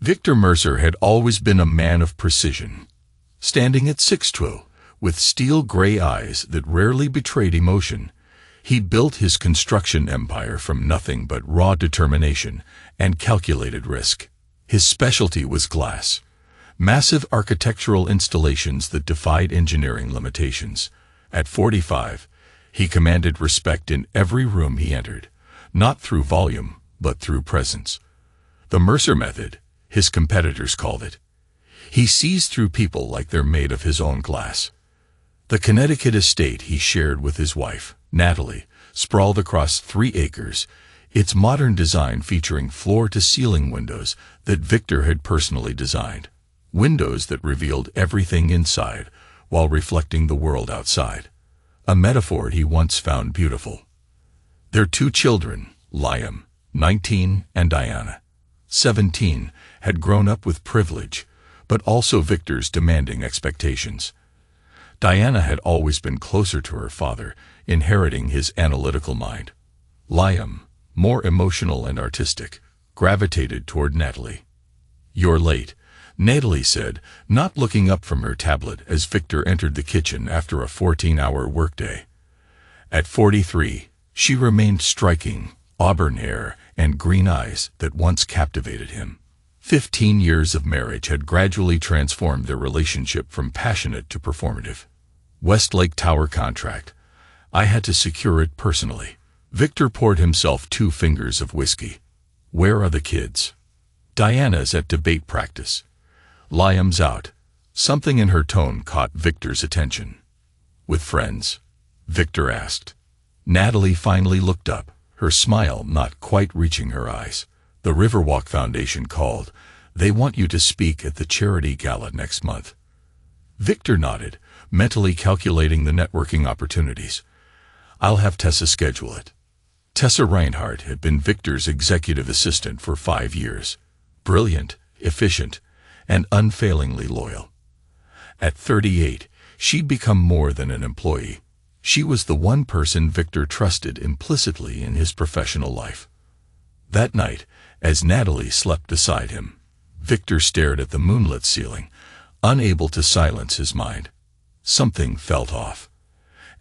Victor Mercer had always been a man of precision. Standing at 6'2", with steel-gray eyes that rarely betrayed emotion, he built his construction empire from nothing but raw determination and calculated risk. His specialty was glass, massive architectural installations that defied engineering limitations. At 45, he commanded respect in every room he entered, not through volume, but through presence. The Mercer method, his competitors called it. He sees through people like they're made of his own glass. The Connecticut estate he shared with his wife, Natalie, sprawled across 3 acres, its modern design featuring floor-to-ceiling windows that Victor had personally designed. Windows that revealed everything inside while reflecting the world outside. A metaphor he once found beautiful. Their 2 children, Liam, 19, and Diana, 17, had grown up with privilege, but also Victor's demanding expectations. Diana had always been closer to her father, inheriting his analytical mind. Liam, more emotional and artistic, gravitated toward Natalie. "You're late," Natalie said, not looking up from her tablet as Victor entered the kitchen after a 14-hour workday. At 43, she remained striking, auburn hair and green eyes that once captivated him. 15 years of marriage had gradually transformed their relationship from passionate to performative. Westlake Tower contract. I had to secure it personally. Victor poured himself 2 fingers of whiskey. Where are the kids? Diana's at debate practice. Liam's out. Something in her tone caught Victor's attention. With friends? Victor asked. Natalie finally looked up, her smile not quite reaching her eyes. The Riverwalk Foundation called. They want you to speak at the charity gala next month. Victor nodded, mentally calculating the networking opportunities. I'll have Tessa schedule it. Tessa Reinhardt had been Victor's executive assistant for 5 years. Brilliant, efficient, and unfailingly loyal. At 38, she'd become more than an employee. She was the one person Victor trusted implicitly in his professional life. That night, as Natalie slept beside him, Victor stared at the moonlit ceiling, unable to silence his mind. Something felt off.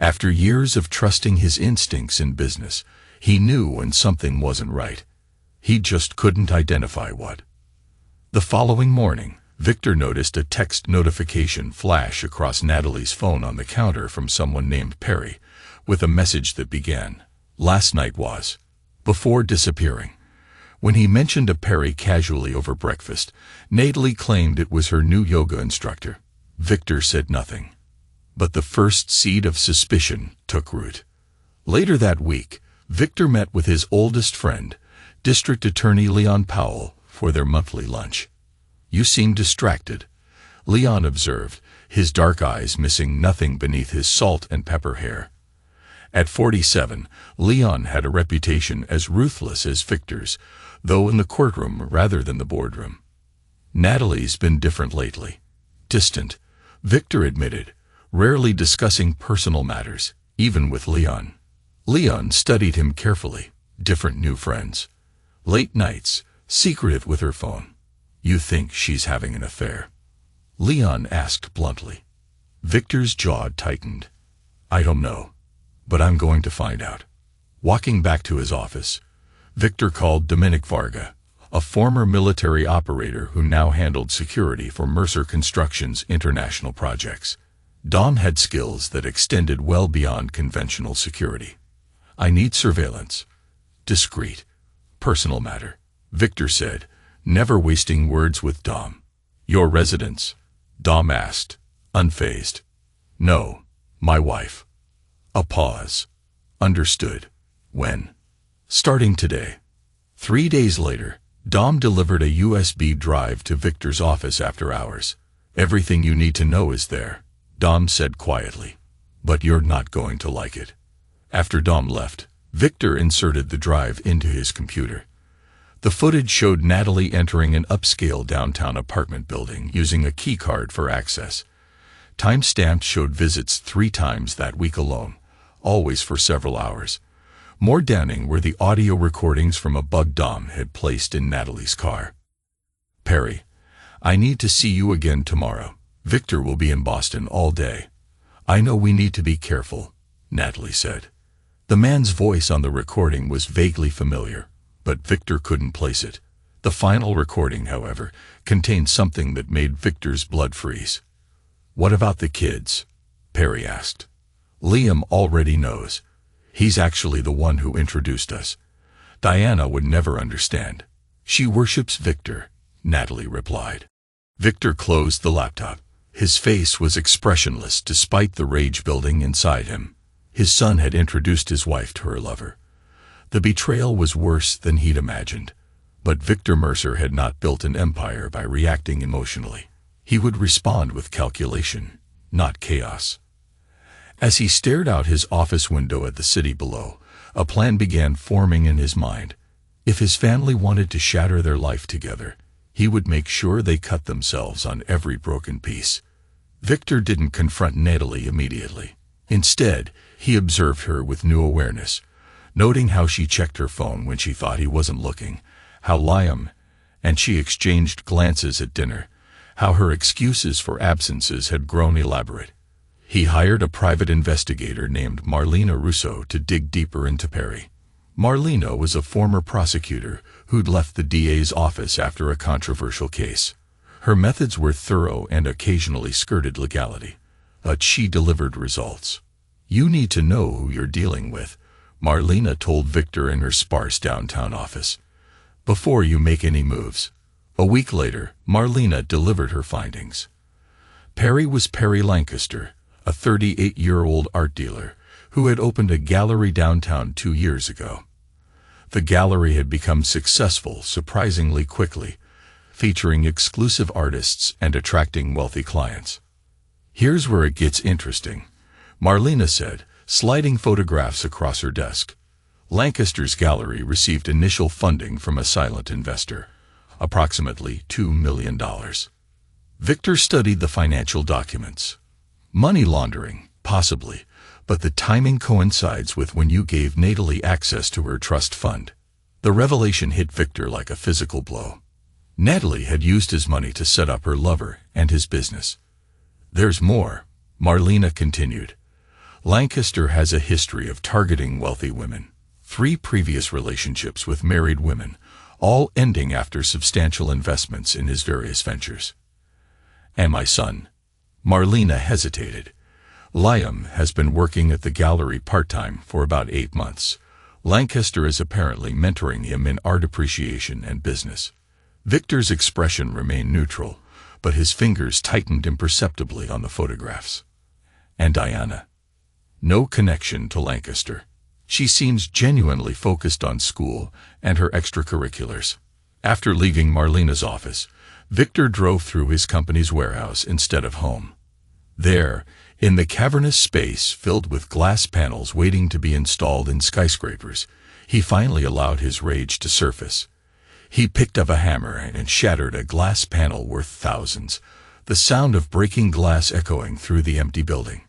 After years of trusting his instincts in business, he knew when something wasn't right. He just couldn't identify what. The following morning, Victor noticed a text notification flash across Natalie's phone on the counter from someone named Perry, with a message that began, "Last night was," before disappearing. When he mentioned a Perry casually over breakfast, Natalie claimed it was her new yoga instructor. Victor said nothing. But the first seed of suspicion took root. Later that week, Victor met with his oldest friend, District Attorney Leon Powell, for their monthly lunch. "You seem distracted," Leon observed, his dark eyes missing nothing beneath his salt and pepper hair. At 47, Leon had a reputation as ruthless as Victor's, though in the courtroom rather than the boardroom. Natalie's been different lately. Distant, Victor admitted, rarely discussing personal matters, even with Leon. Leon studied him carefully, different new friends. Late nights, secretive with her phone. "You think she's having an affair?" Leon asked bluntly. Victor's jaw tightened. "I don't know, but I'm going to find out." Walking back to his office, Victor called Dominic Varga, a former military operator who now handled security for Mercer Construction's international projects. Dom had skills that extended well beyond conventional security. "I need surveillance. Discreet. Personal matter," Victor said, never wasting words with Dom. "Your residence?" Dom asked, unfazed. "No, my wife." A pause. "Understood. When?" "Starting today." 3 days later, Dom delivered a USB drive to Victor's office after hours. "Everything you need to know is there," Dom said quietly. "But you're not going to like it." After Dom left, Victor inserted the drive into his computer. The footage showed Natalie entering an upscale downtown apartment building using a keycard for access. Time-stamped showed visits 3 times that week alone, always for several hours. More damning were the audio recordings from a bug Dom had placed in Natalie's car. Perry, I need to see you again tomorrow. Victor will be in Boston all day. I know we need to be careful, Natalie said. The man's voice on the recording was vaguely familiar, but Victor couldn't place it. The final recording, however, contained something that made Victor's blood freeze. What about the kids? Perry asked. Liam already knows. He's actually the one who introduced us. Diana would never understand. She worships Victor, Natalie replied. Victor closed the laptop. His face was expressionless despite the rage building inside him. His son had introduced his wife to her lover. The betrayal was worse than he'd imagined. But Victor Mercer had not built an empire by reacting emotionally. He would respond with calculation, not chaos. As he stared out his office window at the city below, a plan began forming in his mind. If his family wanted to shatter their life together, he would make sure they cut themselves on every broken piece. Victor didn't confront Natalie immediately. Instead, he observed her with new awareness, noting how she checked her phone when she thought he wasn't looking, how Liam and she exchanged glances at dinner, how her excuses for absences had grown elaborate. He hired a private investigator named Marlena Russo to dig deeper into Perry. Marlena was a former prosecutor who'd left the DA's office after a controversial case. Her methods were thorough and occasionally skirted legality, but she delivered results. You need to know who you're dealing with, Marlena told Victor in her sparse downtown office, before you make any moves. A week later, Marlena delivered her findings. Perry was Perry Lancaster, a 38-year-old art dealer who had opened a gallery downtown 2 years ago. The gallery had become successful surprisingly quickly, featuring exclusive artists and attracting wealthy clients. Here's where it gets interesting, Marlena said, sliding photographs across her desk. Lancaster's gallery received initial funding from a silent investor, approximately $2 million. Victor studied the financial documents. Money laundering, possibly, but the timing coincides with when you gave Natalie access to her trust fund. The revelation hit Victor like a physical blow. Natalie had used his money to set up her lover and his business. There's more, Marlena continued. Lancaster has a history of targeting wealthy women. 3 previous relationships with married women, all ending after substantial investments in his various ventures. And my son. Marlena hesitated. Liam has been working at the gallery part-time for about 8 months. Lancaster is apparently mentoring him in art appreciation and business. Victor's expression remained neutral, but his fingers tightened imperceptibly on the photographs. And Diana? No connection to Lancaster. She seems genuinely focused on school and her extracurriculars. After leaving Marlena's office, Victor drove through his company's warehouse instead of home. There, in the cavernous space filled with glass panels waiting to be installed in skyscrapers, he finally allowed his rage to surface. He picked up a hammer and shattered a glass panel worth thousands, the sound of breaking glass echoing through the empty building.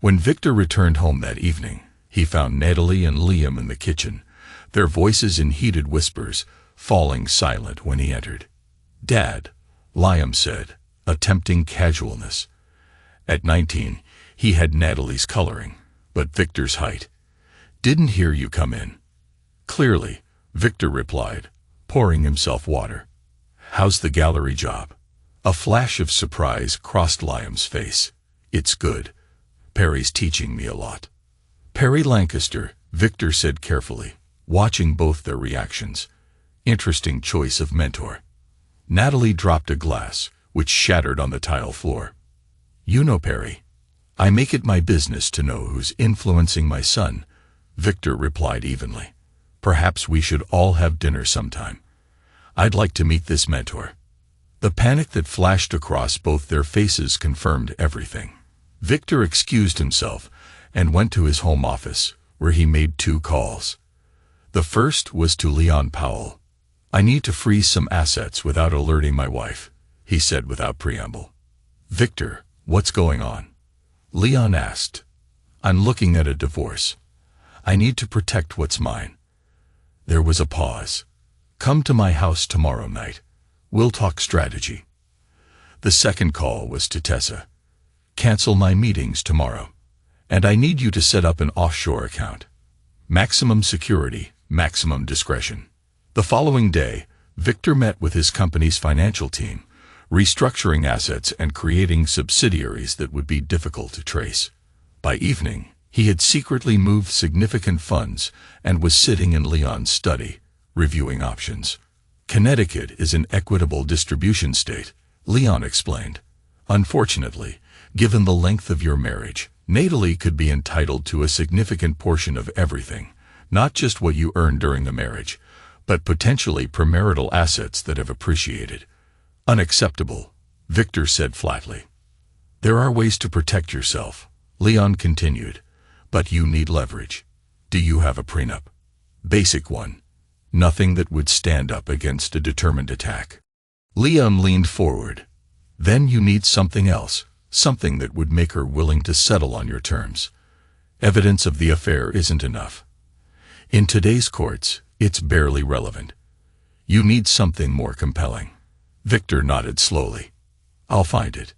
When Victor returned home that evening, he found Natalie and Liam in the kitchen, their voices in heated whispers, falling silent when he entered. "Dad," Liam said, attempting casualness. At 19, he had Natalie's coloring, but Victor's height. "Didn't hear you come in." "Clearly," Victor replied, pouring himself water. "How's the gallery job?" A flash of surprise crossed Liam's face. "It's good. Perry's teaching me a lot." "Perry Lancaster," Victor said carefully, watching both their reactions. "Interesting choice of mentor." Natalie dropped a glass, which shattered on the tile floor. "You know Perry. I make it my business to know who's influencing my son," Victor replied evenly. "Perhaps we should all have dinner sometime. I'd like to meet this mentor." The panic that flashed across both their faces confirmed everything. Victor excused himself and went to his home office, where he made 2 calls. The first was to Leon Powell. "I need to freeze some assets without alerting my wife," he said without preamble. "Victor, what's going on?" Leon asked. "I'm looking at a divorce. I need to protect what's mine." There was a pause. "Come to my house tomorrow night. We'll talk strategy. The second call was to Tessa. Cancel my meetings tomorrow. And I need you to set up an offshore account. Maximum security, maximum discretion. The following day, Victor met with his company's financial team, restructuring assets and creating subsidiaries that would be difficult to trace. By evening, he had secretly moved significant funds and was sitting in Leon's study, reviewing options. Connecticut is an equitable distribution state, Leon explained. Unfortunately, given the length of your marriage, Natalie could be entitled to a significant portion of everything, not just what you earned during the marriage, but potentially premarital assets that have appreciated. Unacceptable, Victor said flatly. There are ways to protect yourself, Leon continued, but you need leverage. Do you have a prenup? Basic one. Nothing that would stand up against a determined attack. Leon leaned forward. Then you need something else, something that would make her willing to settle on your terms. Evidence of the affair isn't enough. In today's courts, it's barely relevant. You need something more compelling. Victor nodded slowly. I'll find it.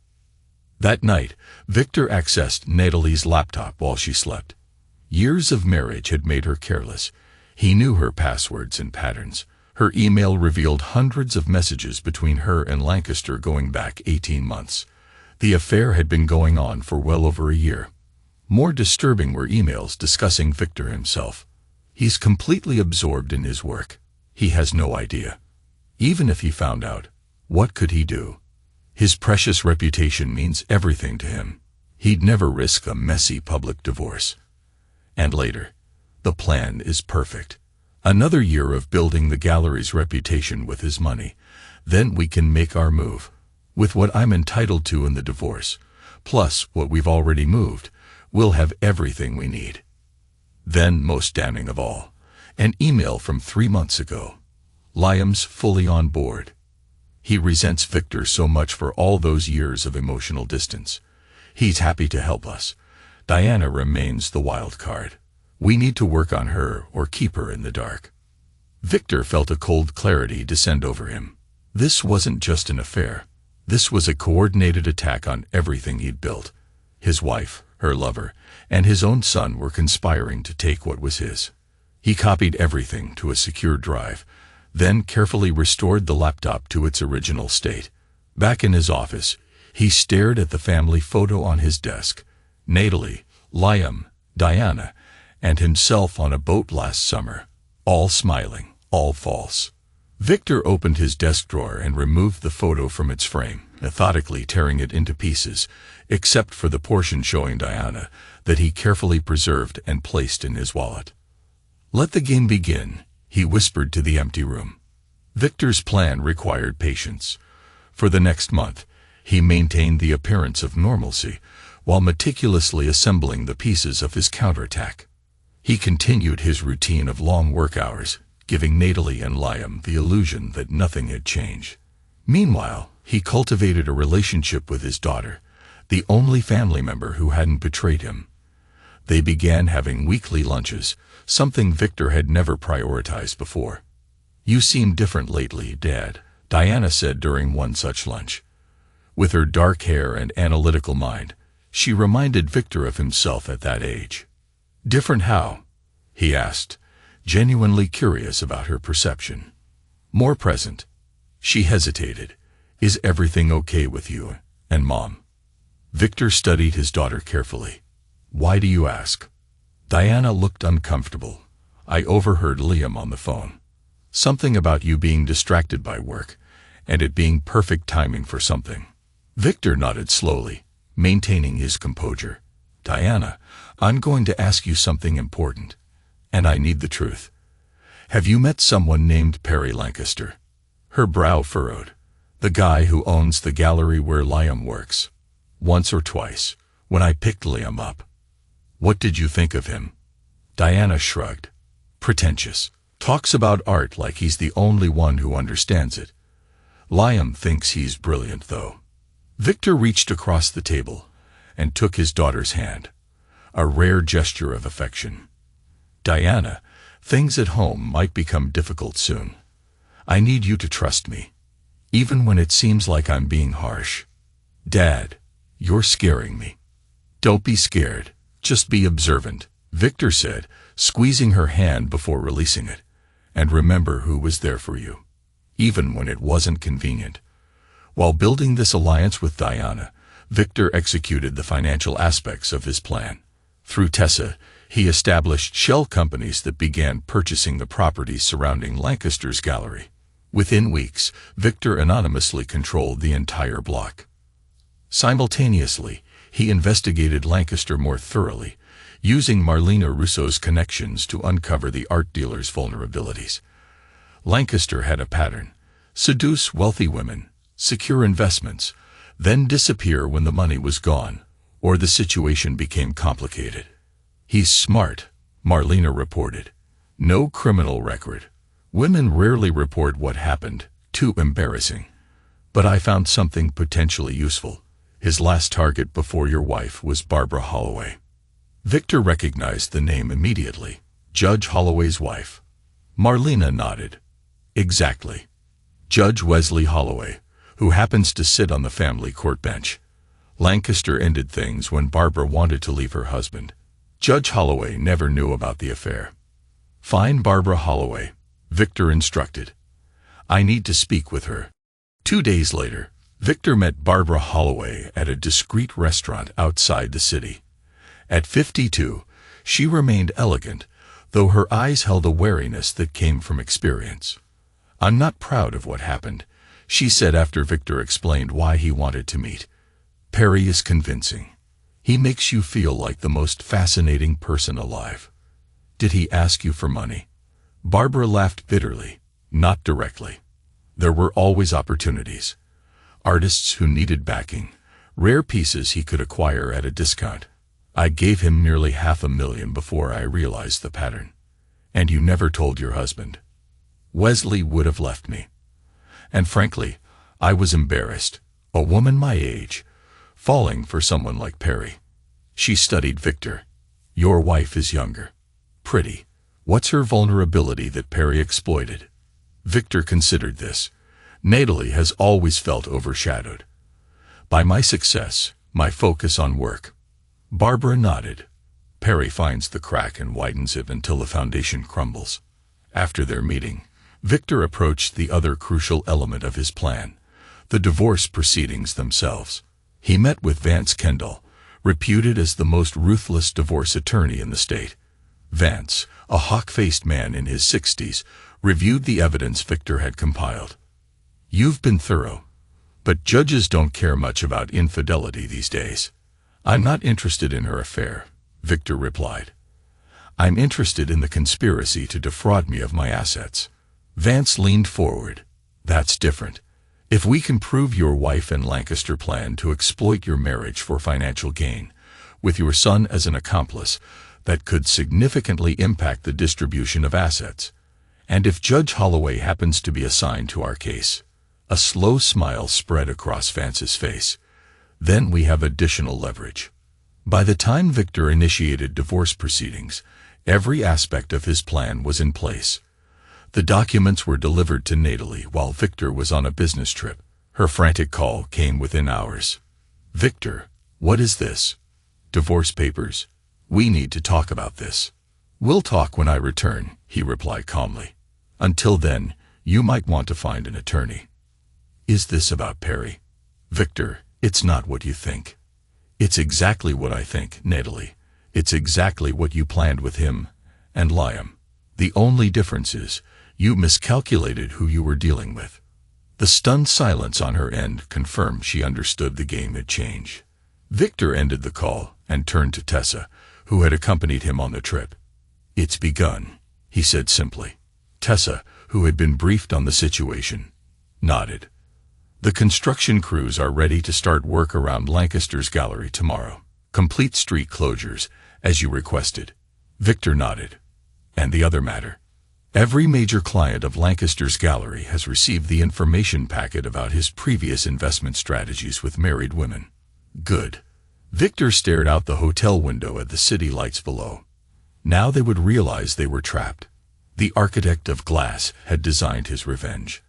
That night, Victor accessed Natalie's laptop while she slept. Years of marriage had made her careless. He knew her passwords and patterns. Her email revealed hundreds of messages between her and Lancaster going back 18 months. The affair had been going on for well over a year. More disturbing were emails discussing Victor himself. He's completely absorbed in his work. He has no idea. Even if he found out, what could he do? His precious reputation means everything to him. He'd never risk a messy public divorce. And later, the plan is perfect. Another year of building the gallery's reputation with his money. Then we can make our move. With what I'm entitled to in the divorce, plus what we've already moved, we'll have everything we need. Then, most damning of all, an email from 3 months ago. Liam's fully on board. He resents Victor so much for all those years of emotional distance. He's happy to help us. Diana remains the wild card. We need to work on her or keep her in the dark. Victor felt a cold clarity descend over him. This wasn't just an affair. This was a coordinated attack on everything he'd built. His wife, her lover, and his own son were conspiring to take what was his. He copied everything to a secure drive, then carefully restored the laptop to its original state. Back in his office, he stared at the family photo on his desk. Natalie, Liam, Diana, and himself on a boat last summer. All smiling, all false. Victor opened his desk drawer and removed the photo from its frame, methodically tearing it into pieces, except for the portion showing Diana, that he carefully preserved and placed in his wallet. Let the game begin, he whispered to the empty room. Victor's plan required patience. For the next month, he maintained the appearance of normalcy, while meticulously assembling the pieces of his counterattack. He continued his routine of long work hours, giving Natalie and Liam the illusion that nothing had changed. Meanwhile, he cultivated a relationship with his daughter, the only family member who hadn't betrayed him. They began having weekly lunches, something Victor had never prioritized before. You seem different lately, Dad, Diana said during one such lunch. With her dark hair and analytical mind, she reminded Victor of himself at that age. Different how? He asked, genuinely curious about her perception. More present. She hesitated. Is everything okay with you and Mom? Victor studied his daughter carefully. Why do you ask? Diana looked uncomfortable. I overheard Liam on the phone. Something about you being distracted by work, and it being perfect timing for something. Victor nodded slowly, maintaining his composure. Diana, I'm going to ask you something important, and I need the truth. Have you met someone named Perry Lancaster? Her brow furrowed. The guy who owns the gallery where Liam works. Once or twice, when I picked Liam up. What did you think of him? Diana shrugged. Pretentious. Talks about art like he's the only one who understands it. Liam thinks he's brilliant, though. Victor reached across the table and took his daughter's hand, a rare gesture of affection. Diana, things at home might become difficult soon. I need you to trust me. even when it seems like I'm being harsh. Dad, you're scaring me. Don't be scared, just be observant, Victor said, squeezing her hand before releasing it. And remember who was there for you, even when it wasn't convenient. While building this alliance with Diana, Victor executed the financial aspects of his plan. Through Tessa, he established shell companies that began purchasing the properties surrounding Lancaster's gallery. Within weeks, Victor anonymously controlled the entire block. Simultaneously, he investigated Lancaster more thoroughly, using Marlena Russo's connections to uncover the art dealer's vulnerabilities. Lancaster had a pattern: seduce wealthy women, secure investments, then disappear when the money was gone, or the situation became complicated. He's smart, Marlena reported. No criminal record. Women rarely report what happened, too embarrassing. But I found something potentially useful. His last target before your wife was Barbara Holloway. Victor recognized the name immediately. Judge Holloway's wife. Marlena nodded. Exactly. Judge Wesley Holloway, who happens to sit on the family court bench. Lancaster ended things when Barbara wanted to leave her husband. Judge Holloway never knew about the affair. Find Barbara Holloway, Victor instructed. I need to speak with her. 2 days later, Victor met Barbara Holloway at a discreet restaurant outside the city. At 52, she remained elegant, though her eyes held a wariness that came from experience. I'm not proud of what happened, she said after Victor explained why he wanted to meet. Perry is convincing. He makes you feel like the most fascinating person alive. Did he ask you for money? Barbara laughed bitterly. Not directly. There were always opportunities. Artists who needed backing, rare pieces he could acquire at a discount. I gave him nearly $500,000 before I realized the pattern. And you never told your husband. Wesley would have left me. And frankly, I was embarrassed. A woman my age, falling for someone like Perry. She studied Victor. Your wife is younger. Pretty. What's her vulnerability that Perry exploited? Victor considered this. Natalie has always felt overshadowed by my success, my focus on work. Barbara nodded. Perry finds the crack and widens it until the foundation crumbles. After their meeting, Victor approached the other crucial element of his plan, the divorce proceedings themselves. He met with Vance Kendall, reputed as the most ruthless divorce attorney in the state. Vance, a hawk-faced man in his 60s, reviewed the evidence Victor had compiled. You've been thorough, but judges don't care much about infidelity these days. I'm not interested in her affair, Victor replied. I'm interested in the conspiracy to defraud me of my assets. Vance leaned forward. That's different. If we can prove your wife and Lancaster plan to exploit your marriage for financial gain, with your son as an accomplice, that could significantly impact the distribution of assets. And if Judge Holloway happens to be assigned to our case, a slow smile spread across Vance's face. Then we have additional leverage. By the time Victor initiated divorce proceedings, every aspect of his plan was in place. The documents were delivered to Natalie while Victor was on a business trip. Her frantic call came within hours. Victor, what is this? Divorce papers? We need to talk about this. We'll talk when I return, he replied calmly. Until then, you might want to find an attorney. Is this about Perry? Victor, it's not what you think. It's exactly what I think, Natalie. It's exactly what you planned with him and Liam. The only difference is, you miscalculated who you were dealing with. The stunned silence on her end confirmed she understood the game had changed. Victor ended the call and turned to Tessa, who had accompanied him on the trip. It's begun, he said simply. Tessa, who had been briefed on the situation, nodded. The construction crews are ready to start work around Lancaster's gallery tomorrow. Complete street closures, as you requested. Victor nodded. And the other matter. Every major client of Lancaster's gallery has received the information packet about his previous investment strategies with married women. Good. Victor stared out the hotel window at the city lights below. Now they would realize they were trapped. The architect of glass had designed his revenge.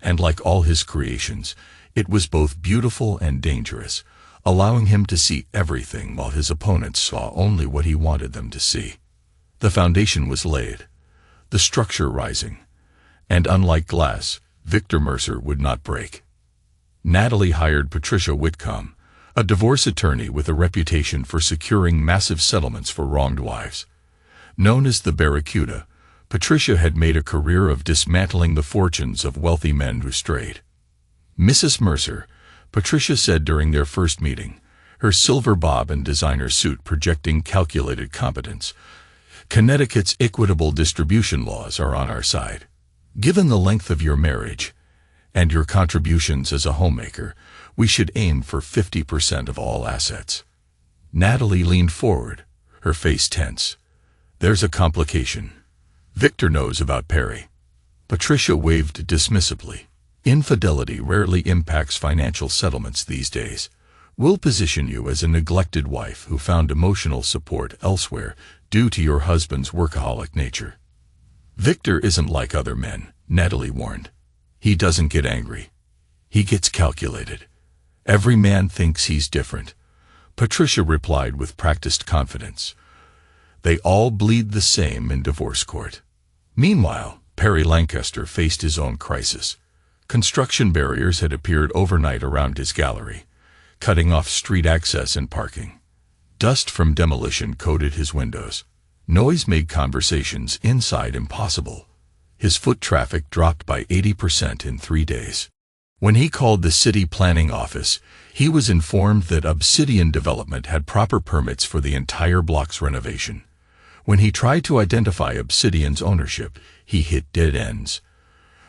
And like all his creations, it was both beautiful and dangerous, allowing him to see everything while his opponents saw only what he wanted them to see. The foundation was laid, the structure rising, and unlike glass, Victor Mercer would not break. Natalie hired Patricia Whitcomb, a divorce attorney with a reputation for securing massive settlements for wronged wives. Known as the Barracuda, Patricia had made a career of dismantling the fortunes of wealthy men who strayed. Mrs. Mercer, Patricia said during their first meeting, her silver bob and designer suit projecting calculated competence, "Connecticut's equitable distribution laws are on our side. Given the length of your marriage and your contributions as a homemaker, we should aim for 50% of all assets." Natalie leaned forward, her face tense. "There's a complication. Victor knows about Perry." Patricia waved dismissively. "Infidelity rarely impacts financial settlements these days. We'll position you as a neglected wife who found emotional support elsewhere due to your husband's workaholic nature." "Victor isn't like other men," Natalie warned. "He doesn't get angry. He gets calculated. Every man thinks he's different," Patricia replied with practiced confidence. "They all bleed the same in divorce court." Meanwhile, Perry Lancaster faced his own crisis. Construction barriers had appeared overnight around his gallery, cutting off street access and parking. Dust from demolition coated his windows. Noise made conversations inside impossible. His foot traffic dropped by 80% in 3 days. When he called the city planning office, he was informed that Obsidian Development had proper permits for the entire block's renovation. When he tried to identify Obsidian's ownership, he hit dead ends.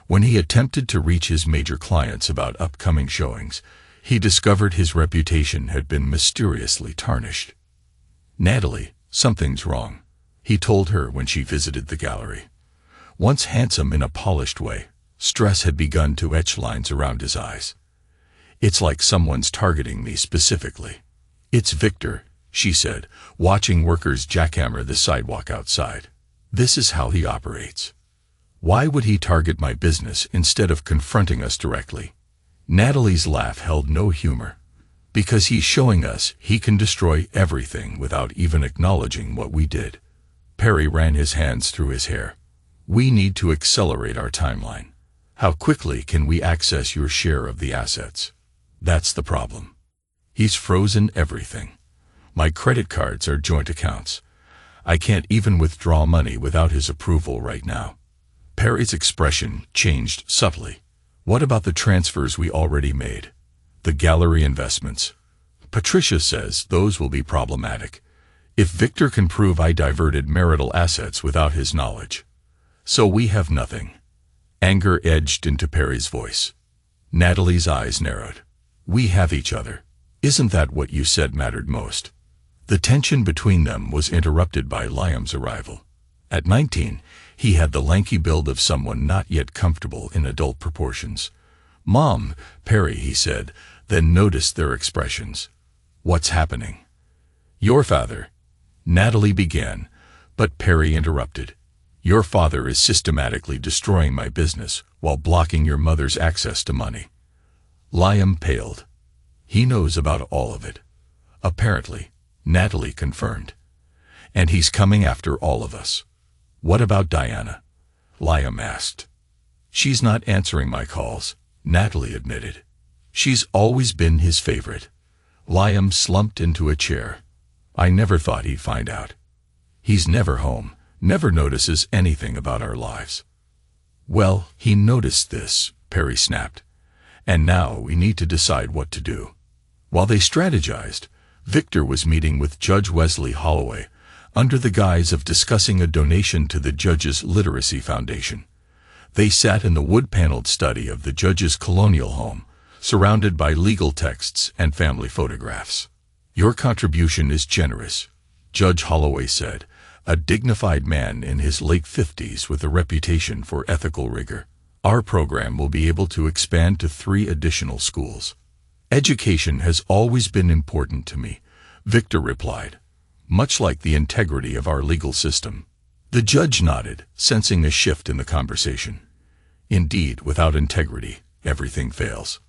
When he attempted to reach his major clients about upcoming showings, he discovered his reputation had been mysteriously tarnished. "Natalie, something's wrong," he told her when she visited the gallery. Once handsome in a polished way, stress had begun to etch lines around his eyes. "It's like someone's targeting me specifically." "It's Victor," she said, watching workers jackhammer the sidewalk outside. "This is how he operates. Why would he target my business instead of confronting us directly?" Natalie's laugh held no humor. "Because he's showing us he can destroy everything without even acknowledging what we did." Perry ran his hands through his hair. "We need to accelerate our timeline. How quickly can we access your share of the assets? That's the problem. He's frozen everything. My credit cards are joint accounts. I can't even withdraw money without his approval right now." Perry's expression changed subtly. "What about the transfers we already made? The gallery investments?" "Patricia says those will be problematic. If Victor can prove I diverted marital assets without his knowledge. So we have nothing." Anger edged into Perry's voice. Natalie's eyes narrowed. "We have each other. Isn't that what you said mattered most?" The tension between them was interrupted by Liam's arrival. At 19, he had the lanky build of someone not yet comfortable in adult proportions. "Mom, Perry," he said, then noticed their expressions. "What's happening?" "Your father," Natalie began, but Perry interrupted. "Your father is systematically destroying my business while blocking your mother's access to money." Liam paled. "He knows about all of it." "Apparently," Natalie confirmed. "And he's coming after all of us." "What about Diana?" Liam asked. "She's not answering my calls," Natalie admitted. "She's always been his favorite." Liam slumped into a chair. "I never thought he'd find out. He's never home, never notices anything about our lives." "Well, he noticed this," Perry snapped. "And now we need to decide what to do." While they strategized, Victor was meeting with Judge Wesley Holloway under the guise of discussing a donation to the judge's literacy foundation. They sat in the wood-paneled study of the judge's colonial home, surrounded by legal texts and family photographs. "Your contribution is generous," Judge Holloway said, a dignified man in his late 50s with a reputation for ethical rigor. "Our program will be able to expand to 3 additional schools." "Education has always been important to me," Victor replied, "much like the integrity of our legal system." The judge nodded, sensing a shift in the conversation. Indeed, without integrity, everything fails.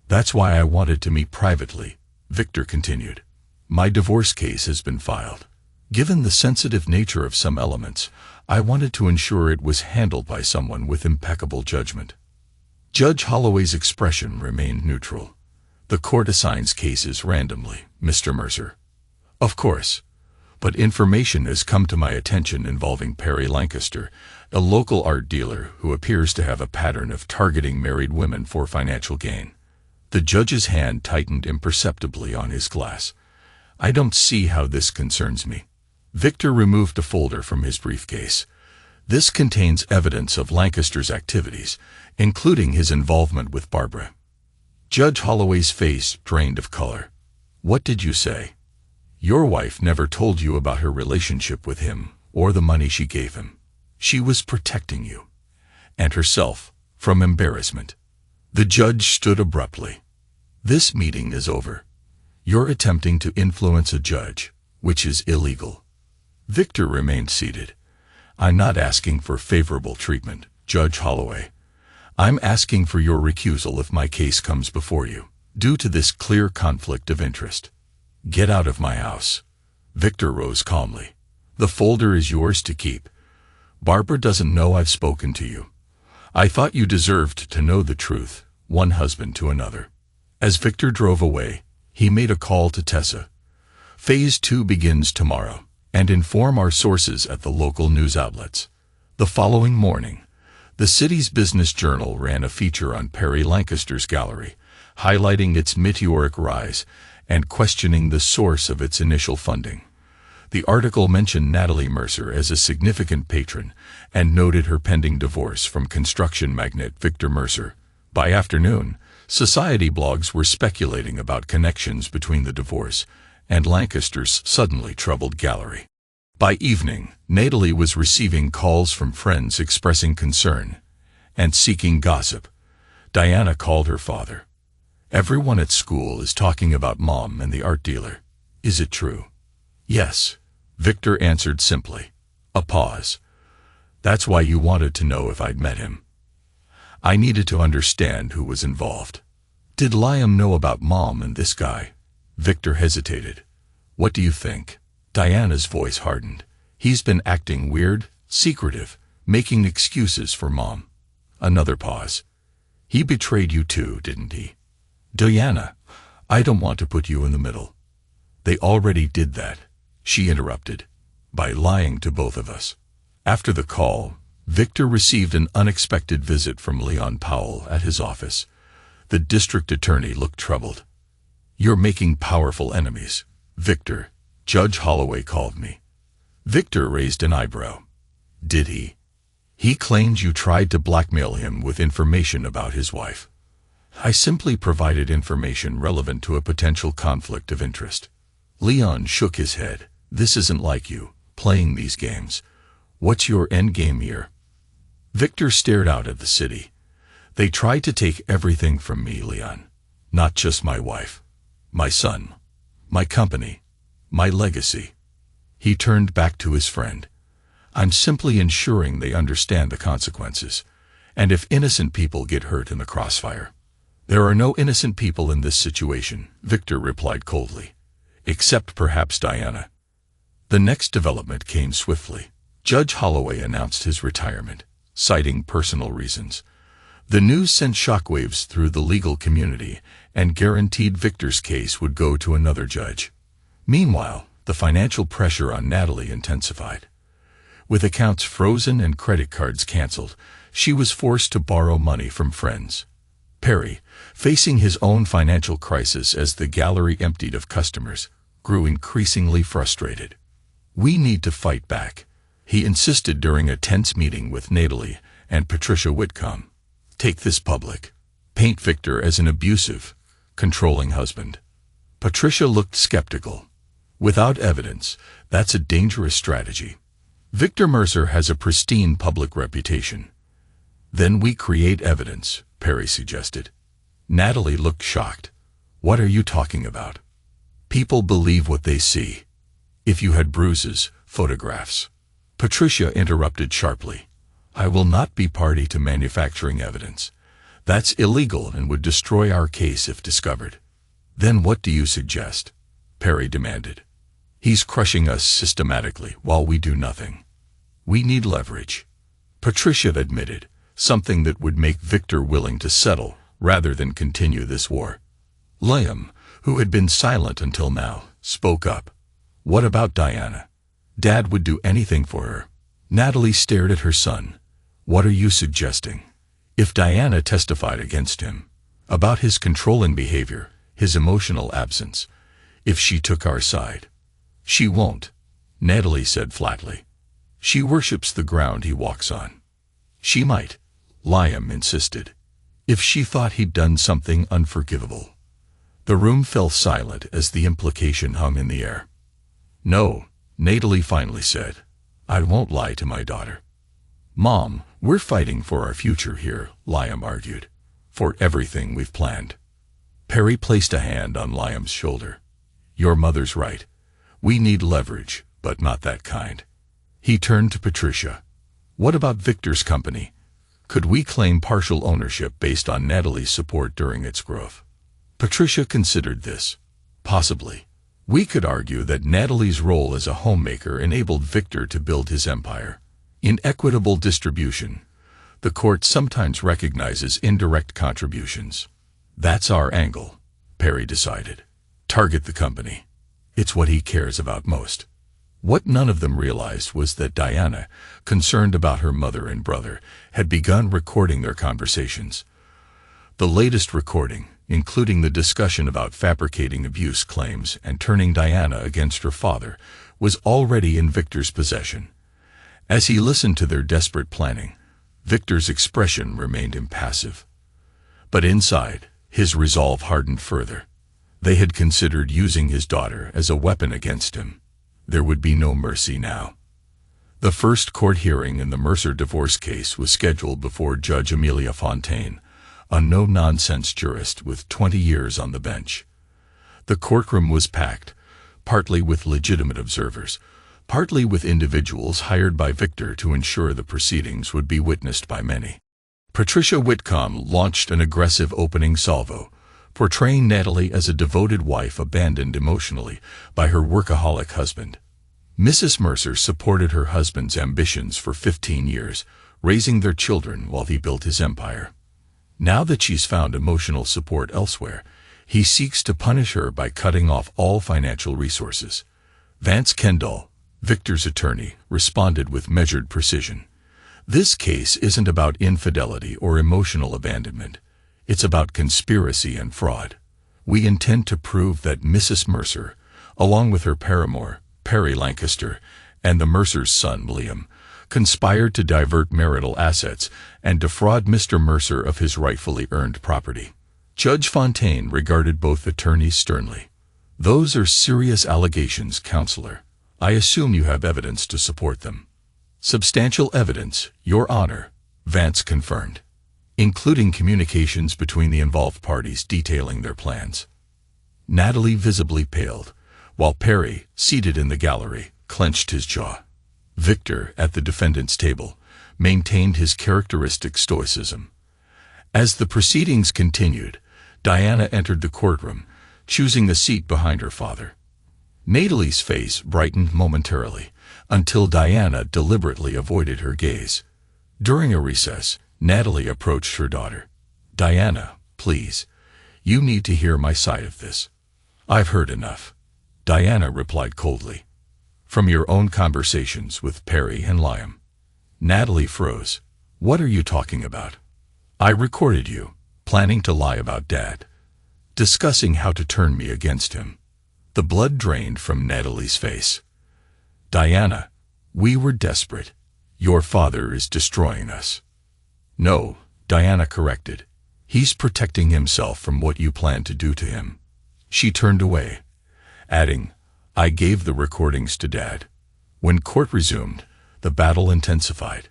That's why I wanted to meet privately, Victor continued. My divorce case has been filed. Given the sensitive nature of some elements, I wanted to ensure it was handled by someone with impeccable judgment. Judge Holloway's expression remained neutral. The court assigns cases randomly, Mr. Mercer. Of course. But information has come to my attention involving Perry Lancaster, a local art dealer who appears to have a pattern of targeting married women for financial gain. The judge's hand tightened imperceptibly on his glass. I don't see how this concerns me. Victor removed a folder from his briefcase. This contains evidence of Lancaster's activities, including his involvement with Barbara. Judge Holloway's face drained of color. What did you say? Your wife never told you about her relationship with him or the money she gave him. She was protecting you and herself from embarrassment. The judge stood abruptly. This meeting is over. You're attempting to influence a judge, which is illegal. Victor remained seated. I'm not asking for favorable treatment, Judge Holloway. I'm asking for your recusal if my case comes before you, due to this clear conflict of interest. Get out of my house. Victor rose calmly. The folder is yours to keep. Barbara doesn't know I've spoken to you. I thought you deserved to know the truth, one husband to another. As Victor drove away, he made a call to Tessa. Phase 2 begins tomorrow, and inform our sources at the local news outlets. The following morning, the city's business journal ran a feature on Perry Lancaster's gallery, highlighting its meteoric rise and questioning the source of its initial funding. The article mentioned Natalie Mercer as a significant patron and noted her pending divorce from construction magnate Victor Mercer. By afternoon, society blogs were speculating about connections between the divorce and Lancaster's suddenly troubled gallery. By evening, Natalie was receiving calls from friends expressing concern and seeking gossip. Diana called her father. Everyone at school is talking about Mom and the art dealer. Is it true? Yes, Victor answered simply. A pause. That's why you wanted to know if I'd met him. I needed to understand who was involved. Did Liam know about Mom and this guy? Victor hesitated. What do you think? Diana's voice hardened. He's been acting weird, secretive, making excuses for Mom. Another pause. He betrayed you too, didn't he? Diana, I don't want to put you in the middle. They already did that, she interrupted, by lying to both of us. After the call, Victor received an unexpected visit from Leon Powell at his office. The district attorney looked troubled. You're making powerful enemies, Victor, Judge Holloway called me. Victor raised an eyebrow. Did he? He claims you tried to blackmail him with information about his wife. I simply provided information relevant to a potential conflict of interest. Leon shook his head. This isn't like you, playing these games. What's your end game here? Victor stared out at the city. They tried to take everything from me, Leon. Not just my wife. My son. My company. My legacy. He turned back to his friend. I'm simply ensuring they understand the consequences, and if innocent people get hurt in the crossfire. There are no innocent people in this situation, Victor replied coldly. Except perhaps Diana. The next development came swiftly. Judge Holloway announced his retirement, citing personal reasons. The news sent shockwaves through the legal community and guaranteed Victor's case would go to another judge. Meanwhile, the financial pressure on Natalie intensified. With accounts frozen and credit cards canceled, she was forced to borrow money from friends. Perry, facing his own financial crisis as the gallery emptied of customers, grew increasingly frustrated. We need to fight back, he insisted during a tense meeting with Natalie and Patricia Whitcomb. Take this public. Paint Victor as an abusive, controlling husband. Patricia looked skeptical. Without evidence, that's a dangerous strategy. Victor Mercer has a pristine public reputation. Then we create evidence, Perry suggested. Natalie looked shocked. What are you talking about? People believe what they see. If you had bruises, photographs. Patricia interrupted sharply. I will not be party to manufacturing evidence. That's illegal and would destroy our case if discovered. Then what do you suggest? Perry demanded. He's crushing us systematically while we do nothing. We need leverage. Patricia admitted, something that would make Victor willing to settle rather than continue this war. Liam, who had been silent until now, spoke up. What about Diana? Dad would do anything for her. Natalie stared at her son. What are you suggesting? If Diana testified against him, about his controlling behavior, his emotional absence, if she took our side. She won't, Natalie said flatly. She worships the ground he walks on. She might, Liam insisted, if she thought he'd done something unforgivable. The room fell silent as the implication hung in the air. No, Natalie finally said. I won't lie to my daughter. Mom, we're fighting for our future here, Liam argued. For everything we've planned. Perry placed a hand on Liam's shoulder. Your mother's right. We need leverage, but not that kind. He turned to Patricia. What about Victor's company? Could we claim partial ownership based on Natalie's support during its growth? Patricia considered this. Possibly. We could argue that Natalie's role as a homemaker enabled Victor to build his empire. In equitable distribution, the court sometimes recognizes indirect contributions. That's our angle, Perry decided. Target the company. It's what he cares about most. What none of them realized was that Diana, concerned about her mother and brother, had begun recording their conversations. The latest recording, including the discussion about fabricating abuse claims and turning Diana against her father, was already in Victor's possession. As he listened to their desperate planning, Victor's expression remained impassive. But inside, his resolve hardened further. They had considered using his daughter as a weapon against him. There would be no mercy now. The first court hearing in the Mercer divorce case was scheduled before Judge Amelia Fontaine, a no-nonsense jurist with 20 years on the bench. The courtroom was packed, partly with legitimate observers, partly with individuals hired by Victor to ensure the proceedings would be witnessed by many. Patricia Whitcomb launched an aggressive opening salvo, portraying Natalie as a devoted wife abandoned emotionally by her workaholic husband. Mrs. Mercer supported her husband's ambitions for 15 years, raising their children while he built his empire. Now that she's found emotional support elsewhere, he seeks to punish her by cutting off all financial resources. Vance Kendall, Victor's attorney, responded with measured precision. This case isn't about infidelity or emotional abandonment. It's about conspiracy and fraud. We intend to prove that Mrs. Mercer, along with her paramour, Perry Lancaster, and the Mercer's son, Liam, conspired to divert marital assets and defraud Mr. Mercer of his rightfully earned property. Judge Fontaine regarded both attorneys sternly. Those are serious allegations, counselor. I assume you have evidence to support them. Substantial evidence, Your Honor, Vance confirmed, including communications between the involved parties detailing their plans. Natalie visibly paled, while Perry, seated in the gallery, clenched his jaw. Victor, at the defendant's table, maintained his characteristic stoicism. As the proceedings continued, Diana entered the courtroom, choosing a seat behind her father. Natalie's face brightened momentarily, until Diana deliberately avoided her gaze. During a recess, Natalie approached her daughter. Diana, please. You need to hear my side of this. I've heard enough. Diana replied coldly. From your own conversations with Perry and Liam. Natalie froze. What are you talking about? I recorded you, planning to lie about Dad, discussing how to turn me against him. The blood drained from Natalie's face. Diana, we were desperate. Your father is destroying us. No, Diana corrected. He's protecting himself from what you plan to do to him. She turned away, adding, I gave the recordings to Dad. When court resumed, the battle intensified.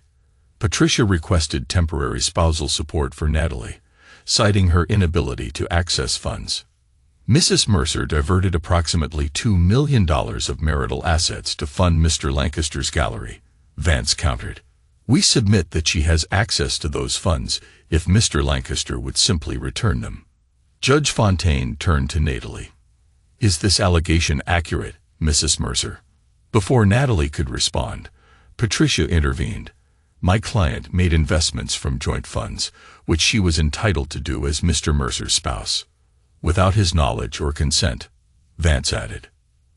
Patricia requested temporary spousal support for Natalie, citing her inability to access funds. Mrs. Mercer diverted approximately $2 million of marital assets to fund Mr. Lancaster's gallery, Vance countered. We submit that she has access to those funds if Mr. Lancaster would simply return them. Judge Fontaine turned to Natalie. Is this allegation accurate, Mrs. Mercer? Before Natalie could respond, Patricia intervened. My client made investments from joint funds, which she was entitled to do as Mr. Mercer's spouse, without his knowledge or consent, Vance added.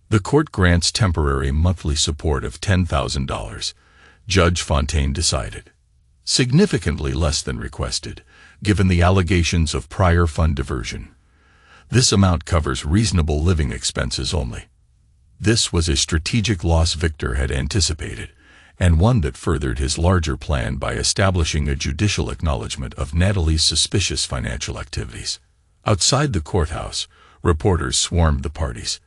The court grants temporary monthly support of $10,000, Judge Fontaine decided. Significantly less than requested, given the allegations of prior fund diversion. This amount covers reasonable living expenses only. This was a strategic loss Victor had anticipated, and one that furthered his larger plan by establishing a judicial acknowledgement of Natalie's suspicious financial activities. Outside the courthouse, reporters swarmed the parties.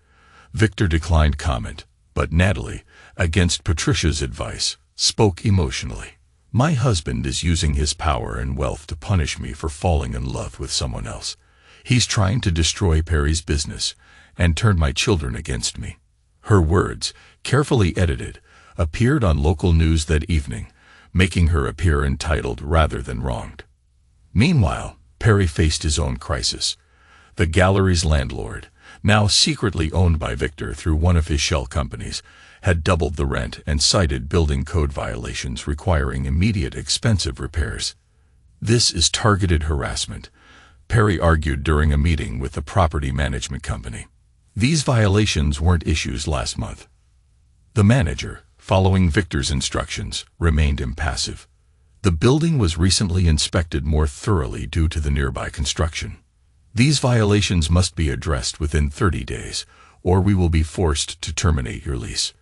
Victor declined comment, but Natalie, against Patricia's advice, spoke emotionally. My husband is using his power and wealth to punish me for falling in love with someone else. He's trying to destroy Perry's business and turn my children against me. Her words, carefully edited, appeared on local news that evening, making her appear entitled rather than wronged. Meanwhile, Perry faced his own crisis. The gallery's landlord, now secretly owned by Victor through one of his shell companies, had doubled the rent and cited building code violations requiring immediate expensive repairs. This is targeted harassment, Perry argued during a meeting with the property management company. These violations weren't issues last month. The manager, following Victor's instructions, remained impassive. The building was recently inspected more thoroughly due to the nearby construction. These violations must be addressed within 30 days, or we will be forced to terminate your lease.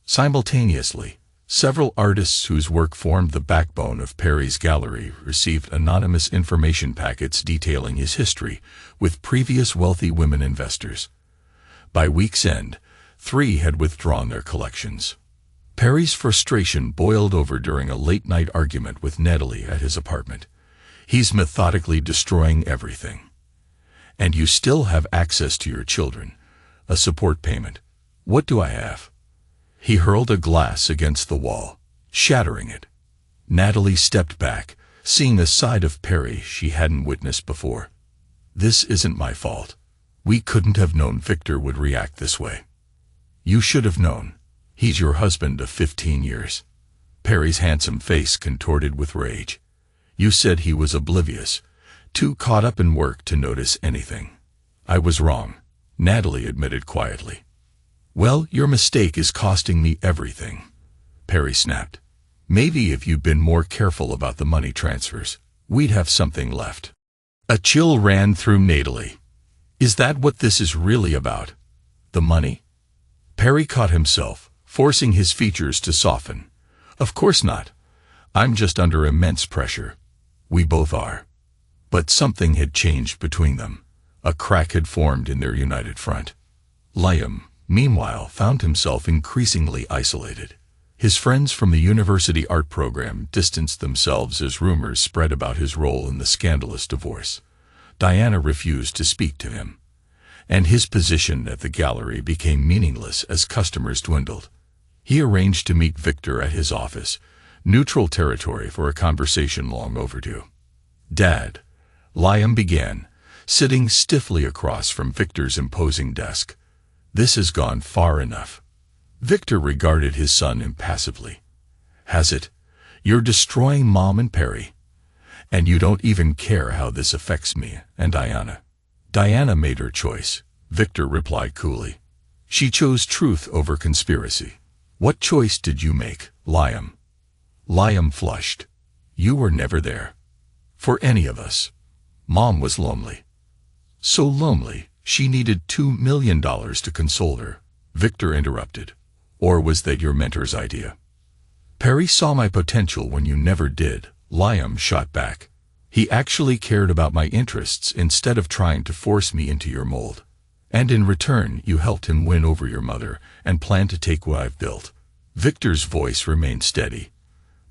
Simultaneously, several artists whose work formed the backbone of Perry's gallery received anonymous information packets detailing his history with previous wealthy women investors. By week's end, 3 had withdrawn their collections. Perry's frustration boiled over during a late-night argument with Natalie at his apartment. He's methodically destroying everything. And you still have access to your children, a support payment. What do I have? He hurled a glass against the wall, shattering it. Natalie stepped back, seeing a side of Perry she hadn't witnessed before. This isn't my fault. We couldn't have known Victor would react this way. You should have known. He's your husband of 15 years. Perry's handsome face contorted with rage. You said he was oblivious, too caught up in work to notice anything. I was wrong, Natalie admitted quietly. Well, your mistake is costing me everything, Perry snapped. Maybe if you'd been more careful about the money transfers, we'd have something left. A chill ran through Natalie. Is that what this is really about? The money? Perry caught himself, forcing his features to soften. Of course not. I'm just under immense pressure. We both are. But something had changed between them. A crack had formed in their united front. Liam, meanwhile, found himself increasingly isolated. His friends from the university art program distanced themselves as rumors spread about his role in the scandalous divorce. Diana refused to speak to him, and his position at the gallery became meaningless as customers dwindled. He arranged to meet Victor at his office, neutral territory for a conversation long overdue. Dad, Liam began, sitting stiffly across from Victor's imposing desk. This has gone far enough. Victor regarded his son impassively. Has it? You're destroying Mom and Perry. And you don't even care how this affects me and Diana. Diana made her choice, Victor replied coolly. She chose truth over conspiracy. What choice did you make, Liam? Liam flushed. You were never there. For any of us. Mom was lonely. So lonely, she needed $2 million to console her, Victor interrupted. Or was that your mentor's idea? Perry saw my potential when you never did, Liam shot back. He actually cared about my interests instead of trying to force me into your mold. And in return, you helped him win over your mother and plan to take what I've built. Victor's voice remained steady,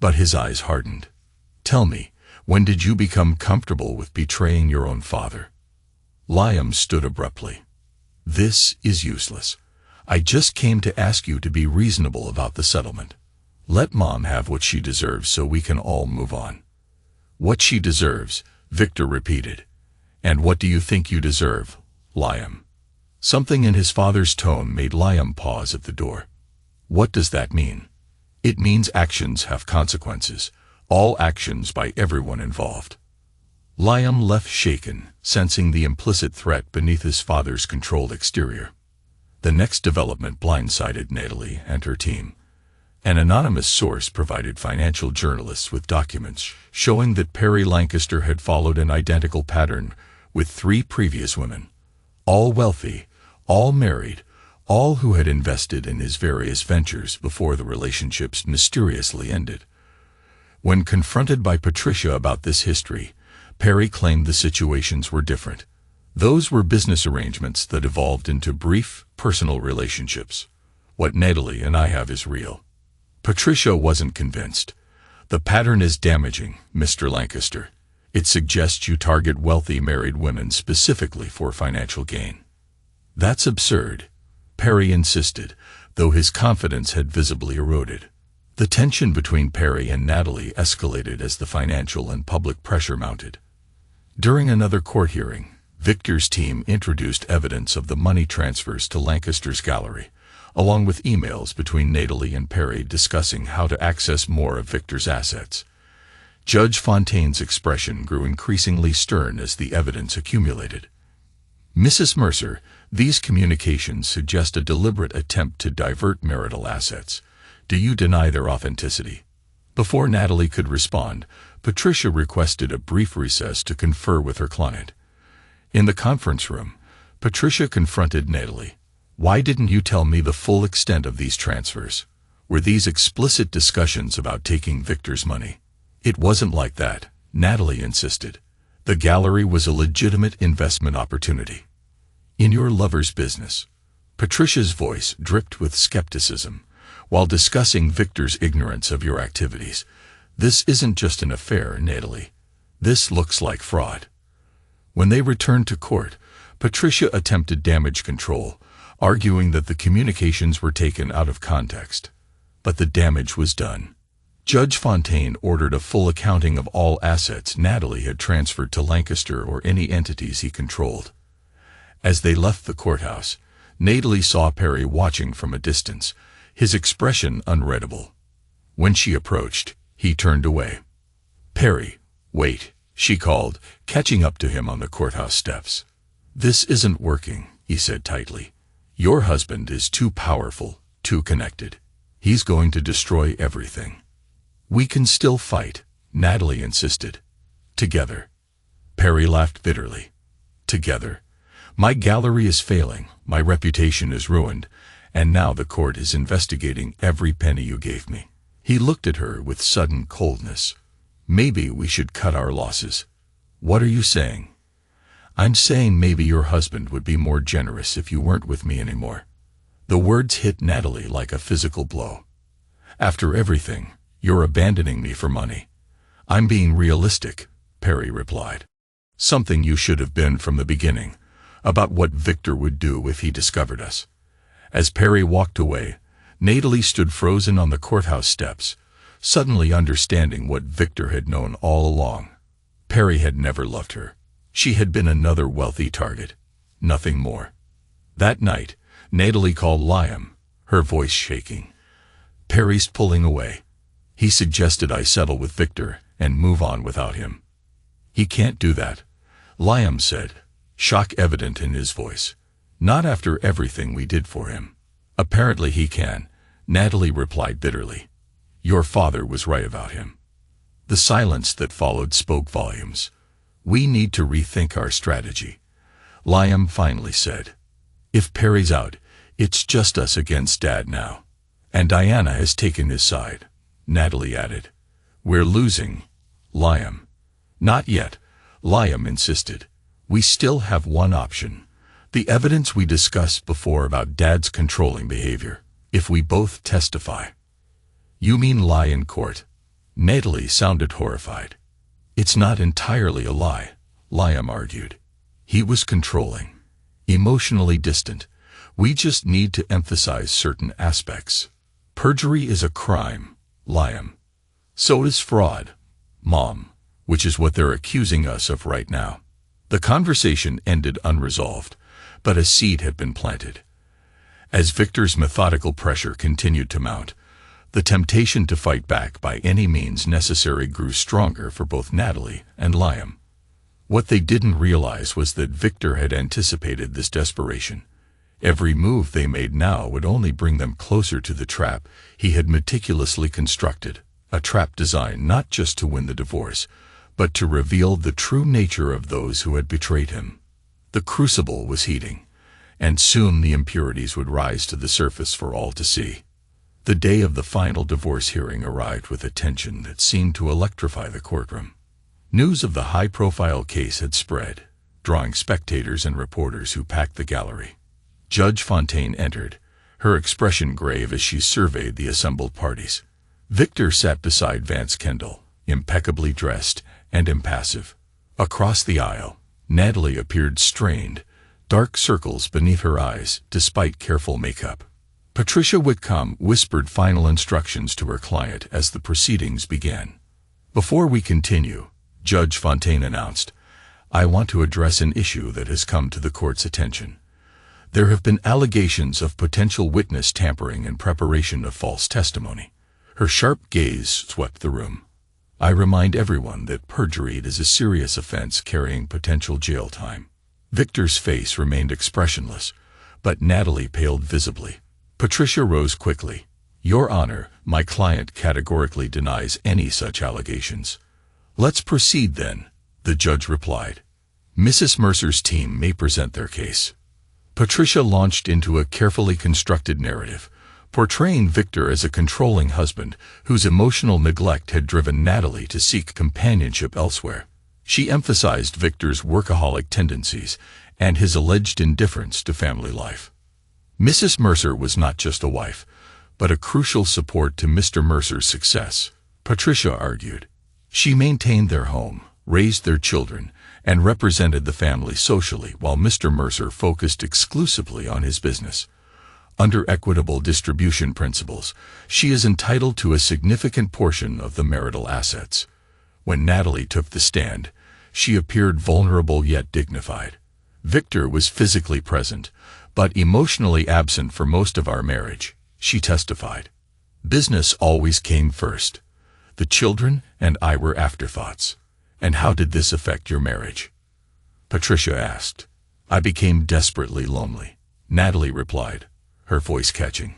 but his eyes hardened. Tell me, when did you become comfortable with betraying your own father? Liam stood abruptly. This is useless. I just came to ask you to be reasonable about the settlement. Let Mom have what she deserves so we can all move on. What she deserves, Victor repeated. And what do you think you deserve, Liam? Something in his father's tone made Liam pause at the door. What does that mean? It means actions have consequences, all actions by everyone involved. Liam left shaken, sensing the implicit threat beneath his father's controlled exterior. The next development blindsided Natalie and her team. An anonymous source provided financial journalists with documents showing that Perry Lancaster had followed an identical pattern with 3 previous women, all wealthy, all married, all who had invested in his various ventures before the relationships mysteriously ended. When confronted by Patricia about this history, Perry claimed the situations were different. Those were business arrangements that evolved into brief, personal relationships. What Natalie and I have is real. Patricia wasn't convinced. The pattern is damaging, Mr. Lancaster. It suggests you target wealthy married women specifically for financial gain. That's absurd, Perry insisted, though his confidence had visibly eroded. The tension between Perry and Natalie escalated as the financial and public pressure mounted. During another court hearing, Victor's team introduced evidence of the money transfers to Lancaster's gallery, along with emails between Natalie and Perry discussing how to access more of Victor's assets. Judge Fontaine's expression grew increasingly stern as the evidence accumulated. Mrs. Mercer, these communications suggest a deliberate attempt to divert marital assets. Do you deny their authenticity? Before Natalie could respond, Patricia requested a brief recess to confer with her client. In the conference room, Patricia confronted Natalie. Why didn't you tell me the full extent of these transfers? Were these explicit discussions about taking Victor's money? It wasn't like that, Natalie insisted. The gallery was a legitimate investment opportunity. In your lover's business. Patricia's voice dripped with skepticism. While discussing Victor's ignorance of your activities, this isn't just an affair, Natalie. This looks like fraud. When they returned to court, Patricia attempted damage control, arguing that the communications were taken out of context. But the damage was done. Judge Fontaine ordered a full accounting of all assets Natalie had transferred to Lancaster or any entities he controlled. As they left the courthouse, Natalie saw Perry watching from a distance, his expression unreadable. When she approached, he turned away. Perry, wait, she called, catching up to him on the courthouse steps. This isn't working, he said tightly. Your husband is too powerful, too connected. He's going to destroy everything. We can still fight, Natalie insisted. Together. Perry laughed bitterly. Together. My gallery is failing, my reputation is ruined, and now the court is investigating every penny you gave me. He looked at her with sudden coldness. Maybe we should cut our losses. What are you saying? I'm saying maybe your husband would be more generous if you weren't with me anymore. The words hit Natalie like a physical blow. After everything, you're abandoning me for money. I'm being realistic, Perry replied. Something you should have been from the beginning, about what Victor would do if he discovered us. As Perry walked away, Natalie stood frozen on the courthouse steps, suddenly understanding what Victor had known all along. Perry had never loved her. She had been another wealthy target, nothing more. That night, Natalie called Liam, her voice shaking. Perry's pulling away. He suggested I settle with Victor and move on without him. He can't do that, Liam said, shock evident in his voice. Not after everything we did for him. Apparently he can, Natalie replied bitterly. Your father was right about him. The silence that followed spoke volumes. We need to rethink our strategy, Liam finally said. If Perry's out, it's just us against Dad now. And Diana has taken his side, Natalie added. We're losing, Liam. Not yet, Liam insisted. We still have one option. The evidence we discussed before about Dad's controlling behavior, if we both testify. You mean lie in court? Natalie sounded horrified. It's not entirely a lie, Liam argued. He was controlling, emotionally distant. We just need to emphasize certain aspects. Perjury is a crime, Liam. So is fraud, Mom, which is what they're accusing us of right now. The conversation ended unresolved, but a seed had been planted. As Victor's methodical pressure continued to mount, the temptation to fight back by any means necessary grew stronger for both Natalie and Liam. What they didn't realize was that Victor had anticipated this desperation. Every move they made now would only bring them closer to the trap he had meticulously constructed, a trap designed not just to win the divorce, but to reveal the true nature of those who had betrayed him. The crucible was heating, and soon the impurities would rise to the surface for all to see. The day of the final divorce hearing arrived with a tension that seemed to electrify the courtroom. News of the high-profile case had spread, drawing spectators and reporters who packed the gallery. Judge Fontaine entered, her expression grave as she surveyed the assembled parties. Victor sat beside Vance Kendall, impeccably dressed and impassive. Across the aisle, Natalie appeared strained, dark circles beneath her eyes despite careful makeup. Patricia Whitcomb whispered final instructions to her client as the proceedings began. "Before we continue," Judge Fontaine announced, "I want to address an issue that has come to the court's attention. There have been allegations of potential witness tampering and preparation of false testimony." Her sharp gaze swept the room. "I remind everyone that perjury is a serious offense carrying potential jail time." Victor's face remained expressionless, but Natalie paled visibly. Patricia rose quickly. "Your Honor, my client categorically denies any such allegations." "Let's proceed then," the judge replied. "Mrs. Mercer's team may present their case." Patricia launched into a carefully constructed narrative, portraying Victor as a controlling husband whose emotional neglect had driven Natalie to seek companionship elsewhere. She emphasized Victor's workaholic tendencies and his alleged indifference to family life. Mrs. Mercer was not just a wife, but a crucial support to Mr. Mercer's success, Patricia argued. She maintained their home, raised their children, and represented the family socially while Mr. Mercer focused exclusively on his business. Under equitable distribution principles, she is entitled to a significant portion of the marital assets. When Natalie took the stand, she appeared vulnerable yet dignified. "Victor was physically present, but emotionally absent for most of our marriage," she testified. "Business always came first. The children and I were afterthoughts." "And how did this affect your marriage?" Patricia asked. "I became desperately lonely," Natalie replied, her voice catching.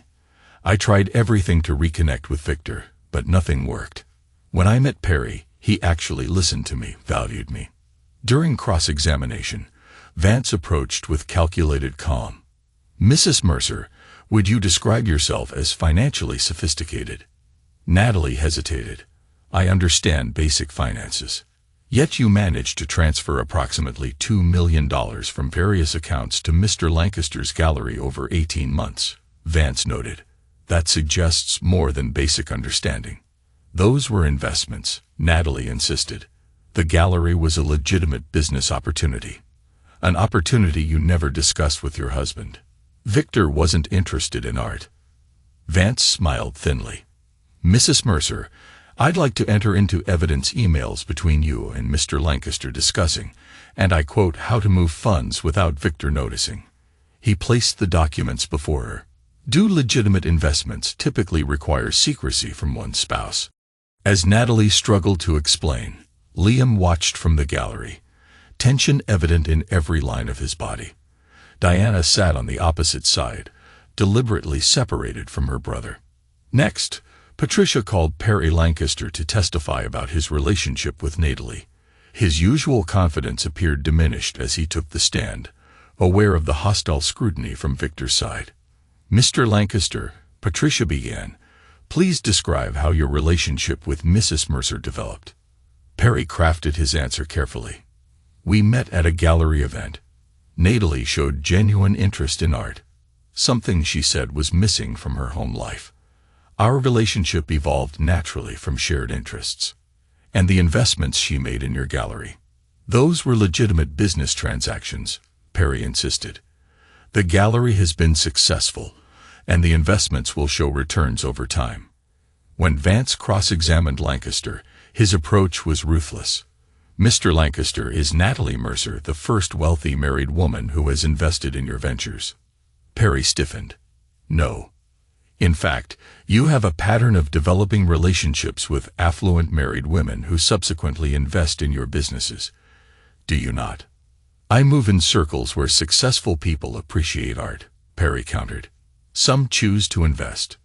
"I tried everything to reconnect with Victor, but nothing worked. When I met Perry, he actually listened to me, valued me." During cross-examination, Vance approached with calculated calm. "Mrs. Mercer, would you describe yourself as financially sophisticated?" Natalie hesitated. "I understand basic finances. Yet you managed to transfer approximately $2 million from various accounts to Mr. Lancaster's gallery over 18 months, Vance noted. "That suggests more than basic understanding." "Those were investments," Natalie insisted. "The gallery was a legitimate business opportunity. An opportunity you never discussed with your husband." "Victor wasn't interested in art." Vance smiled thinly. "Mrs. Mercer, I'd like to enter into evidence emails between you and Mr. Lancaster discussing, and I quote, how to move funds without Victor noticing." He placed the documents before her. "Do legitimate investments typically require secrecy from one's spouse?" As Natalie struggled to explain, Liam watched from the gallery, tension evident in every line of his body. Diana sat on the opposite side, deliberately separated from her brother. Next, Patricia called Perry Lancaster to testify about his relationship with Natalie. His usual confidence appeared diminished as he took the stand, aware of the hostile scrutiny from Victor's side. "Mr. Lancaster," Patricia began, "please describe how your relationship with Mrs. Mercer developed." Perry crafted his answer carefully. "We met at a gallery event. Natalie showed genuine interest in art, something she said was missing from her home life. Our relationship evolved naturally from shared interests. And the investments she made in your gallery, those were legitimate business transactions," Perry insisted. "The gallery has been successful, and the investments will show returns over time." When Vance cross-examined Lancaster, his approach was ruthless. "Mr. Lancaster, is Natalie Mercer the first wealthy married woman who has invested in your ventures?" Perry stiffened. "No. In fact, you have a pattern of developing relationships with affluent married women who subsequently invest in your businesses. Do you not?" "I move in circles where successful people appreciate art," Perry countered. "Some choose to invest."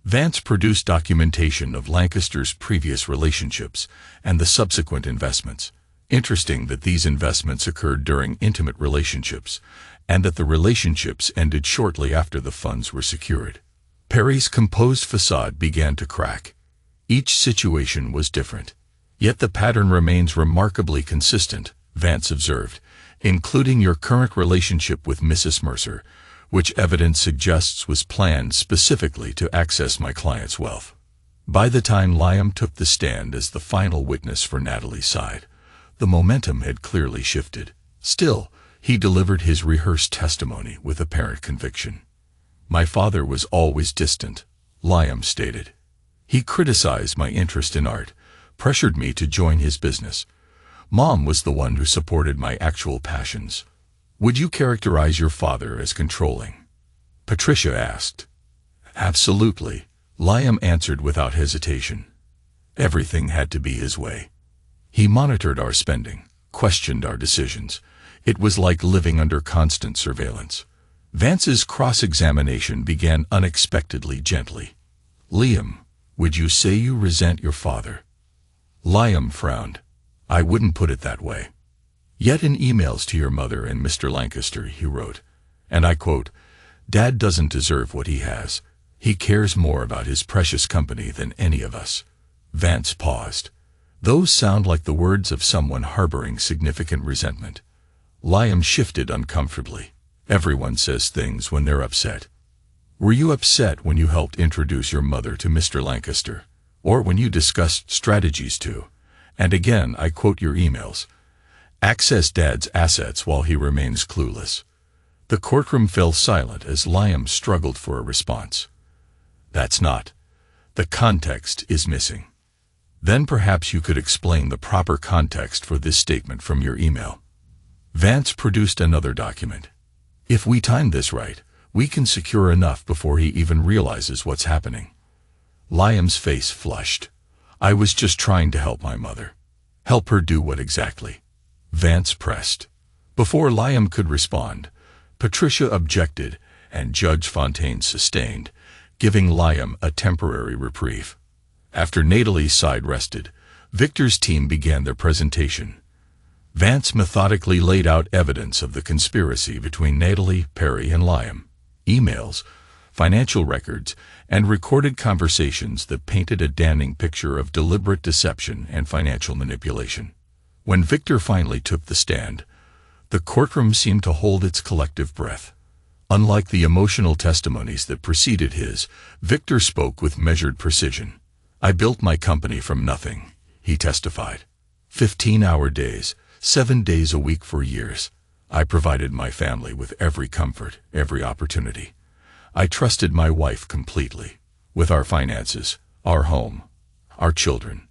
Vance produced documentation of Lancaster's previous relationships and the subsequent investments. Interesting that these investments occurred during intimate relationships, and that the relationships ended shortly after the funds were secured. Perry's composed facade began to crack. Each situation was different. "Yet the pattern remains remarkably consistent," Vance observed, "including your current relationship with Mrs. Mercer, which evidence suggests was planned specifically to access my client's wealth." By the time Liam took the stand as the final witness for Natalie's side, the momentum had clearly shifted. Still, he delivered his rehearsed testimony with apparent conviction. "My father was always distant," Liam stated. "He criticized my interest in art, pressured me to join his business. Mom was the one who supported my actual passions." "Would you characterize your father as controlling?" Patricia asked. "Absolutely," Liam answered without hesitation. "Everything had to be his way. He monitored our spending, questioned our decisions. It was like living under constant surveillance." Vance's cross-examination began unexpectedly gently. "Liam, would you say you resent your father?" Liam frowned. "I wouldn't put it that way. Yet in emails to your mother and Mr. Lancaster, he wrote, and I quote, 'Dad doesn't deserve what he has. He cares more about his precious company than any of us.'" Vance paused. "Those sound like the words of someone harboring significant resentment." Liam shifted uncomfortably. "Everyone says things when they're upset. Were you upset when you helped introduce your mother to Mr. Lancaster? Or when you discussed strategies to, and again I quote your emails, access Dad's assets while he remains clueless?" The courtroom fell silent as Liam struggled for a response. "That's not. The context is missing." "Then perhaps you could explain the proper context for this statement from your email." Vance produced another document. "If we time this right, we can secure enough before he even realizes what's happening." Liam's face flushed. "I was just trying to help my mother." "Help her do what exactly?" Vance pressed. Before Liam could respond, Patricia objected and Judge Fontaine sustained, giving Liam a temporary reprieve. After Natalie's side rested, Victor's team began their presentation. Vance methodically laid out evidence of the conspiracy between Natalie, Perry, and Liam. Emails, financial records, and recorded conversations that painted a damning picture of deliberate deception and financial manipulation. When Victor finally took the stand, the courtroom seemed to hold its collective breath. Unlike the emotional testimonies that preceded his, Victor spoke with measured precision. "I built my company from nothing," he testified. 15-hour days, 7 days a week for years. I provided my family with every comfort, every opportunity. I trusted my wife completely, with our finances, our home, our children.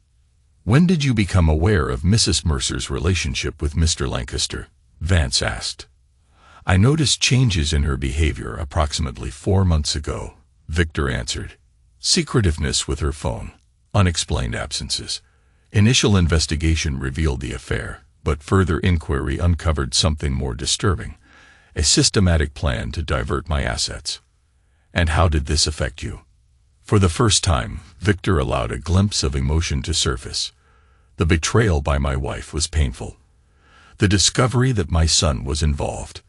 "When did you become aware of Mrs. Mercer's relationship with Mr. Lancaster?" Vance asked. "I noticed changes in her behavior approximately 4 months ago," Victor answered. "Secretiveness with her phone, unexplained absences. Initial investigation revealed the affair, but further inquiry uncovered something more disturbing, a systematic plan to divert my assets." "And how did this affect you?" For the first time, Victor allowed a glimpse of emotion to surface. "The betrayal by my wife was painful. The discovery that my son was involved."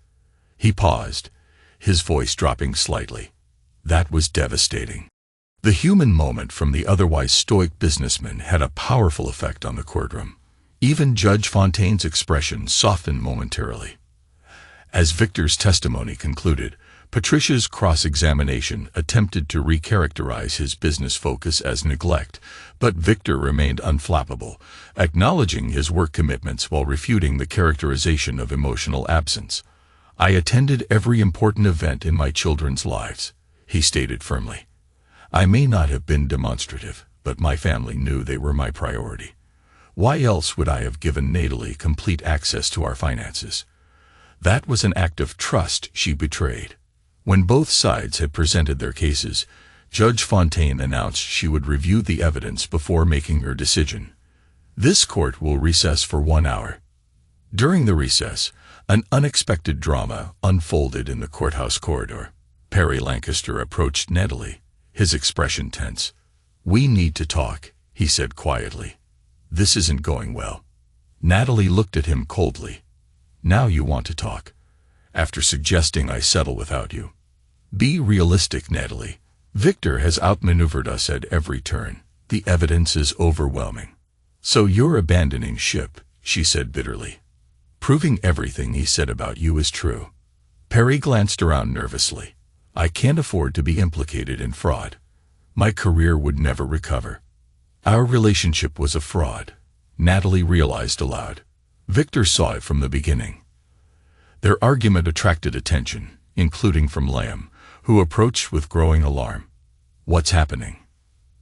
He paused, his voice dropping slightly. "That was devastating." The human moment from the otherwise stoic businessman had a powerful effect on the courtroom. Even Judge Fontaine's expression softened momentarily. As Victor's testimony concluded, Patricia's cross-examination attempted to recharacterize his business focus as neglect, but Victor remained unflappable, acknowledging his work commitments while refuting the characterization of emotional absence. "I attended every important event in my children's lives," he stated firmly. "I may not have been demonstrative, but my family knew they were my priority. Why else would I have given Natalie complete access to our finances? That was an act of trust she betrayed. When both sides had presented their cases, Judge Fontaine announced she would review the evidence before making her decision. This court will recess for 1 hour. During the recess, an unexpected drama unfolded in the courthouse corridor. Perry Lancaster approached Natalie, his expression tense. "We need to talk," he said quietly. "This isn't going well." Natalie looked at him coldly. "Now you want to talk, after suggesting I settle without you. Be realistic, Natalie. Victor has outmaneuvered us at every turn. The evidence is overwhelming." "So you're abandoning ship," she said bitterly. "Proving everything he said about you is true." Perry glanced around nervously. "I can't afford to be implicated in fraud. My career would never recover." "Our relationship was a fraud," Natalie realized aloud. Victor saw it from the beginning. Their argument attracted attention, including from Liam, who approached with growing alarm. "What's happening?"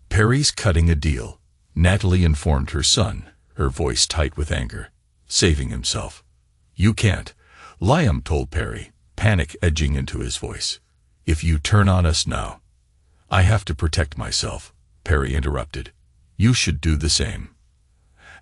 "Perry's cutting a deal," Natalie informed her son, her voice tight with anger. "Saving himself." "You can't," Liam told Perry, panic edging into his voice. "If you turn on us now—" "I have to protect myself," Perry interrupted. "You should do the same."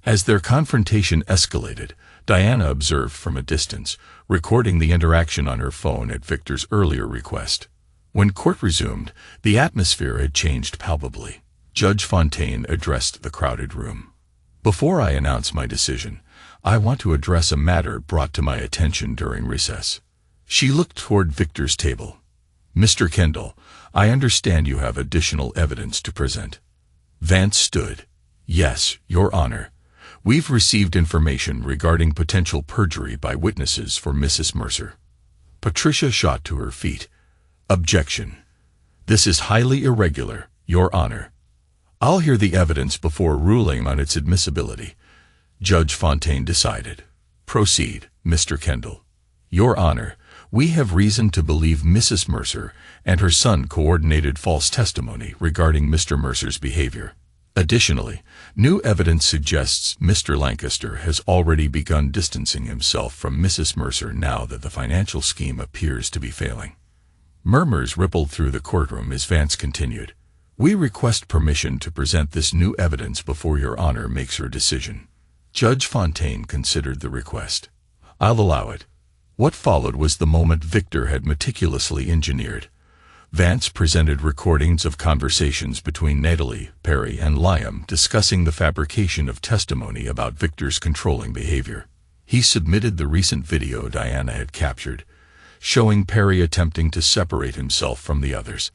As their confrontation escalated, Diana observed from a distance, recording the interaction on her phone at Victor's earlier request. When court resumed, the atmosphere had changed palpably. Judge Fontaine addressed the crowded room. "Before I announce my decision, I want to address a matter brought to my attention during recess." She looked toward Victor's table. "Mr. Kendall, I understand you have additional evidence to present." Vance stood. "Yes, Your Honor. We've received information regarding potential perjury by witnesses for Mrs. Mercer." Patricia shot to her feet. "Objection. This is highly irregular, Your Honor. I'll hear the evidence before ruling on its admissibility," Judge Fontaine decided. "Proceed, Mr. Kendall." "Your Honor, we have reason to believe Mrs. Mercer and her son coordinated false testimony regarding Mr. Mercer's behavior. Additionally, new evidence suggests Mr. Lancaster has already begun distancing himself from Mrs. Mercer now that the financial scheme appears to be failing." Murmurs rippled through the courtroom as Vance continued. "We request permission to present this new evidence before Your Honor makes her decision." Judge Fontaine considered the request. "I'll allow it." What followed was the moment Victor had meticulously engineered. Vance presented recordings of conversations between Natalie, Perry, and Liam discussing the fabrication of testimony about Victor's controlling behavior. He submitted the recent video Diana had captured, showing Perry attempting to separate himself from the others.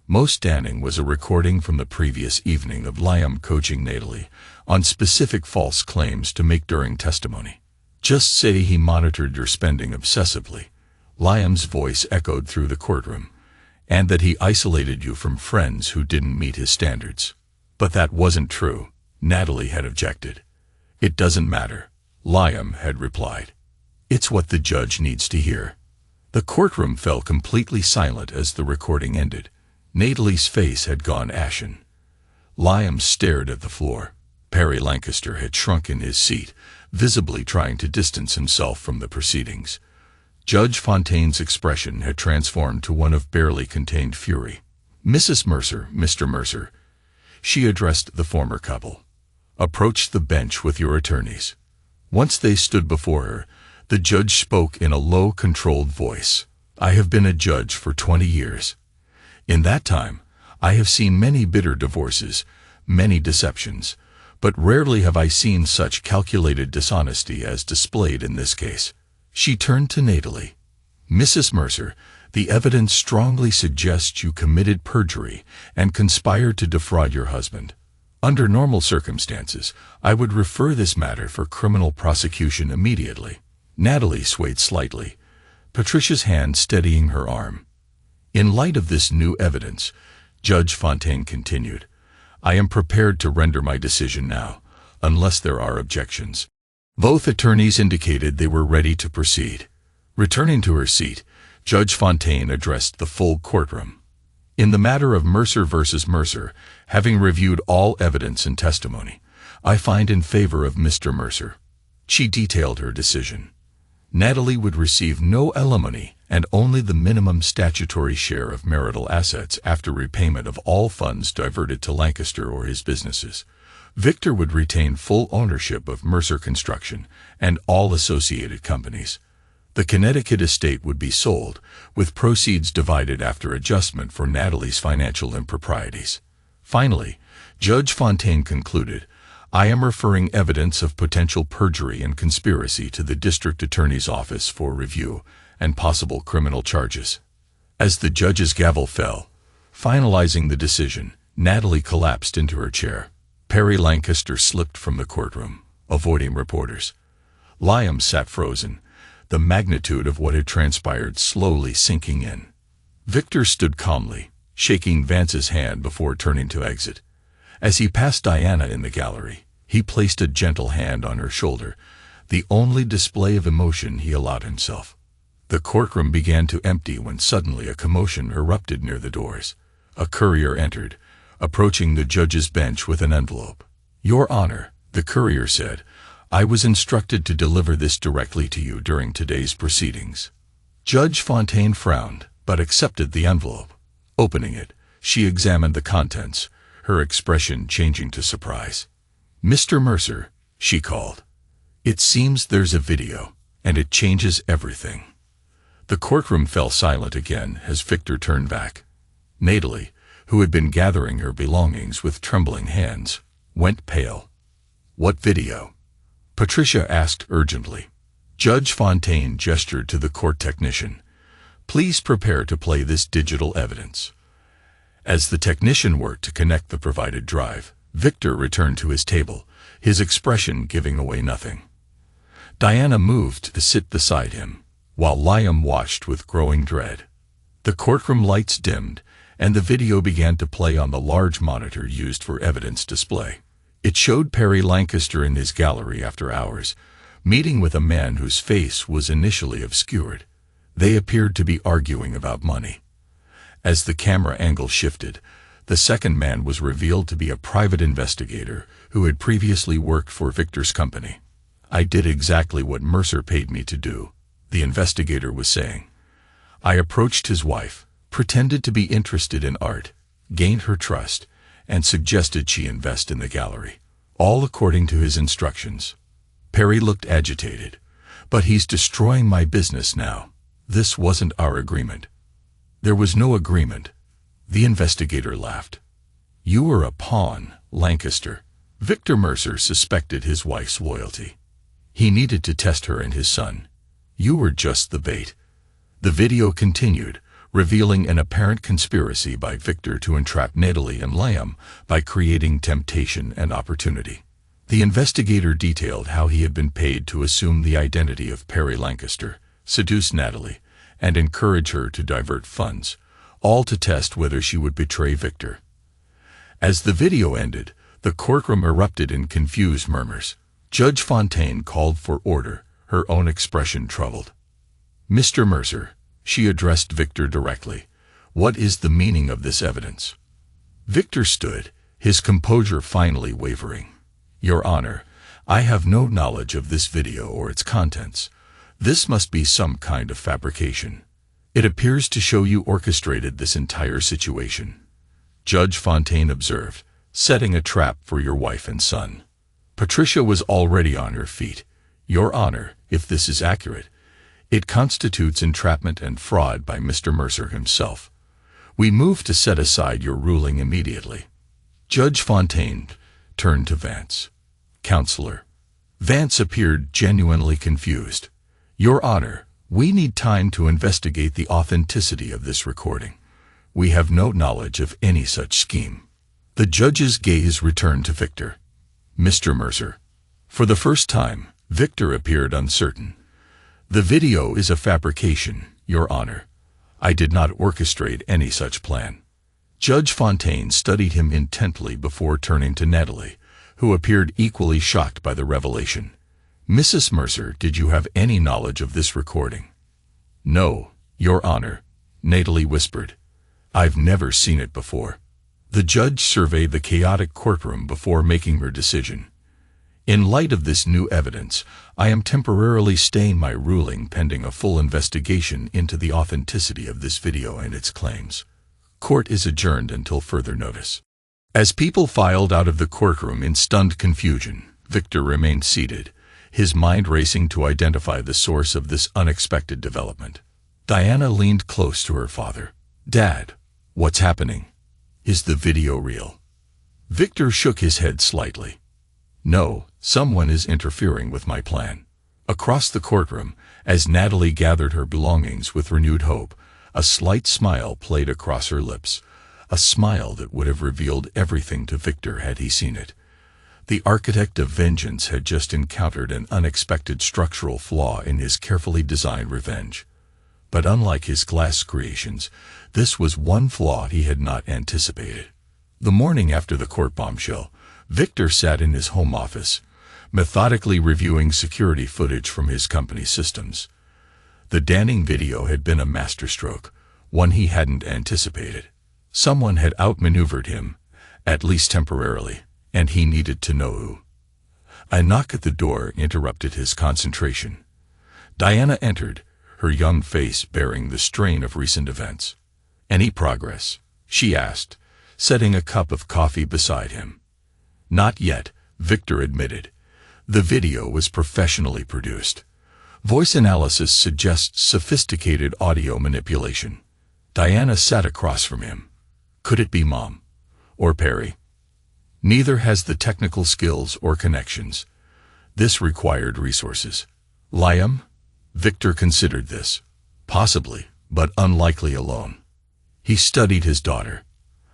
Most damning was a recording from the previous evening of Liam coaching Natalie on specific false claims to make during testimony. "Just say he monitored your spending obsessively," Liam's voice echoed through the courtroom, "and that he isolated you from friends who didn't meet his standards." "But that wasn't true," Natalie had objected. "It doesn't matter," Liam had replied. "It's what the judge needs to hear." The courtroom fell completely silent as the recording ended. Natalie's face had gone ashen. Liam stared at the floor. Perry Lancaster had shrunk in his seat, visibly trying to distance himself from the proceedings. Judge Fontaine's expression had transformed to one of barely contained fury. "Mrs. Mercer, Mr. Mercer," she addressed the former couple, "approach the bench with your attorneys." Once they stood before her, the judge spoke in a low, controlled voice. "I have been a judge for 20 years. In that time, I have seen many bitter divorces, many deceptions, but rarely have I seen such calculated dishonesty as displayed in this case." She turned to Natalie. "Mrs. Mercer, the evidence strongly suggests you committed perjury and conspired to defraud your husband. Under normal circumstances, I would refer this matter for criminal prosecution immediately." Natalie swayed slightly, Patricia's hand steadying her arm. "In light of this new evidence," Judge Fontaine continued, "I am prepared to render my decision now, unless there are objections." Both attorneys indicated they were ready to proceed. Returning to her seat, Judge Fontaine addressed the full courtroom. In the matter of Mercer versus Mercer, having reviewed all evidence and testimony, I find in favor of Mr. Mercer. She detailed her decision. Natalie would receive no alimony and only the minimum statutory share of marital assets after repayment of all funds diverted to Lancaster or his businesses. Victor would retain full ownership of Mercer Construction and all associated companies. The Connecticut estate would be sold, with proceeds divided after adjustment for Natalie's financial improprieties. Finally, Judge Fontaine concluded, I am referring evidence of potential perjury and conspiracy to the district attorney's office for review and possible criminal charges. As the judge's gavel fell, finalizing the decision, Natalie collapsed into her chair. Perry Lancaster slipped from the courtroom, avoiding reporters. Liam sat frozen, the magnitude of what had transpired slowly sinking in. Victor stood calmly, shaking Vance's hand before turning to exit. As he passed Diana in the gallery, he placed a gentle hand on her shoulder, the only display of emotion he allowed himself. The courtroom began to empty when suddenly a commotion erupted near the doors. A courier entered, approaching the judge's bench with an envelope. Your Honor, the courier said, I was instructed to deliver this directly to you during today's proceedings. Judge Fontaine frowned, but accepted the envelope. Opening it, she examined the contents, her expression changing to surprise. Mr. Mercer, she called. It seems there's a video, and it changes everything. The courtroom fell silent again as Victor turned back. Natalie, who had been gathering her belongings with trembling hands, went pale. What video? Patricia asked urgently. Judge Fontaine gestured to the court technician. Please prepare to play this digital evidence. As the technician worked to connect the provided drive, Victor returned to his table, his expression giving away nothing. Diana moved to sit beside him, while Liam watched with growing dread. The courtroom lights dimmed, and the video began to play on the large monitor used for evidence display. It showed Perry Lancaster in his gallery after hours, meeting with a man whose face was initially obscured. They appeared to be arguing about money. As the camera angle shifted, the second man was revealed to be a private investigator who had previously worked for Victor's company. I did exactly what Mercer paid me to do, the investigator was saying. I approached his wife, pretended to be interested in art, gained her trust, and suggested she invest in the gallery, all according to his instructions. Perry looked agitated. But he's destroying my business now. This wasn't our agreement. There was no agreement. The investigator laughed. You were a pawn, Lancaster. Victor Mercer suspected his wife's loyalty. He needed to test her and his son. You were just the bait. The video continued, revealing an apparent conspiracy by Victor to entrap Natalie and Liam by creating temptation and opportunity. The investigator detailed how he had been paid to assume the identity of Perry Lancaster, seduce Natalie, and encourage her to divert funds, all to test whether she would betray Victor. As the video ended, the courtroom erupted in confused murmurs. Judge Fontaine called for order, her own expression troubled. Mr. Mercer, she addressed Victor directly, what is the meaning of this evidence? Victor stood, his composure finally wavering. Your Honor, I have no knowledge of this video or its contents. This must be some kind of fabrication. It appears to show you orchestrated this entire situation. Judge Fontaine observed, setting a trap for your wife and son. Patricia was already on her feet. Your Honor, if this is accurate, it constitutes entrapment and fraud by Mr. Mercer himself. We move to set aside your ruling immediately. Judge Fontaine turned to Vance. Counselor. Vance appeared genuinely confused. Your Honor, we need time to investigate the authenticity of this recording. We have no knowledge of any such scheme. The judge's gaze returned to Victor. Mr. Mercer. For the first time, Victor appeared uncertain. The video is a fabrication, Your Honor. I did not orchestrate any such plan. Judge Fontaine studied him intently before turning to Natalie, who appeared equally shocked by the revelation. Mrs. Mercer, did you have any knowledge of this recording? No, Your Honor, Natalie whispered. I've never seen it before. The judge surveyed the chaotic courtroom before making her decision. In light of this new evidence, I am temporarily staying my ruling pending a full investigation into the authenticity of this video and its claims. Court is adjourned until further notice. As people filed out of the courtroom in stunned confusion, Victor remained seated, his mind racing to identify the source of this unexpected development. Diana leaned close to her father. "Dad, what's happening? Is the video real?" Victor shook his head slightly. "No, someone is interfering with my plan." Across the courtroom, as Natalie gathered her belongings with renewed hope, a slight smile played across her lips, a smile that would have revealed everything to Victor had he seen it. The architect of vengeance had just encountered an unexpected structural flaw in his carefully designed revenge. But unlike his glass creations, this was one flaw he had not anticipated. The morning after the court bombshell, Victor sat in his home office, methodically reviewing security footage from his company's systems. The damning video had been a masterstroke, one he hadn't anticipated. Someone had outmaneuvered him, at least temporarily, and he needed to know who. A knock at the door interrupted his concentration. Diana entered, her young face bearing the strain of recent events. "Any progress?" she asked, setting a cup of coffee beside him. "Not yet," Victor admitted. The video was professionally produced. Voice analysis suggests sophisticated audio manipulation. Diana sat across from him. Could it be Mom? Or Perry? Neither has the technical skills or connections. This required resources. Liam? Victor considered this. Possibly, but unlikely alone. He studied his daughter.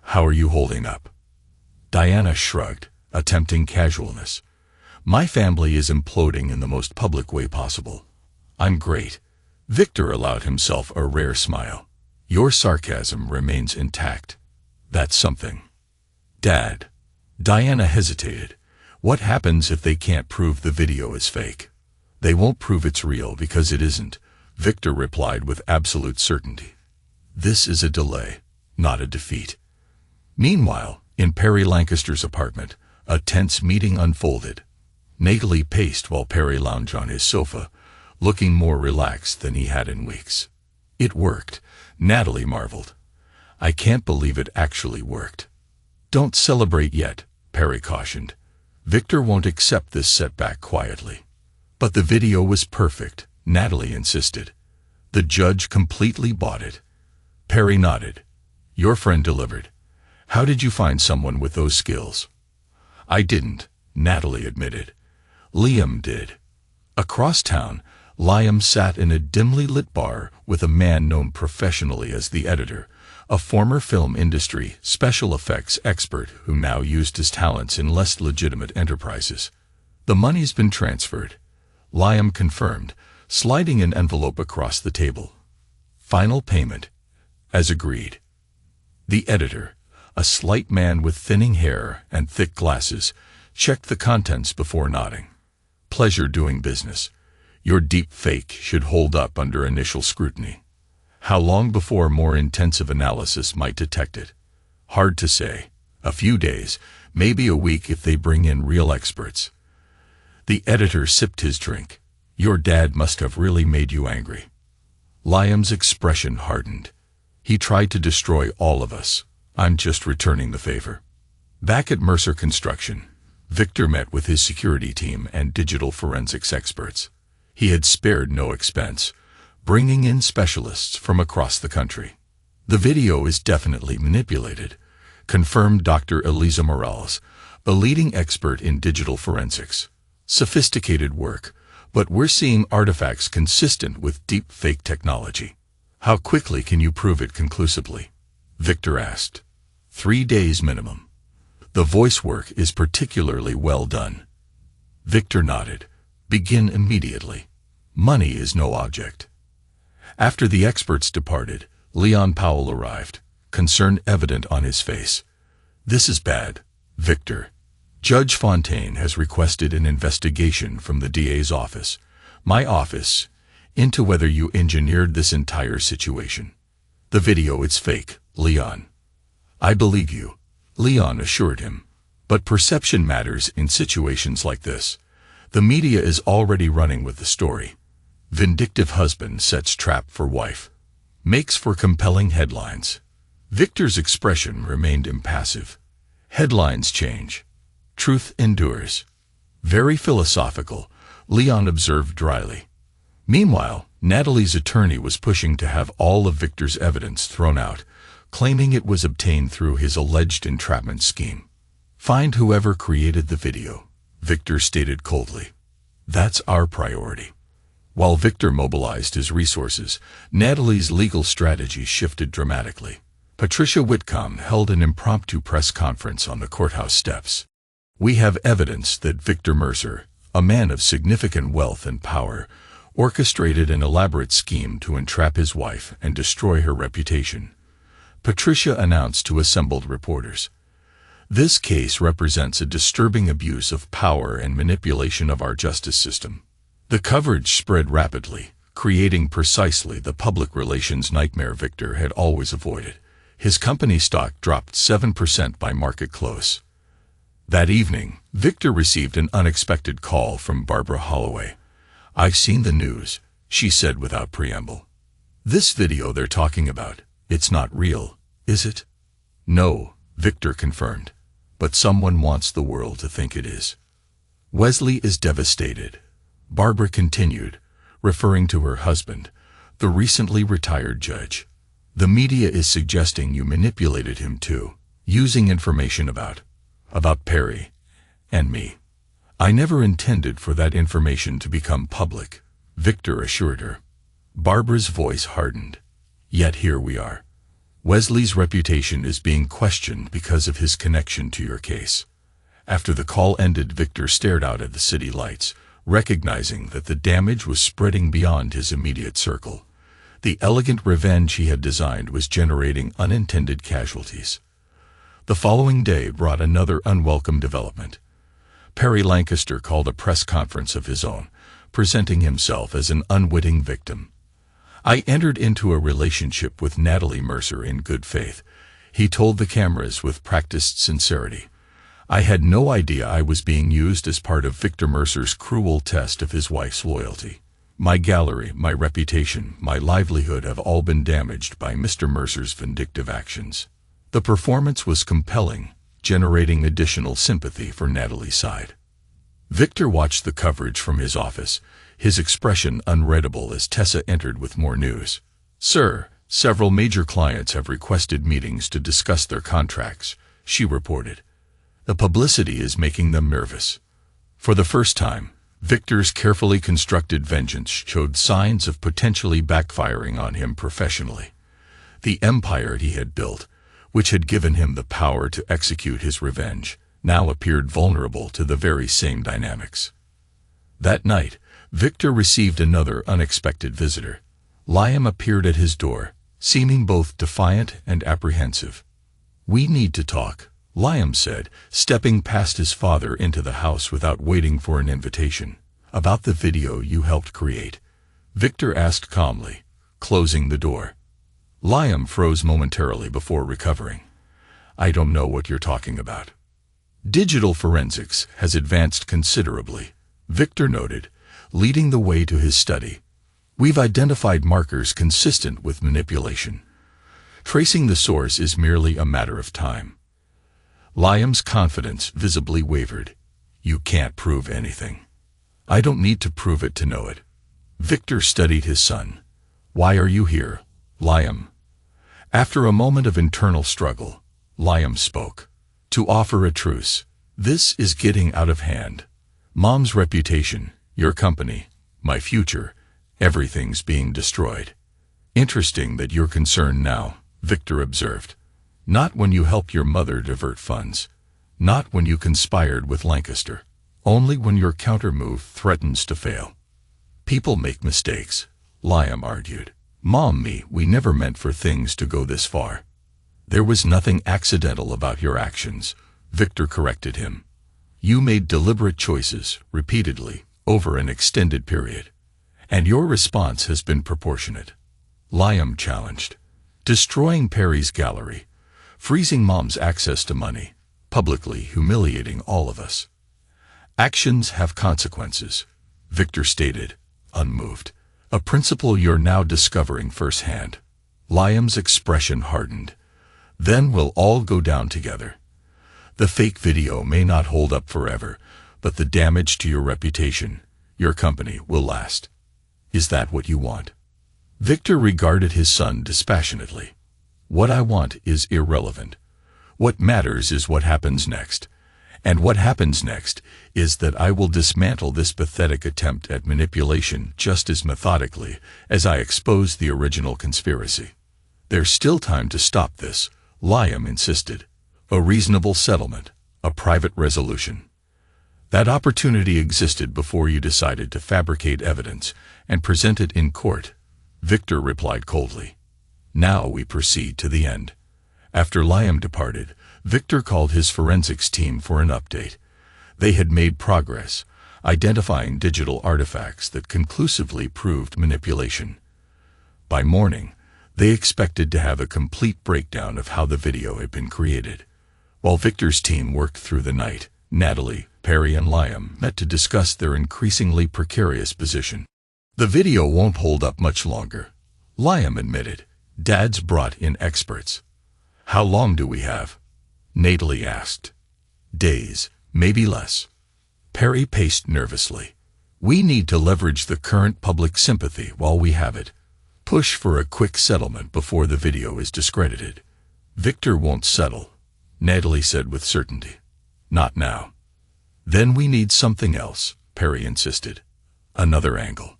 "How are you holding up?" Diana shrugged, attempting casualness. "My family is imploding in the most public way possible." "I'm great." Victor allowed himself a rare smile. "Your sarcasm remains intact. That's something." "Dad." Diana hesitated. "What happens if they can't prove the video is fake?" "They won't prove it's real because it isn't," Victor replied with absolute certainty. "This is a delay, not a defeat." Meanwhile, in Perry Lancaster's apartment, a tense meeting unfolded. Natalie paced while Perry lounged on his sofa, looking more relaxed than he had in weeks. "It worked," Natalie marveled. "I can't believe it actually worked." "Don't celebrate yet," Perry cautioned. "Victor won't accept this setback quietly." "But the video was perfect," Natalie insisted. "The judge completely bought it." Perry nodded. "Your friend delivered. How did you find someone with those skills?" "I didn't," Natalie admitted. "Liam did." Across town, Liam sat in a dimly lit bar with a man known professionally as the editor, a former film industry special effects expert who now used his talents in less legitimate enterprises. "The money's been transferred," Liam confirmed, sliding an envelope across the table. "Final payment, as agreed." The editor, a slight man with thinning hair and thick glasses, checked the contents before nodding. "Pleasure doing business. Your deep fake should hold up under initial scrutiny." "How long before more intensive analysis might detect it?" "Hard to say. A few days, maybe a week if they bring in real experts." The editor sipped his drink. "Your dad must have really made you angry." Liam's expression hardened. "He tried to destroy all of us. I'm just returning the favor." Back at Mercer Construction, Victor met with his security team and digital forensics experts. He had spared no expense, bringing in specialists from across the country. "The video is definitely manipulated," confirmed Dr. Eliza Morales, a leading expert in digital forensics. "Sophisticated work, but we're seeing artifacts consistent with deep fake technology." "How quickly can you prove it conclusively?" Victor asked. 3 days minimum. "The voice work is particularly well done." Victor nodded. "Begin immediately. Money is no object." After the experts departed, Leon Powell arrived, concern evident on his face. "This is bad, Victor. Judge Fontaine has requested an investigation from the DA's office, my office, into whether you engineered this entire situation." "The video is fake," Leon. I believe you, Leon assured him. But perception matters in situations like this. The media is already running with the story. Vindictive husband sets trap for wife. Makes for compelling headlines. Victor's expression remained impassive. Headlines change. Truth endures. Very philosophical, Leon observed dryly. Meanwhile, Natalie's attorney was pushing to have all of Victor's evidence thrown out, claiming it was obtained through his alleged entrapment scheme. Find whoever created the video, Victor stated coldly. That's our priority. While Victor mobilized his resources, Natalie's legal strategy shifted dramatically. Patricia Whitcomb held an impromptu press conference on the courthouse steps. We have evidence that Victor Mercer, a man of significant wealth and power, orchestrated an elaborate scheme to entrap his wife and destroy her reputation, Patricia announced to assembled reporters. This case represents a disturbing abuse of power and manipulation of our justice system. The coverage spread rapidly, creating precisely the public relations nightmare Victor had always avoided. His company stock dropped 7% by market close. That evening, Victor received an unexpected call from Barbara Holloway. I've seen the news, she said without preamble. This video they're talking about, it's not real, is it? No, Victor confirmed. But someone wants the world to think it is. Wesley is devastated, Barbara continued, referring to her husband, the recently retired judge. The media is suggesting you manipulated him too, using information about Perry and me. I never intended for that information to become public, Victor assured her. Barbara's voice hardened. Yet here we are. Wesley's reputation is being questioned because of his connection to your case. After the call ended, Victor stared out at the city lights, recognizing that the damage was spreading beyond his immediate circle. The elegant revenge he had designed was generating unintended casualties. The following day brought another unwelcome development. Perry Lancaster called a press conference of his own, presenting himself as an unwitting victim. I entered into a relationship with Natalie Mercer in good faith, he told the cameras with practiced sincerity. I had no idea I was being used as part of Victor Mercer's cruel test of his wife's loyalty. My gallery, my reputation, my livelihood have all been damaged by Mr. Mercer's vindictive actions. The performance was compelling, generating additional sympathy for Natalie's side. Victor watched the coverage from his office, his expression unreadable as Tessa entered with more news. Sir, several major clients have requested meetings to discuss their contracts, she reported. The publicity is making them nervous. For the first time, Victor's carefully constructed vengeance showed signs of potentially backfiring on him professionally. The empire he had built, which had given him the power to execute his revenge, now appeared vulnerable to the very same dynamics. That night, Victor received another unexpected visitor. Liam appeared at his door, seeming both defiant and apprehensive. We need to talk, Liam said, stepping past his father into the house without waiting for an invitation. About the video you helped create, Victor asked calmly, closing the door. Liam froze momentarily before recovering. I don't know what you're talking about. Digital forensics has advanced considerably, Victor noted, leading the way to his study. We've identified markers consistent with manipulation. Tracing the source is merely a matter of time. Liam's confidence visibly wavered. You can't prove anything. I don't need to prove it to know it. Victor studied his son. Why are you here, Liam? After a moment of internal struggle, Liam spoke. To offer a truce. This is getting out of hand. Mom's reputation, your company, my future, everything's being destroyed. Interesting that you're concerned now, Victor observed. Not when you helped your mother divert funds. Not when you conspired with Lancaster. Only when your countermove threatens to fail. People make mistakes, Liam argued. Mom, we never meant for things to go this far. There was nothing accidental about your actions, Victor corrected him. You made deliberate choices, repeatedly, over an extended period. And your response has been proportionate. Liam challenged. destroying Perry's gallery, freezing Mom's access to money, publicly humiliating all of us. Actions have consequences, Victor stated, unmoved. A principle you're now discovering firsthand. Liam's expression hardened. Then we'll all go down together. The fake video may not hold up forever, but the damage to your reputation, your company, will last. Is that what you want? Victor regarded his son dispassionately. What I want is irrelevant. What matters is what happens next. And what happens next is that I will dismantle this pathetic attempt at manipulation just as methodically as I expose the original conspiracy. There's still time to stop this, Liam insisted. A reasonable settlement, a private resolution. That opportunity existed before you decided to fabricate evidence and present it in court, Victor replied coldly. Now we proceed to the end. After Liam departed, Victor called his forensics team for an update. They had made progress, identifying digital artifacts that conclusively proved manipulation. By morning, they expected to have a complete breakdown of how the video had been created. While Victor's team worked through the night, Natalie, Perry, and Liam met to discuss their increasingly precarious position. The video won't hold up much longer, Liam admitted. Dad's brought in experts. How long do we have? Natalie asked. Days, maybe less. Perry paced nervously. We need to leverage the current public sympathy while we have it. Push for a quick settlement before the video is discredited. Victor won't settle, Natalie said with certainty. Not now. Then we need something else, Perry insisted. Another angle.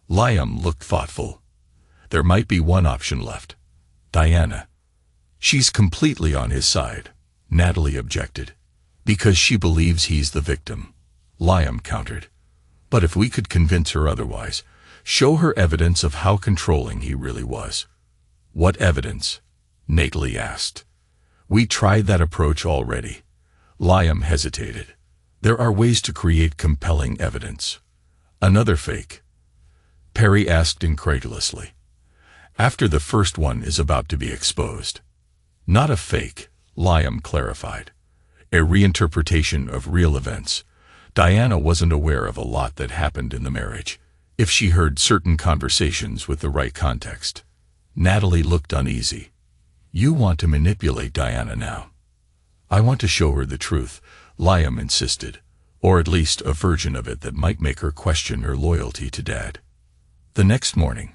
Liam looked thoughtful. There might be one option left. Diana. She's completely on his side, Natalie objected. Because she believes he's the victim, Liam countered. But if we could convince her otherwise, show her evidence of how controlling he really was. What evidence? Natalie asked. We tried that approach already. Liam hesitated. There are ways to create compelling evidence. Another fake? Perry asked incredulously. After the first one is about to be exposed. Not a fake, Liam clarified. A reinterpretation of real events. Diana wasn't aware of a lot that happened in the marriage, if she heard certain conversations with the right context. Natalie looked uneasy. You want to manipulate Diana now. I want to show her the truth, Liam insisted, or at least a version of it that might make her question her loyalty to Dad. The next morning,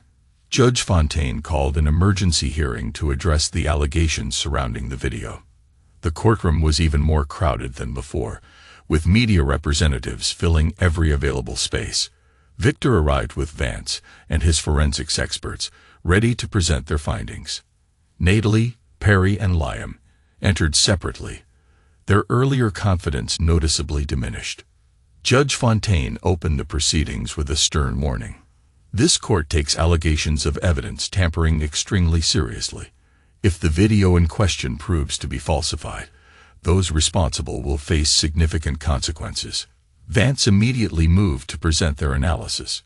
Judge Fontaine called an emergency hearing to address the allegations surrounding the video. The courtroom was even more crowded than before, with media representatives filling every available space. Victor arrived with Vance and his forensics experts, ready to present their findings. Natalie, Perry, and Liam entered separately, their earlier confidence noticeably diminished. Judge Fontaine opened the proceedings with a stern warning. This court takes allegations of evidence tampering extremely seriously. If the video in question proves to be falsified, those responsible will face significant consequences. Vance immediately moved to present their analysis.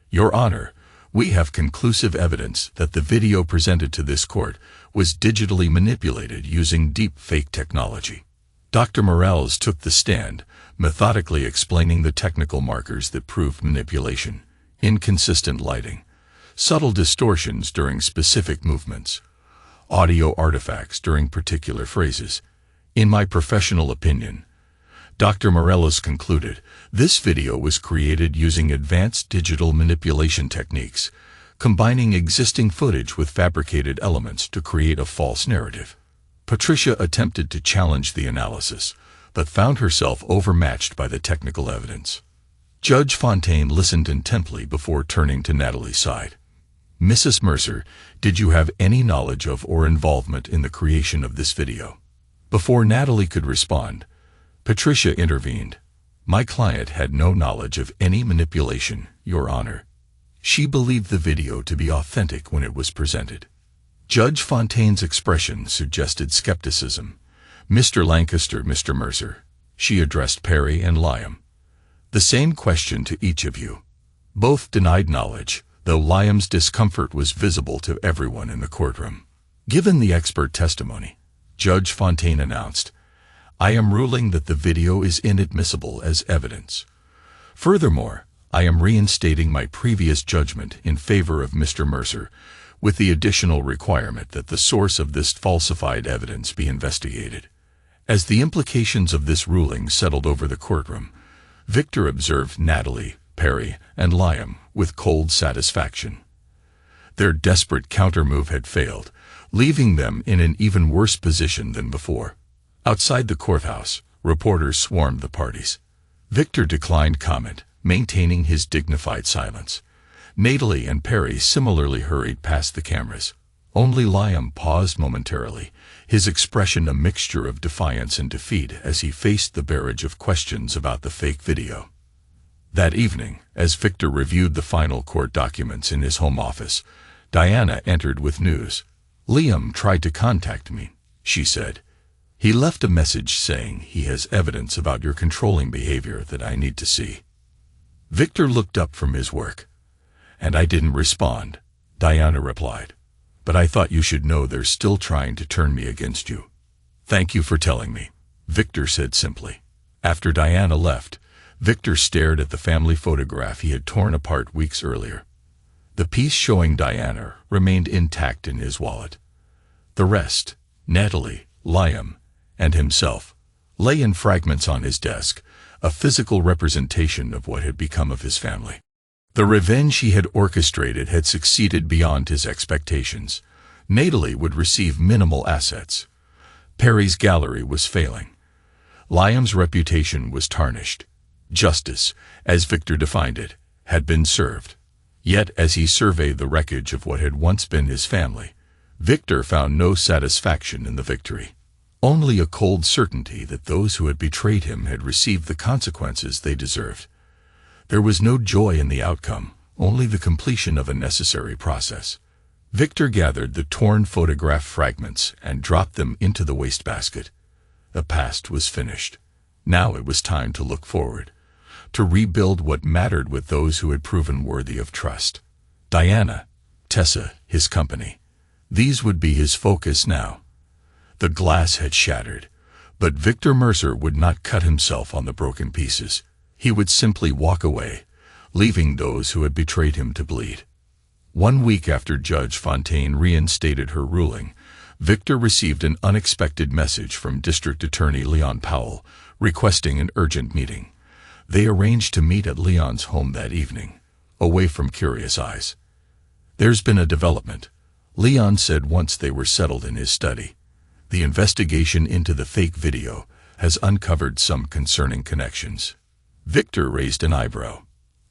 Your Honor, we have conclusive evidence that the video presented to this court was digitally manipulated using deep fake technology. Dr. Morales took the stand, methodically explaining the technical markers that proved manipulation. Inconsistent lighting, subtle distortions during specific movements, audio artifacts during particular phrases. In my professional opinion, Dr. Morales concluded, this video was created using advanced digital manipulation techniques, combining existing footage with fabricated elements to create a false narrative. Patricia attempted to challenge the analysis, but found herself overmatched by the technical evidence. Judge Fontaine listened intently before turning to Natalie's side. Mrs. Mercer, did you have any knowledge of or involvement in the creation of this video? Before Natalie could respond, Patricia intervened. My client had no knowledge of any manipulation, Your Honor. She believed the video to be authentic when it was presented. Judge Fontaine's expression suggested skepticism. Mr. Lancaster, Mr. Mercer, she addressed Perry and Liam. The same question to each of you. Both denied knowledge, though Liam's discomfort was visible to everyone in the courtroom. Given the expert testimony, Judge Fontaine announced, "I am ruling that the video is inadmissible as evidence. Furthermore, I am reinstating my previous judgment in favor of Mr. Mercer, with the additional requirement that the source of this falsified evidence be investigated." As the implications of this ruling settled over the courtroom, Victor observed Natalie, Perry, and Liam with cold satisfaction. Their desperate countermove had failed, leaving them in an even worse position than before. Outside the courthouse, reporters swarmed the parties. Victor declined comment, maintaining his dignified silence. Natalie and Perry similarly hurried past the cameras. Only Liam paused momentarily, his expression a mixture of defiance and defeat as he faced the barrage of questions about the fake video. That evening, as Victor reviewed the final court documents in his home office, Diana entered with news. "Liam tried to contact me," she said. "He left a message saying he has evidence about your controlling behavior that I need to see." Victor looked up from his work. "And I didn't respond," Diana replied. "But I thought you should know they're still trying to turn me against you." "Thank you for telling me," Victor said simply. After Diana left, Victor stared at the family photograph he had torn apart weeks earlier. The piece showing Diana remained intact in his wallet. The rest, Natalie, Liam, and himself, lay in fragments on his desk, a physical representation of what had become of his family. The revenge he had orchestrated had succeeded beyond his expectations. Natalie would receive minimal assets. Perry's gallery was failing. Liam's reputation was tarnished. Justice, as Victor defined it, had been served. Yet as he surveyed the wreckage of what had once been his family, Victor found no satisfaction in the victory. Only a cold certainty that those who had betrayed him had received the consequences they deserved. There was no joy in the outcome, only the completion of a necessary process. Victor gathered the torn photograph fragments and dropped them into the wastebasket. The past was finished. Now it was time to look forward, to rebuild what mattered with those who had proven worthy of trust. Diana, Tessa, his company. These would be his focus now. The glass had shattered, but Victor Mercer would not cut himself on the broken pieces. He would simply walk away, leaving those who had betrayed him to bleed. 1 week after Judge Fontaine reinstated her ruling, Victor received an unexpected message from District Attorney Leon Powell, requesting an urgent meeting. They arranged to meet at Leon's home that evening, away from curious eyes. "There's been a development," Leon said once they were settled in his study. "The investigation into the fake video has uncovered some concerning connections." Victor raised an eyebrow.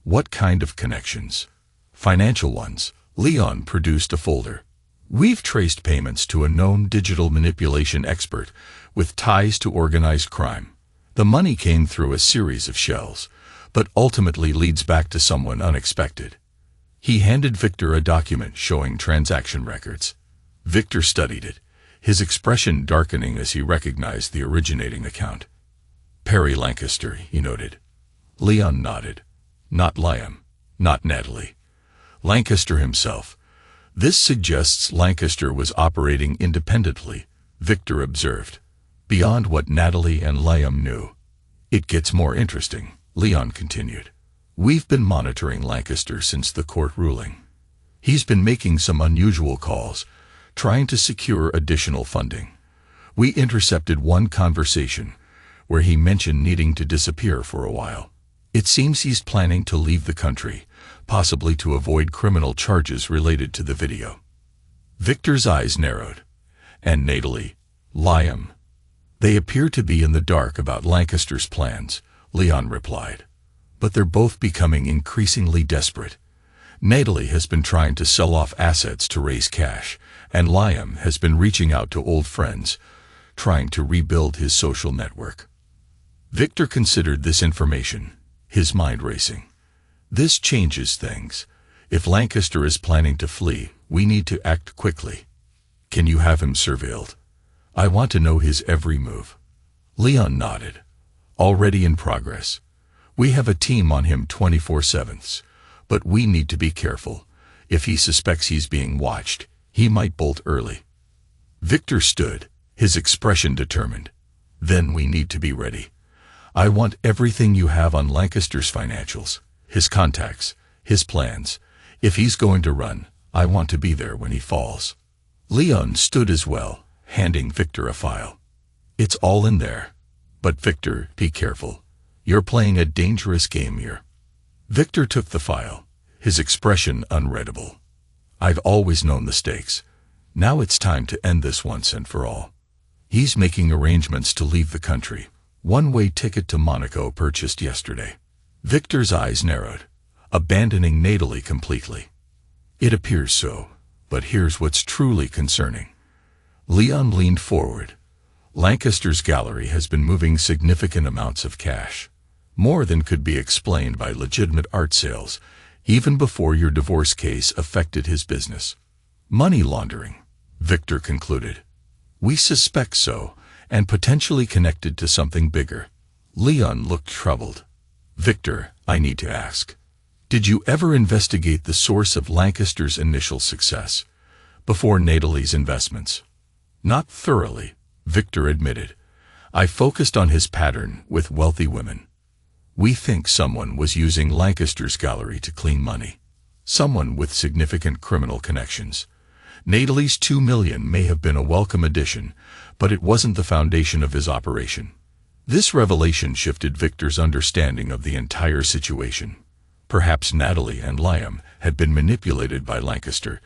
"What kind of connections?" "Financial ones." Leon produced a folder. "We've traced payments to a known digital manipulation expert with ties to organized crime. The money came through a series of shells, but ultimately leads back to someone unexpected." He handed Victor a document showing transaction records. Victor studied it, his expression darkening as he recognized the originating account. "Perry Lancaster," he noted. Leon nodded. "Not Liam, not Natalie. Lancaster himself. This suggests Lancaster was operating independently," Victor observed, "beyond what Natalie and Liam knew." "It gets more interesting," Leon continued. "We've been monitoring Lancaster since the court ruling. He's been making some unusual calls, trying to secure additional funding. We intercepted one conversation where he mentioned needing to disappear for a while. It seems he's planning to leave the country, possibly to avoid criminal charges related to the video." Victor's eyes narrowed. "And Natalie, Liam?" "They appear to be in the dark about Lancaster's plans," Leon replied. "But they're both becoming increasingly desperate. Natalie has been trying to sell off assets to raise cash, and Liam has been reaching out to old friends, trying to rebuild his social network." Victor considered this information, his mind racing. "This changes things. If Lancaster is planning to flee, we need to act quickly. Can you have him surveilled? I want to know his every move." Leon nodded. "Already in progress. We have a team on him 24/7, but we need to be careful. If he suspects he's being watched, he might bolt early." Victor stood, his expression determined. Then we need to be ready. I want everything you have on Lancaster's financials, his contacts, his plans. If he's going to run, I want to be there when he falls. Leon stood as well, handing Victor a file. It's all in there. But Victor, be careful. You're playing a dangerous game here. Victor took the file, his expression unreadable. I've always known the stakes. Now it's time to end this once and for all. He's making arrangements to leave the country. One-way ticket to Monaco purchased yesterday. Victor's eyes narrowed, abandoning Natalie completely. It appears so, but here's what's truly concerning. Leon leaned forward. Lancaster's gallery has been moving significant amounts of cash, more than could be explained by legitimate art sales, even before your divorce case affected his business. Money laundering, Victor concluded. We suspect so, and potentially connected to something bigger. Leon looked troubled. Victor, I need to ask. Did you ever investigate the source of Lancaster's initial success, before Natalie's investments? Not thoroughly, Victor admitted. I focused on his pattern with wealthy women. We think someone was using Lancaster's gallery to clean money. Someone with significant criminal connections. Natalie's $2 million may have been a welcome addition, but it wasn't the foundation of his operation. This revelation shifted Victor's understanding of the entire situation. Perhaps Natalie and Liam had been manipulated by Lancaster,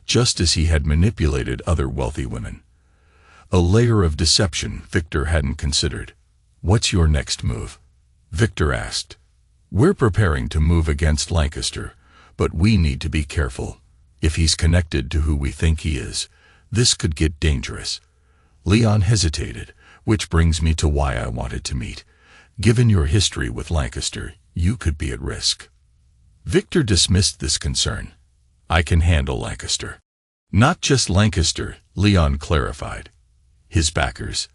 just as he had manipulated other wealthy women. A layer of deception Victor hadn't considered. What's your next move? Victor asked. We're preparing to move against Lancaster, but we need to be careful. If he's connected to who we think he is, this could get dangerous. Leon hesitated, which brings me to why I wanted to meet. Given your history with Lancaster, you could be at risk. Victor dismissed this concern. I can handle Lancaster. Not just Lancaster, Leon clarified. His backers.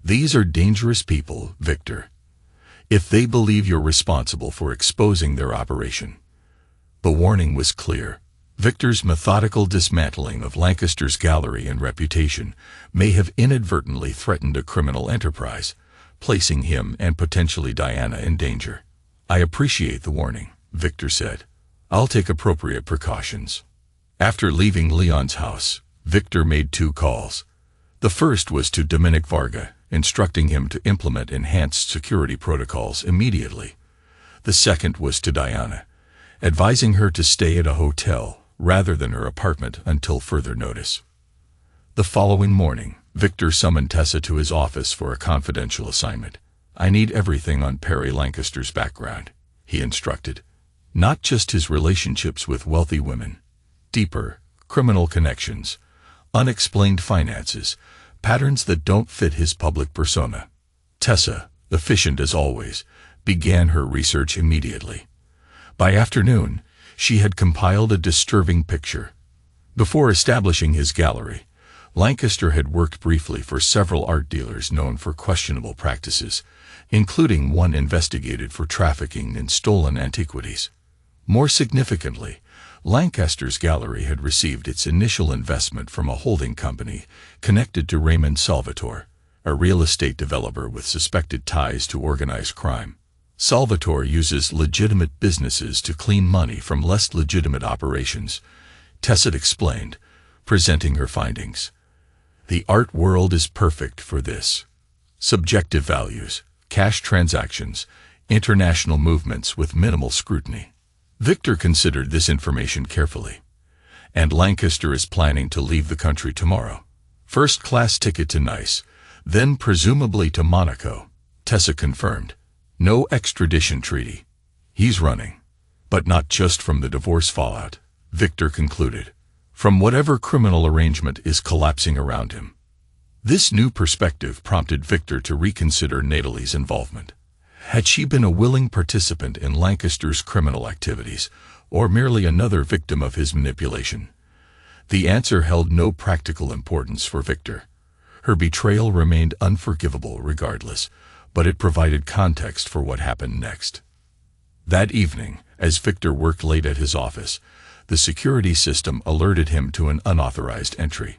These are dangerous people, Victor. If they believe you're responsible for exposing their operation. The warning was clear. Victor's methodical dismantling of Lancaster's gallery and reputation may have inadvertently threatened a criminal enterprise, placing him and potentially Diana in danger. I appreciate the warning, Victor said. I'll take appropriate precautions. After leaving Leon's house, Victor made 2 calls. The first was to Dominic Varga, instructing him to implement enhanced security protocols immediately. The second was to Diana, advising her to stay at a hotel rather than her apartment until further notice. The following morning, Victor summoned Tessa to his office for a confidential assignment. I need everything on Perry Lancaster's background, he instructed. Not just his relationships with wealthy women. Deeper, criminal connections, unexplained finances, patterns that don't fit his public persona. Tessa, efficient as always, began her research immediately. By afternoon, she had compiled a disturbing picture. Before establishing his gallery, Lancaster had worked briefly for several art dealers known for questionable practices, including one investigated for trafficking in stolen antiquities. More significantly, Lancaster's gallery had received its initial investment from a holding company connected to Raymond Salvatore, a real estate developer with suspected ties to organized crime. Salvatore uses legitimate businesses to clean money from less legitimate operations, Tessa explained, presenting her findings. The art world is perfect for this. Subjective values, cash transactions, international movements with minimal scrutiny. Victor considered this information carefully. And Lancaster is planning to leave the country tomorrow. First-class ticket to Nice, then presumably to Monaco, Tessa confirmed. No extradition treaty. He's running. But not just from the divorce fallout, Victor concluded. From whatever criminal arrangement is collapsing around him. This new perspective prompted Victor to reconsider Natalie's involvement. Had she been a willing participant in Lancaster's criminal activities, or merely another victim of his manipulation? The answer held no practical importance for Victor. Her betrayal remained unforgivable regardless, but it provided context for what happened next. That evening, as Victor worked late at his office, the security system alerted him to an unauthorized entry.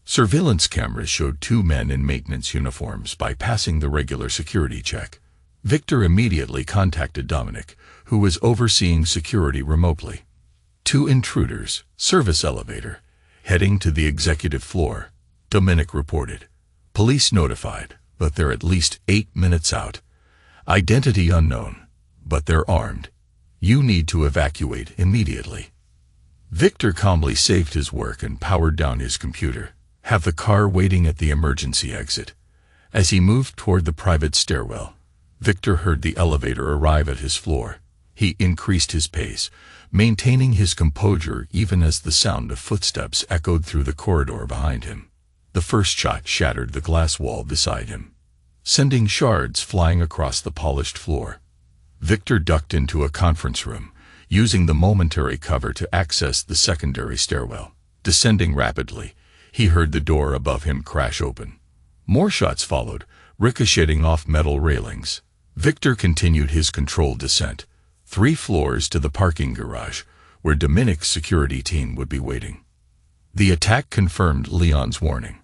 Surveillance cameras showed two men in maintenance uniforms bypassing the regular security check. Victor immediately contacted Dominic, who was overseeing security remotely. Two intruders, service elevator, heading to the executive floor, Dominic reported. Police notified, but they're at least 8 minutes out. Identity unknown, but they're armed. You need to evacuate immediately. Victor calmly saved his work and powered down his computer. Have the car waiting at the emergency exit. As he moved toward the private stairwell, Victor heard the elevator arrive at his floor. He increased his pace, maintaining his composure even as the sound of footsteps echoed through the corridor behind him. The first shot shattered the glass wall beside him, sending shards flying across the polished floor. Victor ducked into a conference room, using the momentary cover to access the secondary stairwell. Descending rapidly, he heard the door above him crash open. More shots followed, ricocheting off metal railings. Victor continued his controlled descent, 3 floors to the parking garage, where Dominic's security team would be waiting. The attack confirmed Leon's warning.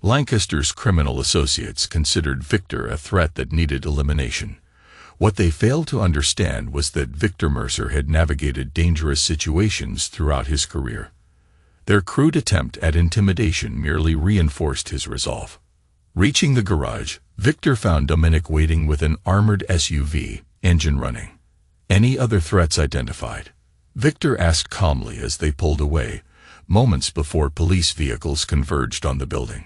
Lancaster's criminal associates considered Victor a threat that needed elimination. What they failed to understand was that Victor Mercer had navigated dangerous situations throughout his career. Their crude attempt at intimidation merely reinforced his resolve. Reaching the garage, Victor found Dominic waiting with an armored SUV, engine running. Any other threats identified? Victor asked calmly as they pulled away, moments before police vehicles converged on the building.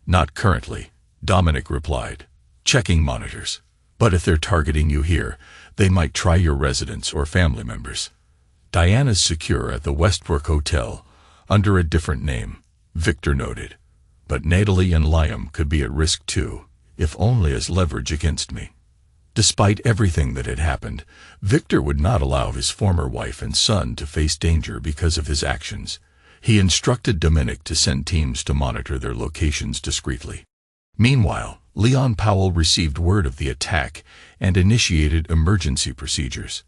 Not currently, Dominic replied. Checking monitors. But if they're targeting you here, they might try your residence or family members. Diana's secure at the Westbrook Hotel, under a different name, Victor noted. But Natalie and Liam could be at risk too, if only as leverage against me. Despite everything that had happened, Victor would not allow his former wife and son to face danger because of his actions. He instructed Dominic to send teams to monitor their locations discreetly. Meanwhile, Leon Powell received word of the attack and initiated emergency procedures.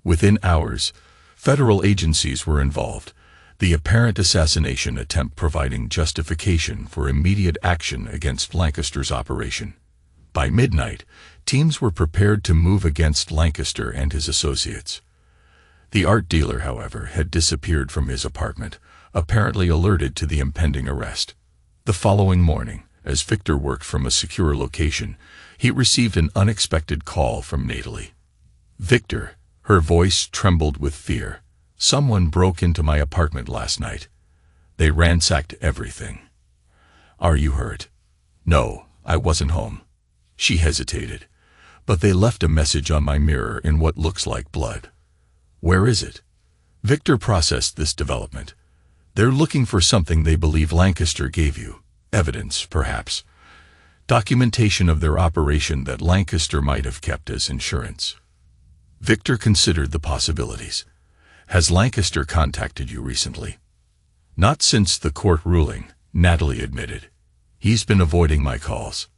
Within hours, federal agencies were involved, the apparent assassination attempt providing justification for immediate action against Lancaster's operation. By midnight, teams were prepared to move against Lancaster and his associates. The art dealer, however, had disappeared from his apartment, apparently alerted to the impending arrest. The following morning, as Victor worked from a secure location, he received an unexpected call from Natalie. Victor, her voice trembled with fear. Someone broke into my apartment last night. They ransacked everything. Are you hurt? No, I wasn't home. She hesitated. But they left a message on my mirror in what looks like blood. Where is it? Victor processed this development. They're looking for something they believe Lancaster gave you. Evidence, perhaps. Documentation of their operation that Lancaster might have kept as insurance. Victor considered the possibilities. Has Lancaster contacted you recently? Not since the court ruling, Natalie admitted. He's been avoiding my calls.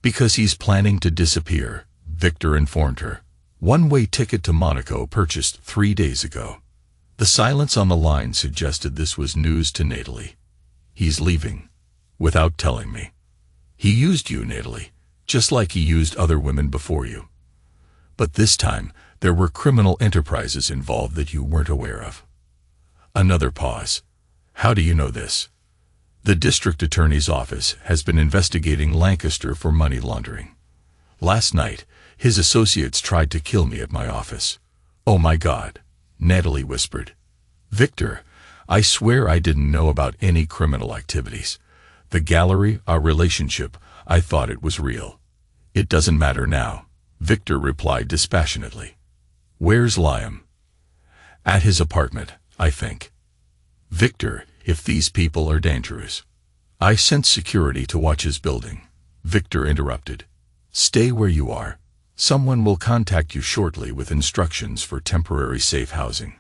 Because he's planning to disappear, Victor informed her. One-way ticket to Monaco purchased 3 days ago. The silence on the line suggested this was news to Natalie. He's leaving, without telling me. He used you, Natalie, just like he used other women before you. But this time, there were criminal enterprises involved that you weren't aware of. Another pause. How do you know this? The district attorney's office has been investigating Lancaster for money laundering. Last night, his associates tried to kill me at my office. Oh my God, Natalie whispered. Victor, I swear I didn't know about any criminal activities. The gallery, our relationship, I thought it was real. It doesn't matter now, Victor replied dispassionately. Where's Liam? At his apartment, I think. Victor, if these people are dangerous. I sent security to watch his building. Victor interrupted. Stay where you are. Someone will contact you shortly with instructions for temporary safe housing.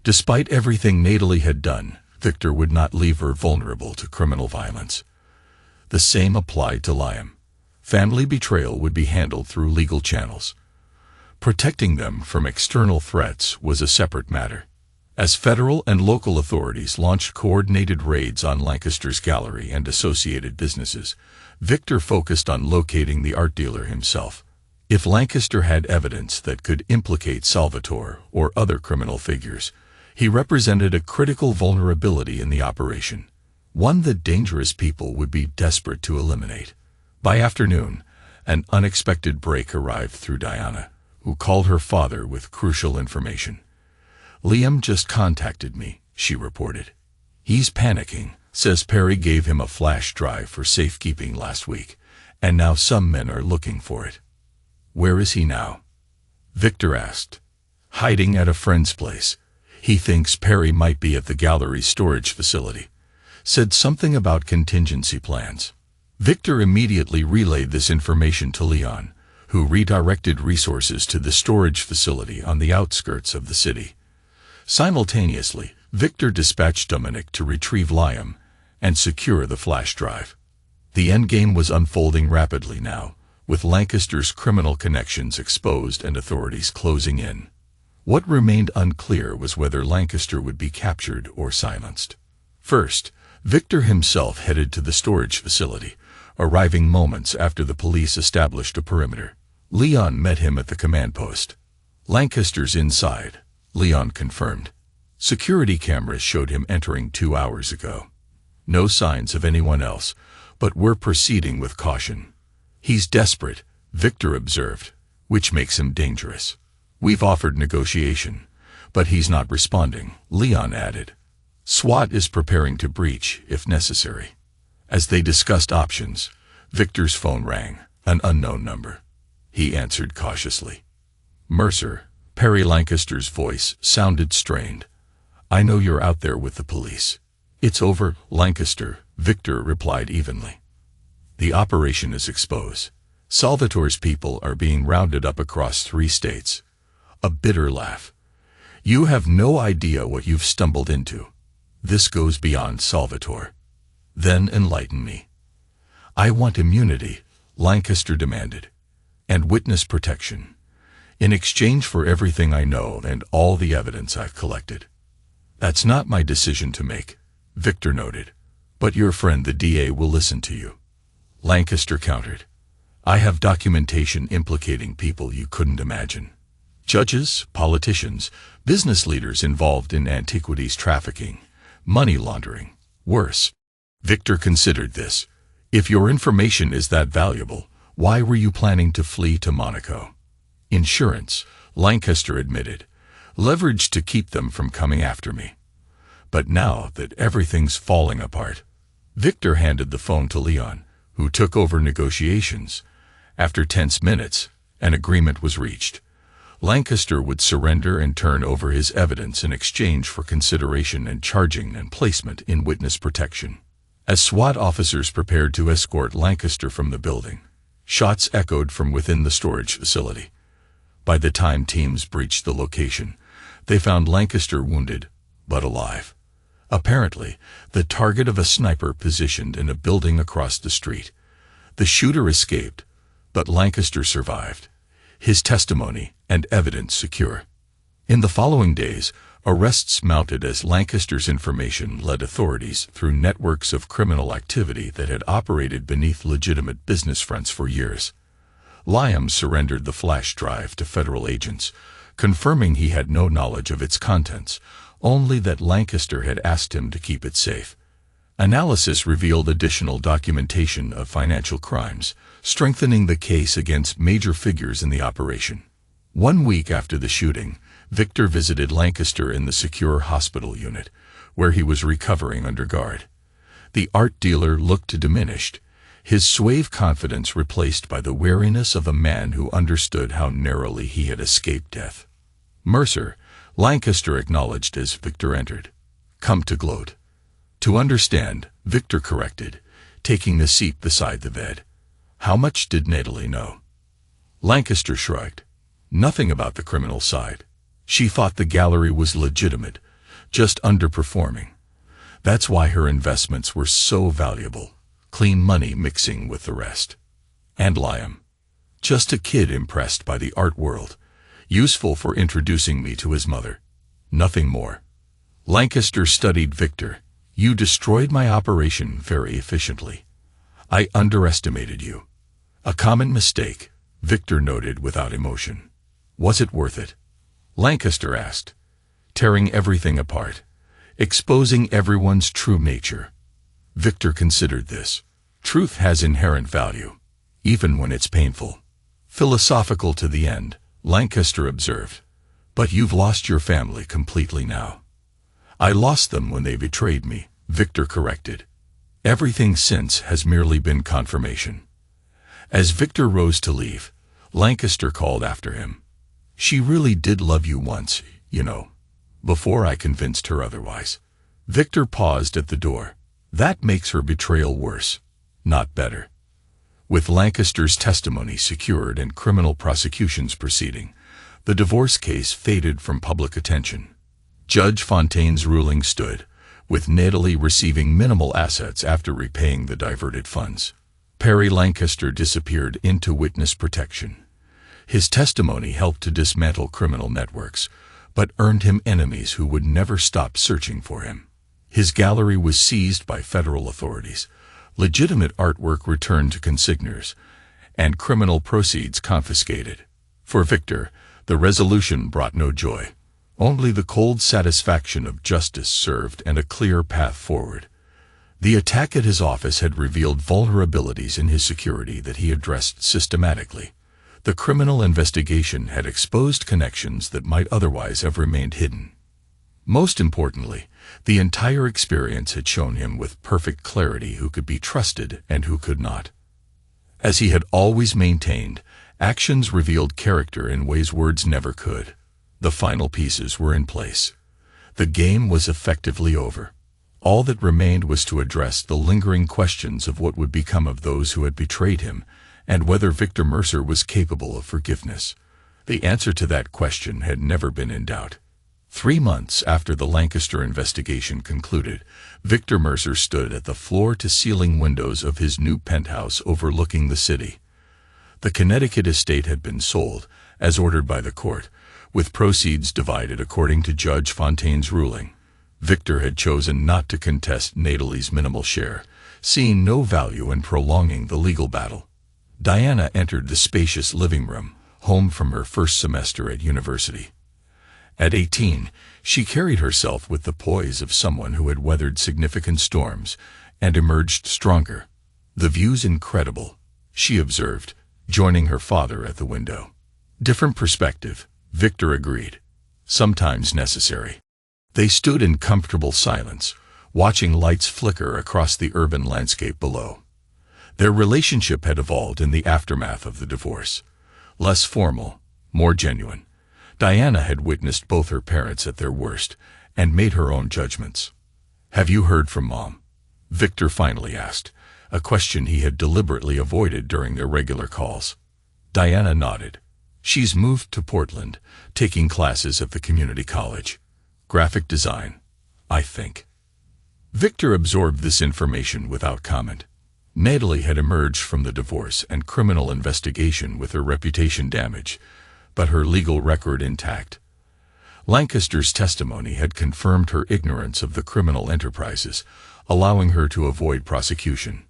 Despite everything Natalie had done, Victor would not leave her vulnerable to criminal violence. The same applied to Liam. Family betrayal would be handled through legal channels. Protecting them from external threats was a separate matter. As federal and local authorities launched coordinated raids on Lancaster's gallery and associated businesses, Victor focused on locating the art dealer himself. If Lancaster had evidence that could implicate Salvatore or other criminal figures, he represented a critical vulnerability in the operation, one that dangerous people would be desperate to eliminate. By afternoon, an unexpected break arrived through Diana, who called her father with crucial information. "Liam just contacted me," she reported. "He's panicking, says Perry gave him a flash drive for safekeeping last week, and now some men are looking for it." "Where is he now?" Victor asked. "Hiding at a friend's place. He thinks Perry might be at the gallery's storage facility. Said something about contingency plans." Victor immediately relayed this information to Leon, who redirected resources to the storage facility on the outskirts of the city. Simultaneously, Victor dispatched Dominic to retrieve Liam and secure the flash drive. The endgame was unfolding rapidly now, with Lancaster's criminal connections exposed and authorities closing in. What remained unclear was whether Lancaster would be captured or silenced. First, Victor himself headed to the storage facility, arriving moments after the police established a perimeter. Leon met him at the command post. "Lancaster's inside," Leon confirmed. "Security cameras showed him entering 2 hours ago. No signs of anyone else, but we're proceeding with caution." "He's desperate," Victor observed, "which makes him dangerous. We've offered negotiation, but he's not responding," Leon added. "SWAT is preparing to breach if necessary." As they discussed options, Victor's phone rang, an unknown number. He answered cautiously. "Mercer," Perry Lancaster's voice sounded strained. "I know you're out there with the police." "It's over, Lancaster," Victor replied evenly. "The operation is exposed. Salvatore's people are being rounded up across 3 states. A bitter laugh. "You have no idea what you've stumbled into. This goes beyond Salvatore." "Then enlighten me." "I want immunity," Lancaster demanded, "and witness protection, in exchange for everything I know and all the evidence I've collected." "That's not my decision to make," Victor noted. "But your friend the DA will listen to you," Lancaster countered. "I have documentation implicating people you couldn't imagine. Judges, politicians, business leaders involved in antiquities trafficking, money laundering, worse." Victor considered this. "If your information is that valuable, why were you planning to flee to Monaco?" "Insurance," Lancaster admitted. "Leverage to keep them from coming after me. But now that everything's falling apart." Victor handed the phone to Leon, who took over negotiations. After tense minutes, an agreement was reached. Lancaster would surrender and turn over his evidence in exchange for consideration and charging and placement in witness protection. As SWAT officers prepared to escort Lancaster from the building, shots echoed from within the storage facility. By the time teams breached the location, they found Lancaster wounded, but alive. Apparently, the target of a sniper positioned in a building across the street. The shooter escaped, but Lancaster survived, his testimony and evidence secure. In the following days, arrests mounted as Lancaster's information led authorities through networks of criminal activity that had operated beneath legitimate business fronts for years. Liam surrendered the flash drive to federal agents, confirming he had no knowledge of its contents, only that Lancaster had asked him to keep it safe. Analysis revealed additional documentation of financial crimes, strengthening the case against major figures in the operation. 1 week after the shooting, Victor visited Lancaster in the secure hospital unit, where he was recovering under guard. The art dealer looked diminished, his suave confidence replaced by the wariness of a man who understood how narrowly he had escaped death. "Mercer," Lancaster acknowledged as Victor entered. "Come to gloat." "To understand," Victor corrected, taking the seat beside the bed. "How much did Natalie know?" Lancaster shrugged. "Nothing about the criminal side. She thought the gallery was legitimate, just underperforming. That's why her investments were so valuable, clean money mixing with the rest. And Liam, just a kid impressed by the art world, useful for introducing me to his mother. Nothing more." Lancaster studied Victor. "You destroyed my operation very efficiently. I underestimated you." "A common mistake," Victor noted without emotion. "Was it worth it?" Lancaster asked. "Tearing everything apart, exposing everyone's true nature." Victor considered this. Truth has inherent value, even when it's painful. Philosophical to the end, Lancaster observed. "But you've lost your family completely now." "I lost them when they betrayed me," Victor corrected. "Everything since has merely been confirmation." As Victor rose to leave, Lancaster called after him. "She really did love you once, you know, before I convinced her otherwise." Victor paused at the door. "That makes her betrayal worse, not better." With Lancaster's testimony secured and criminal prosecutions proceeding, the divorce case faded from public attention. Judge Fontaine's ruling stood, with Natalie receiving minimal assets after repaying the diverted funds. Perry Lancaster disappeared into witness protection. His testimony helped to dismantle criminal networks, but earned him enemies who would never stop searching for him. His gallery was seized by federal authorities, legitimate artwork returned to consignors, and criminal proceeds confiscated. For Victor, the resolution brought no joy. Only the cold satisfaction of justice served and a clear path forward. The attack at his office had revealed vulnerabilities in his security that he addressed systematically. The criminal investigation had exposed connections that might otherwise have remained hidden. Most importantly, the entire experience had shown him with perfect clarity who could be trusted and who could not. As he had always maintained, actions revealed character in ways words never could. The final pieces were in place. The game was effectively over. All that remained was to address the lingering questions of what would become of those who had betrayed him, and whether Victor Mercer was capable of forgiveness. The answer to that question had never been in doubt. 3 months after the Lancaster investigation concluded, Victor Mercer stood at the floor-to-ceiling windows of his new penthouse overlooking the city. The Connecticut estate had been sold, as ordered by the court, with proceeds divided according to Judge Fontaine's ruling. Victor had chosen not to contest Natalie's minimal share, seeing no value in prolonging the legal battle. Diana entered the spacious living room, home from her first semester at university. At 18, she carried herself with the poise of someone who had weathered significant storms and emerged stronger. "The view's incredible," she observed, joining her father at the window. "Different perspective," Victor agreed. "Sometimes necessary." They stood in comfortable silence, watching lights flicker across the urban landscape below. Their relationship had evolved in the aftermath of the divorce. Less formal, more genuine. Diana had witnessed both her parents at their worst and made her own judgments. "Have you heard from Mom?" Victor finally asked, a question he had deliberately avoided during their regular calls. Diana nodded. "She's moved to Portland, taking classes at the community college. Graphic design, I think." Victor absorbed this information without comment. Natalie had emerged from the divorce and criminal investigation with her reputation damaged, but her legal record intact. Lancaster's testimony had confirmed her ignorance of the criminal enterprises, allowing her to avoid prosecution.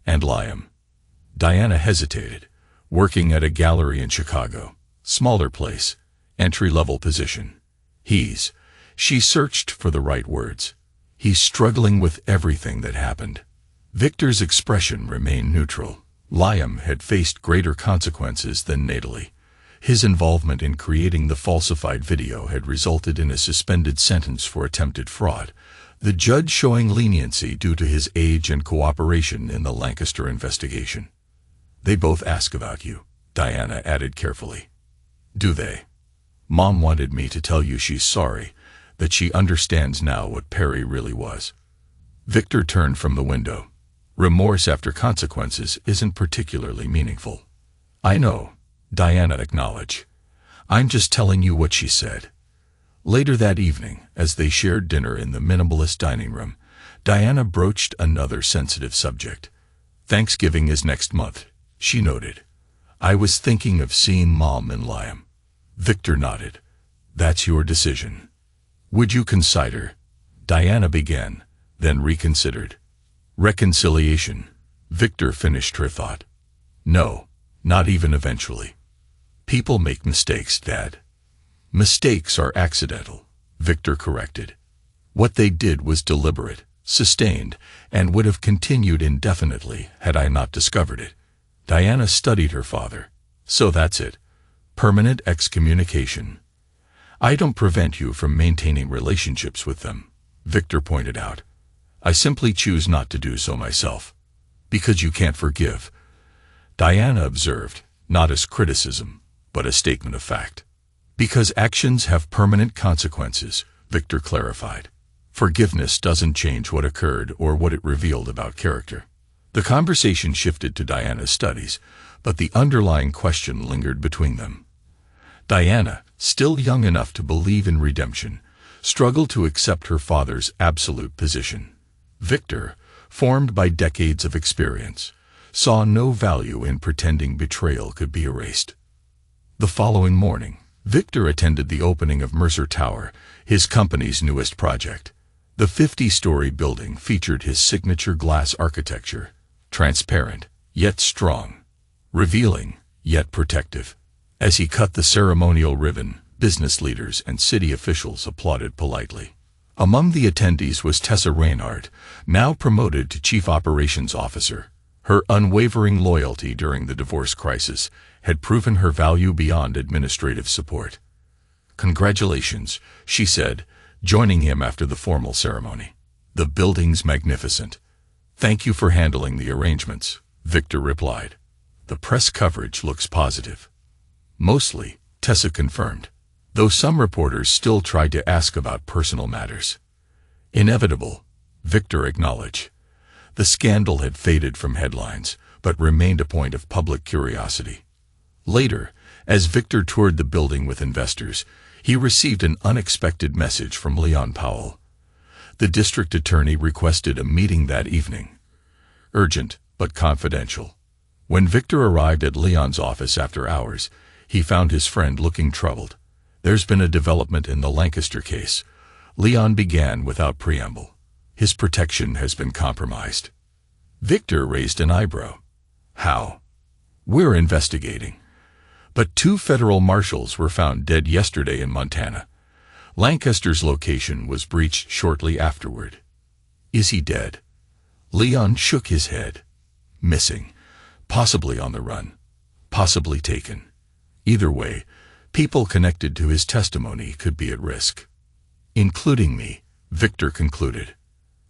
And Liam. Diana hesitated, working at a gallery in Chicago, smaller place, entry-level position. She searched for the right words. "He's struggling with everything that happened." Victor's expression remained neutral. Liam had faced greater consequences than Natalie. His involvement in creating the falsified video had resulted in a suspended sentence for attempted fraud, the judge showing leniency due to his age and cooperation in the Lancaster investigation. "They both ask about you," Diana added carefully. "Do they? Mom wanted me to tell you she's sorry, that she understands now what Perry really was." Victor turned from the window. Remorse after consequences isn't particularly meaningful. "I know," Diana acknowledged. "I'm just telling you what she said." Later that evening, as they shared dinner in the minimalist dining room, Diana broached another sensitive subject. "Thanksgiving is next month," she noted. "I was thinking of seeing Mom and Liam." Victor nodded. "That's your decision." Would you consider? Diana began, then reconsidered. Reconciliation. Victor finished her thought. No, not even eventually. People make mistakes, Dad. Mistakes are accidental, Victor corrected. What they did was deliberate, sustained, and would have continued indefinitely had I not discovered it. Diana studied her father. So that's it. Permanent excommunication. I don't prevent you from maintaining relationships with them, Victor pointed out. I simply choose not to do so myself. Because you can't forgive. Diana observed, not as criticism, but a statement of fact. Because actions have permanent consequences, Victor clarified. Forgiveness doesn't change what occurred or what it revealed about character. The conversation shifted to Diana's studies, but the underlying question lingered between them. Diana, still young enough to believe in redemption, struggled to accept her father's absolute position. Victor, formed by decades of experience, saw no value in pretending betrayal could be erased. The following morning, Victor attended the opening of Mercer Tower, his company's newest project. The 50-story building featured his signature glass architecture, transparent, yet strong, revealing, yet protective. As he cut the ceremonial ribbon, business leaders and city officials applauded politely. Among the attendees was Tessa Reinhardt, now promoted to Chief Operations Officer. Her unwavering loyalty during the divorce crisis had proven her value beyond administrative support. Congratulations, she said, joining him after the formal ceremony. The building's magnificent. Thank you for handling the arrangements, Victor replied. The press coverage looks positive. Mostly, Tessa confirmed, though some reporters still tried to ask about personal matters. Inevitable, Victor acknowledged. The scandal had faded from headlines, but remained a point of public curiosity. Later, as Victor toured the building with investors, he received an unexpected message from Leon Powell. The district attorney requested a meeting that evening. Urgent, but confidential. When Victor arrived at Leon's office after hours, he found his friend looking troubled. There's been a development in the Lancaster case. Leon began without preamble. His protection has been compromised. Victor raised an eyebrow. How? We're investigating. But 2 federal marshals were found dead yesterday in Montana. Lancaster's location was breached shortly afterward. Is he dead? Leon shook his head. Missing. Possibly on the run. Possibly taken. Either way, people connected to his testimony could be at risk. Including me, Victor concluded.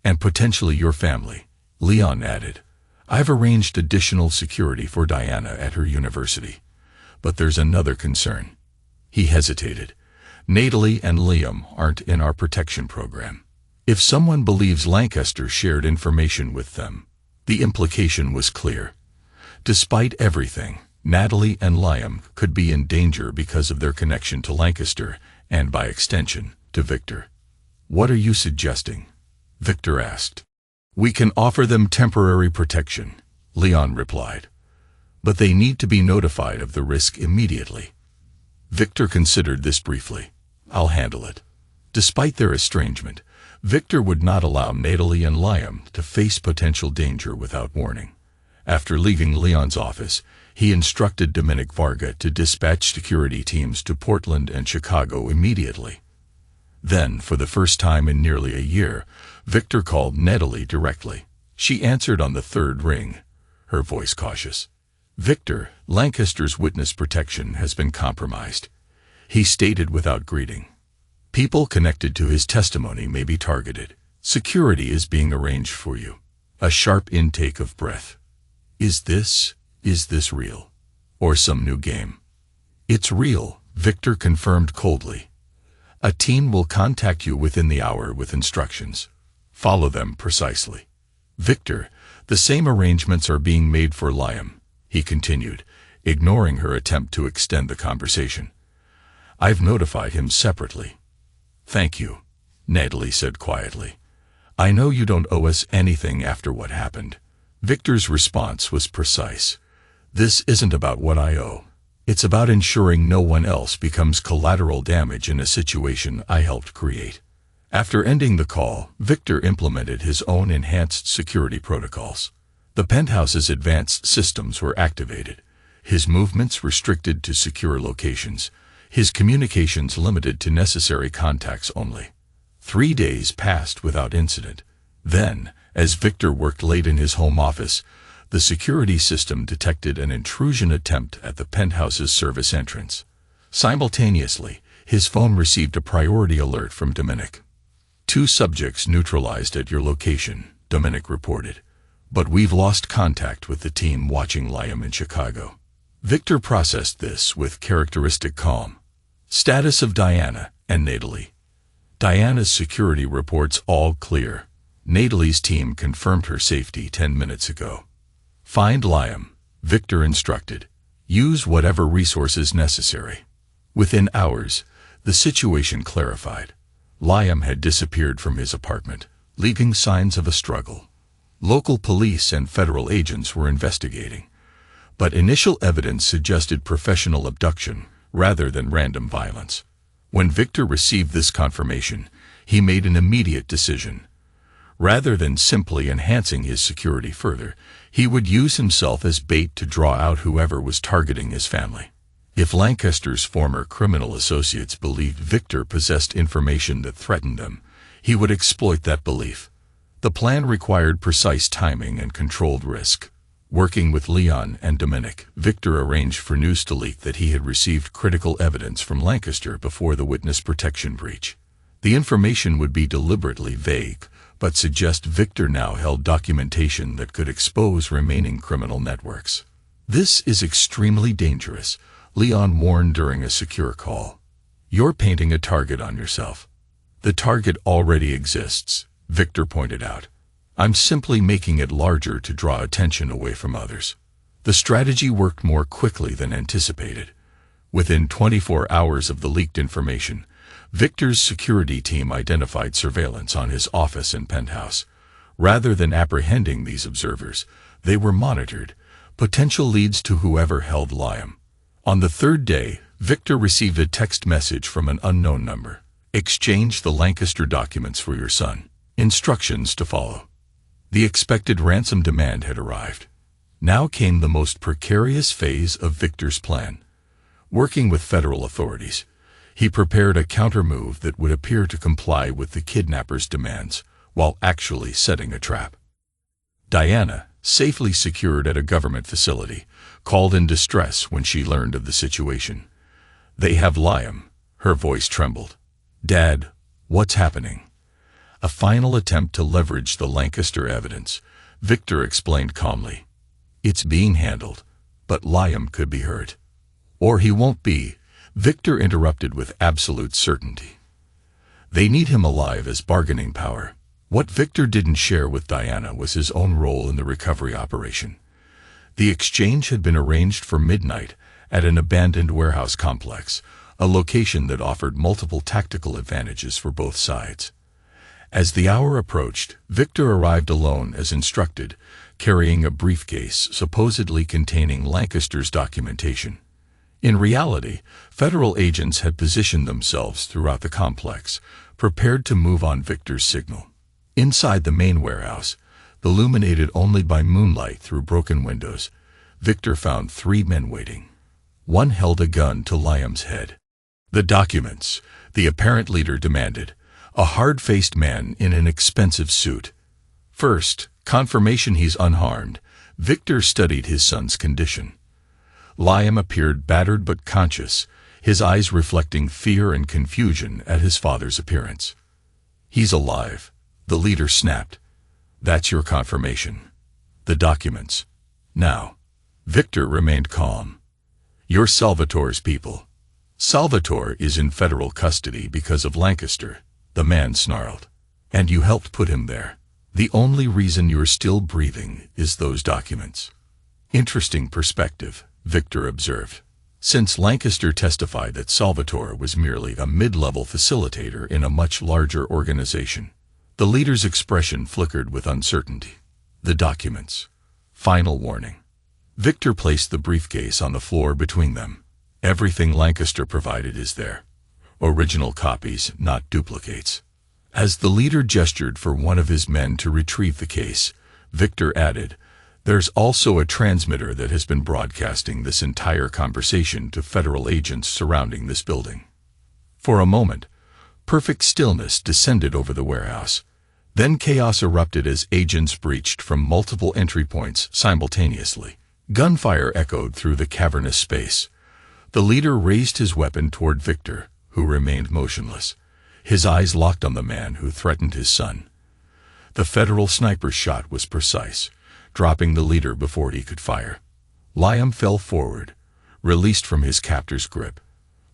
And potentially your family, Leon added. I've arranged additional security for Diana at her university. But there's another concern. He hesitated. Natalie and Liam aren't in our protection program. If someone believes Lancaster shared information with them, the implication was clear. Despite everything, Natalie and Liam could be in danger because of their connection to Lancaster, and by extension, to Victor. What are you suggesting? Victor asked. We can offer them temporary protection, Leon replied. But they need to be notified of the risk immediately. Victor considered this briefly. I'll handle it. Despite their estrangement, Victor would not allow Natalie and Liam to face potential danger without warning. After leaving Leon's office, he instructed Dominic Varga to dispatch security teams to Portland and Chicago immediately. Then, for the first time in nearly a year, Victor called Natalie directly. She answered on the 3rd ring, her voice cautious. Victor, Lancaster's witness protection has been compromised. He stated without greeting. People connected to his testimony may be targeted. Security is being arranged for you. A sharp intake of breath. Is this real? Or some new game? It's real, Victor confirmed coldly. A team will contact you within the hour with instructions. Follow them precisely. Victor, the same arrangements are being made for Liam, he continued, ignoring her attempt to extend the conversation. I've notified him separately. Thank you, Natalie said quietly. I know you don't owe us anything after what happened. Victor's response was precise. This isn't about what I owe. It's about ensuring no one else becomes collateral damage in a situation I helped create. After ending the call, Victor implemented his own enhanced security protocols. The penthouse's advanced systems were activated, his movements restricted to secure locations, his communications limited to necessary contacts only. 3 days passed without incident. Then, as Victor worked late in his home office, the security system detected an intrusion attempt at the penthouse's service entrance. Simultaneously, his phone received a priority alert from Dominic. 2 subjects neutralized at your location, Dominic reported. But we've lost contact with the team watching Liam in Chicago. Victor processed this with characteristic calm. Status of Diana and Natalie. Diana's security reports all clear. Natalie's team confirmed her safety 10 minutes ago. Find Liam, Victor instructed. Use whatever resources necessary. Within hours, the situation clarified. Liam had disappeared from his apartment, leaving signs of a struggle. Local police and federal agents were investigating, but initial evidence suggested professional abduction rather than random violence. When Victor received this confirmation, he made an immediate decision. Rather than simply enhancing his security further, he would use himself as bait to draw out whoever was targeting his family. If Lancaster's former criminal associates believed Victor possessed information that threatened them, he would exploit that belief. The plan required precise timing and controlled risk. Working with Leon and Dominic, Victor arranged for news to leak that he had received critical evidence from Lancaster before the witness protection breach. The information would be deliberately vague, but suggest Victor now held documentation that could expose remaining criminal networks. This is extremely dangerous, Leon warned during a secure call. You're painting a target on yourself. The target already exists, Victor pointed out. I'm simply making it larger to draw attention away from others. The strategy worked more quickly than anticipated. Within 24 hours of the leaked information, Victor's security team identified surveillance on his office and penthouse. Rather than apprehending these observers, they were monitored, potential leads to whoever held Liam. On the 3rd day, Victor received a text message from an unknown number. Exchange the Lancaster documents for your son. Instructions to follow. The expected ransom demand had arrived. Now came the most precarious phase of Victor's plan. Working with federal authorities, he prepared a counter-move that would appear to comply with the kidnapper's demands, while actually setting a trap. Diana, safely secured at a government facility, called in distress when she learned of the situation. They have Liam. Her voice trembled. Dad, what's happening? A final attempt to leverage the Lancaster evidence, Victor explained calmly. It's being handled, but Liam could be hurt. Or he won't be, Victor interrupted with absolute certainty. They need him alive as bargaining power. What Victor didn't share with Diana was his own role in the recovery operation. The exchange had been arranged for midnight at an abandoned warehouse complex, a location that offered multiple tactical advantages for both sides. As the hour approached, Victor arrived alone as instructed, carrying a briefcase supposedly containing Lancaster's documentation. In reality, federal agents had positioned themselves throughout the complex, prepared to move on Victor's signal. Inside the main warehouse, illuminated only by moonlight through broken windows, Victor found 3 men waiting. One held a gun to Liam's head. The documents, the apparent leader demanded, a hard-faced man in an expensive suit. First, confirmation he's unharmed, Victor studied his son's condition. Liam appeared battered but conscious, his eyes reflecting fear and confusion at his father's appearance. He's alive, the leader snapped. That's your confirmation. The documents. Now. Victor remained calm. You're Salvatore's people. Salvatore is in federal custody because of Lancaster, the man snarled. And you helped put him there. The only reason you're still breathing is those documents. Interesting perspective, Victor observed. Since Lancaster testified that Salvatore was merely a mid-level facilitator in a much larger organization. The leader's expression flickered with uncertainty. The documents. Final warning. Victor placed the briefcase on the floor between them. Everything Lancaster provided is there. Original copies, not duplicates. As the leader gestured for one of his men to retrieve the case, Victor added, "There's also a transmitter that has been broadcasting this entire conversation to federal agents surrounding this building." For a moment, perfect stillness descended over the warehouse. Then chaos erupted as agents breached from multiple entry points simultaneously. Gunfire echoed through the cavernous space. The leader raised his weapon toward Victor, who remained motionless, his eyes locked on the man who threatened his son. The federal sniper's shot was precise, dropping the leader before he could fire. Liam fell forward, released from his captor's grip.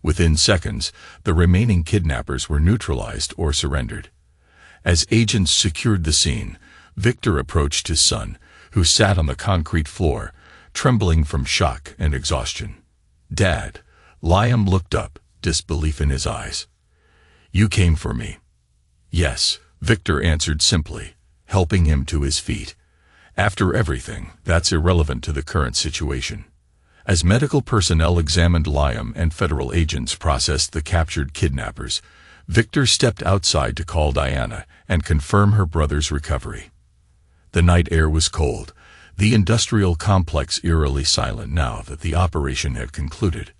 Within seconds, the remaining kidnappers were neutralized or surrendered. As agents secured the scene, Victor approached his son, who sat on the concrete floor, trembling from shock and exhaustion. "Dad," Liam looked up, disbelief in his eyes. "You came for me." "Yes," Victor answered simply, helping him to his feet. "After everything, that's irrelevant to the current situation." As medical personnel examined Liam and federal agents processed the captured kidnappers, Victor stepped outside to call Diana and confirm her brother's recovery. The night air was cold, the industrial complex eerily silent now that the operation had concluded.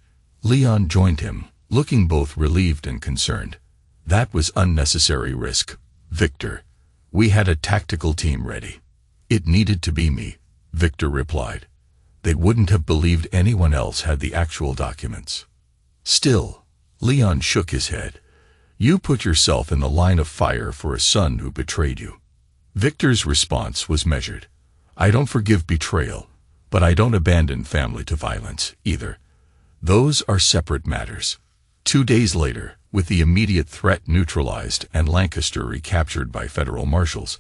Leon joined him, looking both relieved and concerned. "That was unnecessary risk, Victor. We had a tactical team ready." "It needed to be me," Victor replied. "They wouldn't have believed anyone else had the actual documents." "Still," Leon shook his head, "you put yourself in the line of fire for a son who betrayed you." Victor's response was measured. "I don't forgive betrayal, but I don't abandon family to violence, either. Those are separate matters." 2 days later, with the immediate threat neutralized and Lancaster recaptured by federal marshals,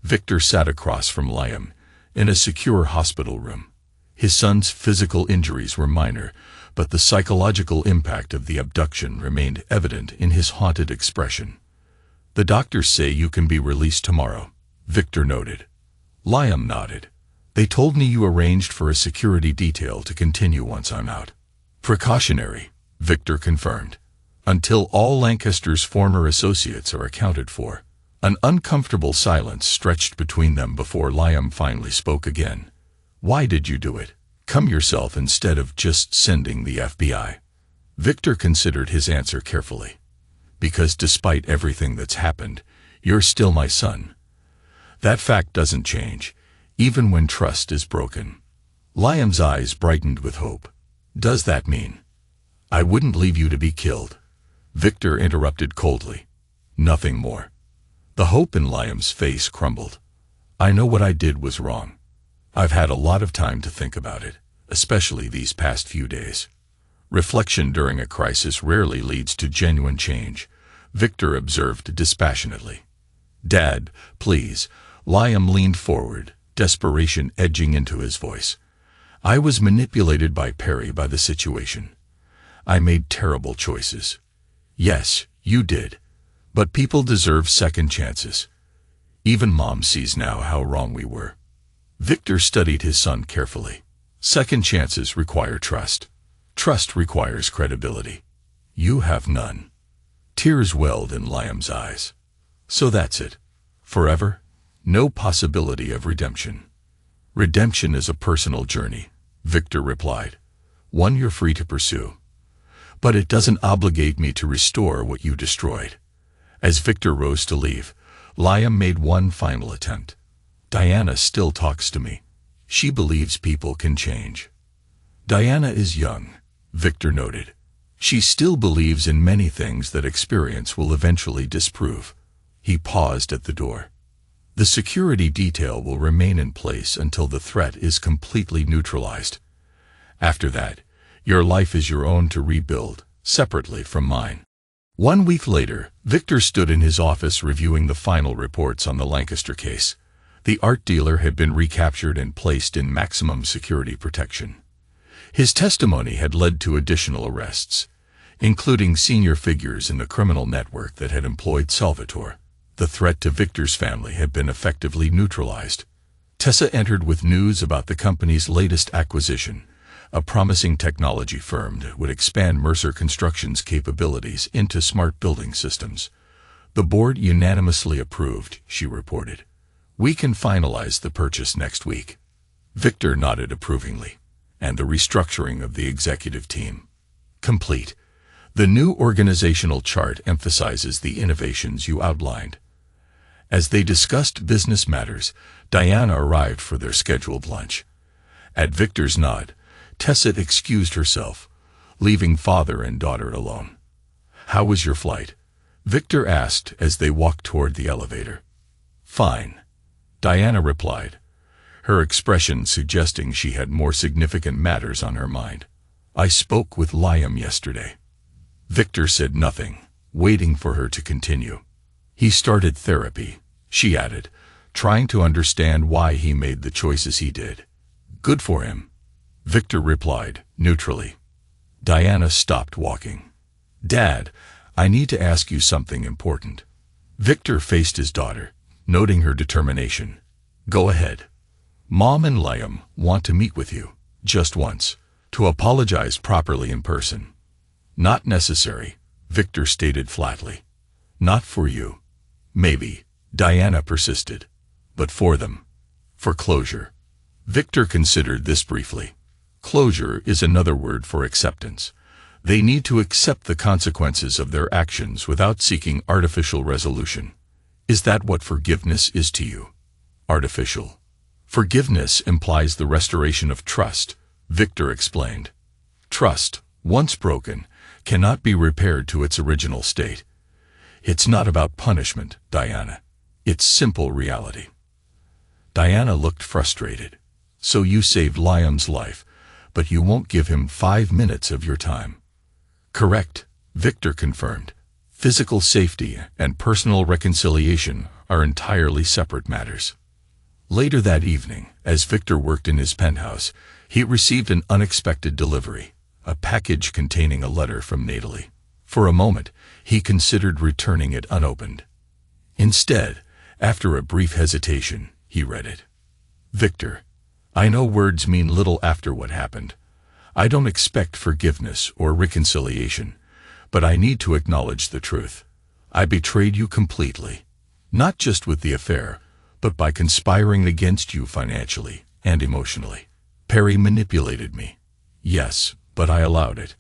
Victor sat across from Liam, in a secure hospital room. His son's physical injuries were minor, but the psychological impact of the abduction remained evident in his haunted expression. "The doctors say you can be released tomorrow," Victor noted. Liam nodded. "They told me you arranged for a security detail to continue once I'm out." "Precautionary," Victor confirmed, "until all Lancaster's former associates are accounted for." An uncomfortable silence stretched between them before Liam finally spoke again. "Why did you do it? Come yourself instead of just sending the FBI." Victor considered his answer carefully. "Because despite everything that's happened, you're still my son. That fact doesn't change, even when trust is broken." Liam's eyes brightened with hope. "Does that mean I wouldn't leave you to be killed?" Victor interrupted coldly. "Nothing more." The hope in Liam's face crumbled. "I know what I did was wrong. I've had a lot of time to think about it, especially these past few days." "Reflection during a crisis rarely leads to genuine change," Victor observed dispassionately. "Dad, please." Liam leaned forward, desperation edging into his voice. "I was manipulated by Perry by the situation. I made terrible choices." "Yes, you did. But people deserve second chances. Even Mom sees now how wrong we were." Victor studied his son carefully. "Second chances require trust. Trust requires credibility. You have none." Tears welled in Liam's eyes. "So that's it. Forever? No possibility of redemption." "Redemption is a personal journey," Victor replied. "One you're free to pursue. But it doesn't obligate me to restore what you destroyed." As Victor rose to leave, Liam made one final attempt. "Diana still talks to me. She believes people can change." "Diana is young," Victor noted. "She still believes in many things that experience will eventually disprove." He paused at the door. "The security detail will remain in place until the threat is completely neutralized. After that, your life is your own to rebuild, separately from mine." 1 week later, Victor stood in his office reviewing the final reports on the Lancaster case. The art dealer had been recaptured and placed in maximum security protection. His testimony had led to additional arrests, including senior figures in the criminal network that had employed Salvatore. The threat to Victor's family had been effectively neutralized. Tessa entered with news about the company's latest acquisition, a promising technology firm that would expand Mercer Construction's capabilities into smart building systems. The board unanimously approved, she reported. We can finalize the purchase next week. Victor nodded approvingly. And the restructuring of the executive team. Complete. The new organizational chart emphasizes the innovations you outlined. As they discussed business matters, Diana arrived for their scheduled lunch. At Victor's nod, Tessa excused herself, leaving father and daughter alone. How was your flight? Victor asked as they walked toward the elevator. Fine, Diana replied, her expression suggesting she had more significant matters on her mind. I spoke with Liam yesterday. Victor said nothing, waiting for her to continue. He started therapy, she added, trying to understand why he made the choices he did. Good for him, Victor replied, neutrally. Diana stopped walking. Dad, I need to ask you something important. Victor faced his daughter, noting her determination. Go ahead. Mom and Liam want to meet with you, just once, to apologize properly in person. Not necessary, Victor stated flatly. Not for you. Maybe, Diana persisted. But for them. For closure. Victor considered this briefly. Closure is another word for acceptance. They need to accept the consequences of their actions without seeking artificial resolution. Is that what forgiveness is to you? Artificial. Forgiveness implies the restoration of trust, Victor explained. Trust, once broken, cannot be repaired to its original state. It's not about punishment, Diana. It's simple reality. Diana looked frustrated. So you saved Liam's life, but you won't give him 5 minutes of your time. Correct, Victor confirmed. Physical safety and personal reconciliation are entirely separate matters. Later that evening, as Victor worked in his penthouse, he received an unexpected delivery, a package containing a letter from Natalie. For a moment, he considered returning it unopened. Instead, after a brief hesitation, he read it. Victor, I know words mean little after what happened. I don't expect forgiveness or reconciliation, but I need to acknowledge the truth. I betrayed you completely, not just with the affair, but by conspiring against you financially and emotionally. Perry manipulated me. Yes, but I allowed it.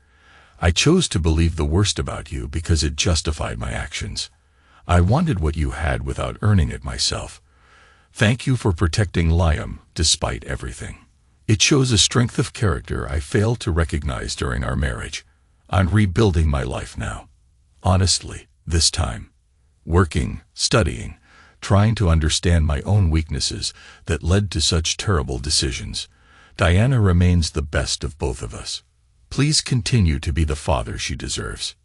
I chose to believe the worst about you because it justified my actions. I wanted what you had without earning it myself. Thank you for protecting Liam despite everything. It shows a strength of character I failed to recognize during our marriage. I'm rebuilding my life now. Honestly, this time. Working, studying, trying to understand my own weaknesses that led to such terrible decisions. Diana remains the best of both of us. Please continue to be the father she deserves.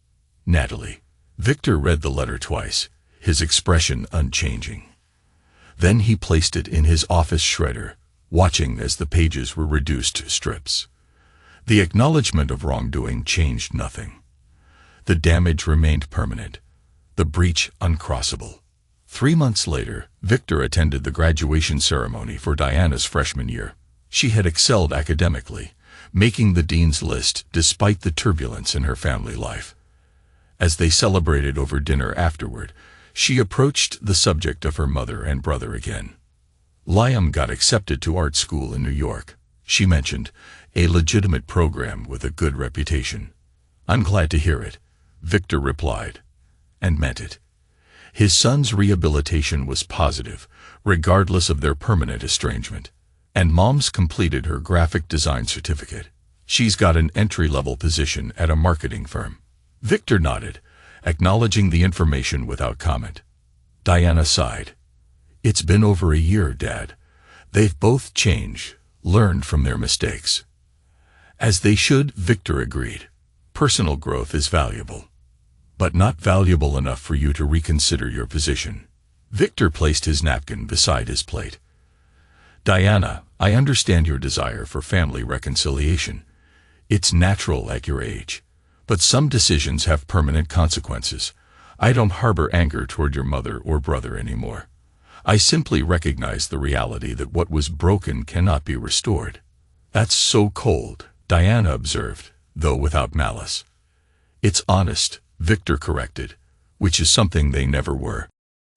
Natalie. Victor read the letter twice, his expression unchanging. Then he placed it in his office shredder, watching as the pages were reduced to strips. The acknowledgement of wrongdoing changed nothing. The damage remained permanent, the breach uncrossable. 3 months later, Victor attended the graduation ceremony for Diana's freshman year. She had excelled academically, making the dean's list despite the turbulence in her family life. As they celebrated over dinner afterward, she approached the subject of her mother and brother again. Liam got accepted to art school in New York, she mentioned, a legitimate program with a good reputation. I'm glad to hear it, Victor replied, and meant it. His son's rehabilitation was positive, regardless of their permanent estrangement. And Mom's completed her graphic design certificate. She's got an entry-level position at a marketing firm. Victor nodded, acknowledging the information without comment. Diana sighed. It's been over a year, Dad. They've both changed, learned from their mistakes. As they should, Victor agreed. Personal growth is valuable, but not valuable enough for you to reconsider your position. Victor placed his napkin beside his plate. Diana, I understand your desire for family reconciliation. It's natural at your age. But some decisions have permanent consequences. I don't harbor anger toward your mother or brother anymore. I simply recognize the reality that what was broken cannot be restored. That's so cold, Diana observed, though without malice. It's honest, Victor corrected. which is something they never were.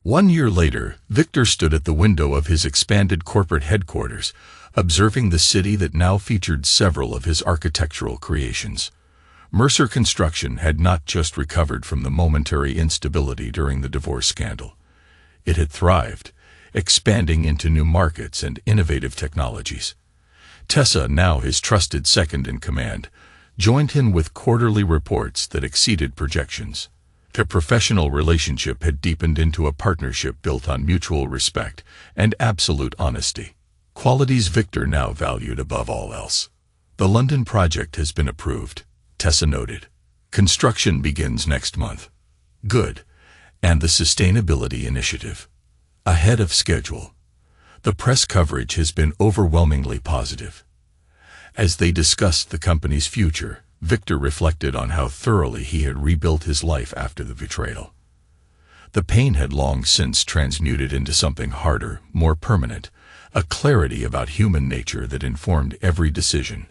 1 year later, Victor stood at the window of his expanded corporate headquarters, observing the city that now featured several of his architectural creations. Mercer Construction had not just recovered from the momentary instability during the divorce scandal. It had thrived, expanding into new markets and innovative technologies. Tessa, now his trusted second-in-command, joined him with quarterly reports that exceeded projections. Their professional relationship had deepened into a partnership built on mutual respect and absolute honesty, qualities Victor now valued above all else. The London project has been approved, Tessa noted. Construction begins next month. Good. And the sustainability initiative? Ahead of schedule. The press coverage has been overwhelmingly positive. As they discussed the company's future, Victor reflected on how thoroughly he had rebuilt his life after the betrayal. The pain had long since transmuted into something harder, more permanent, a clarity about human nature that informed every decision,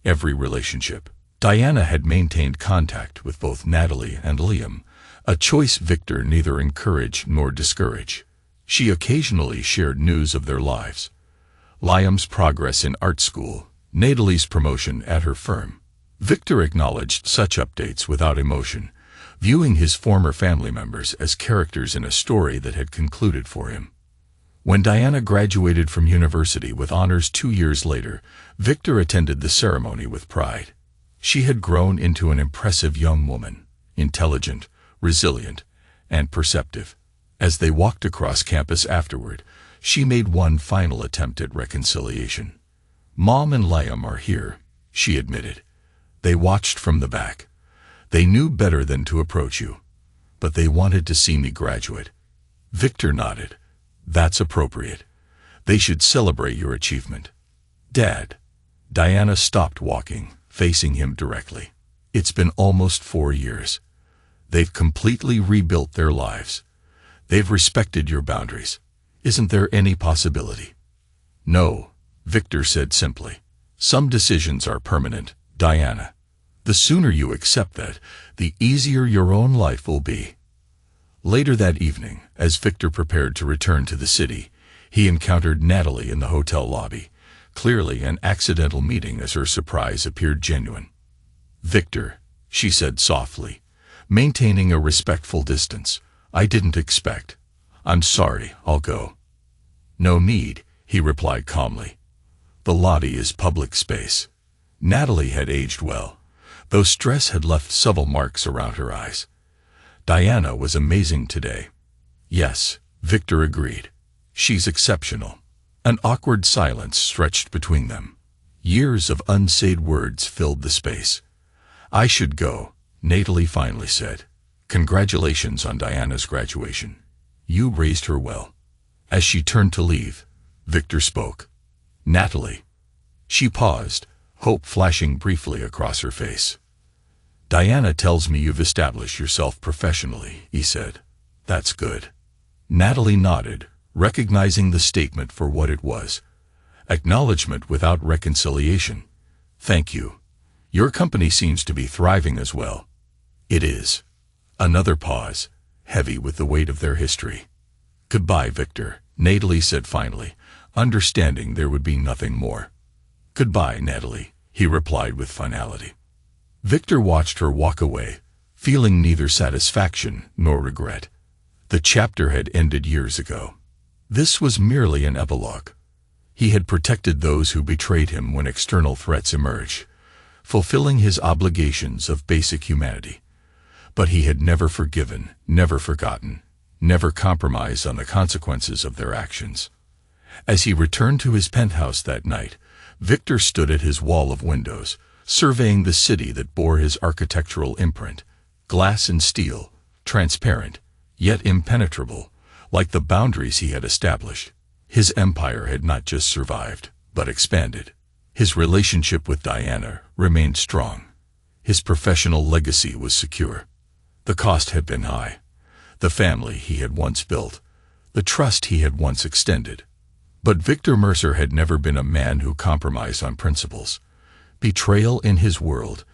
every relationship. Diana had maintained contact with both Natalie and Liam, a choice Victor neither encouraged nor discouraged. She occasionally shared news of their lives. Liam's progress in art school, Natalie's promotion at her firm. Victor acknowledged such updates without emotion, viewing his former family members as characters in a story that had concluded for him. When Diana graduated from university with honors 2 years later, Victor attended the ceremony with pride. She had grown into an impressive young woman, intelligent, resilient, and perceptive. As they walked across campus afterward, she made one final attempt at reconciliation. "Mom and Liam are here," she admitted. "They watched from the back. They knew better than to approach you, but they wanted to see me graduate." Victor nodded. "That's appropriate. They should celebrate your achievement." "Dad." Diana stopped walking, facing him directly. "It's been almost 4 years. They've completely rebuilt their lives. They've respected your boundaries. Isn't there any possibility?" "No," Victor said simply. "Some decisions are permanent, Diana. The sooner you accept that, the easier your own life will be." Later that evening, as Victor prepared to return to the city, he encountered Natalie in the hotel lobby, clearly an accidental meeting as her surprise appeared genuine. "Victor," she said softly, maintaining a respectful distance, "I didn't expect. I'm sorry, I'll go." "No need," he replied calmly. "The lobby is public space." Natalie had aged well, though stress had left subtle marks around her eyes. Diana was amazing today. "Yes," Victor agreed. "She's exceptional." An awkward silence stretched between them. Years of unsaid words filled the space. "I should go," Natalie finally said. "Congratulations on Diana's graduation. You raised her well." As she turned to leave, Victor spoke. "Natalie." She paused, hope flashing briefly across her face. "Diana tells me you've established yourself professionally," he said. "That's good." Natalie nodded, recognizing the statement for what it was. Acknowledgement without reconciliation. "Thank you. Your company seems to be thriving as well." "It is." Another pause, heavy with the weight of their history. "Goodbye, Victor," Natalie said finally, understanding there would be nothing more. "Goodbye, Natalie," he replied with finality. Victor watched her walk away, feeling neither satisfaction nor regret. The chapter had ended years ago. This was merely an epilogue. He had protected those who betrayed him when external threats emerged, fulfilling his obligations of basic humanity. But he had never forgiven, never forgotten, never compromised on the consequences of their actions. As he returned to his penthouse that night, Victor stood at his wall of windows, surveying the city that bore his architectural imprint, glass and steel, transparent, yet impenetrable, like the boundaries he had established. His empire had not just survived, but expanded. His relationship with Diana remained strong. His professional legacy was secure. The cost had been high. The family he had once built, the trust he had once extended. But Victor Mercer had never been a man who compromised on principles. Betrayal in his world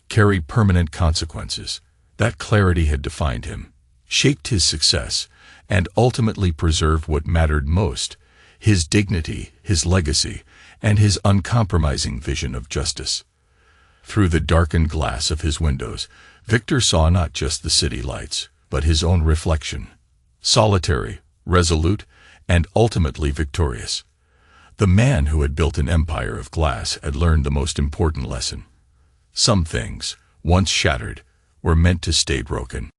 carried permanent consequences. That clarity had defined him. shaped his success, and ultimately preserved what mattered most: his dignity, his legacy, and his uncompromising vision of justice. Through the darkened glass of his windows, Victor saw not just the city lights, but his own reflection, solitary, resolute, and ultimately victorious. The man who had built an empire of glass had learned the most important lesson. Some things, once shattered, were meant to stay broken.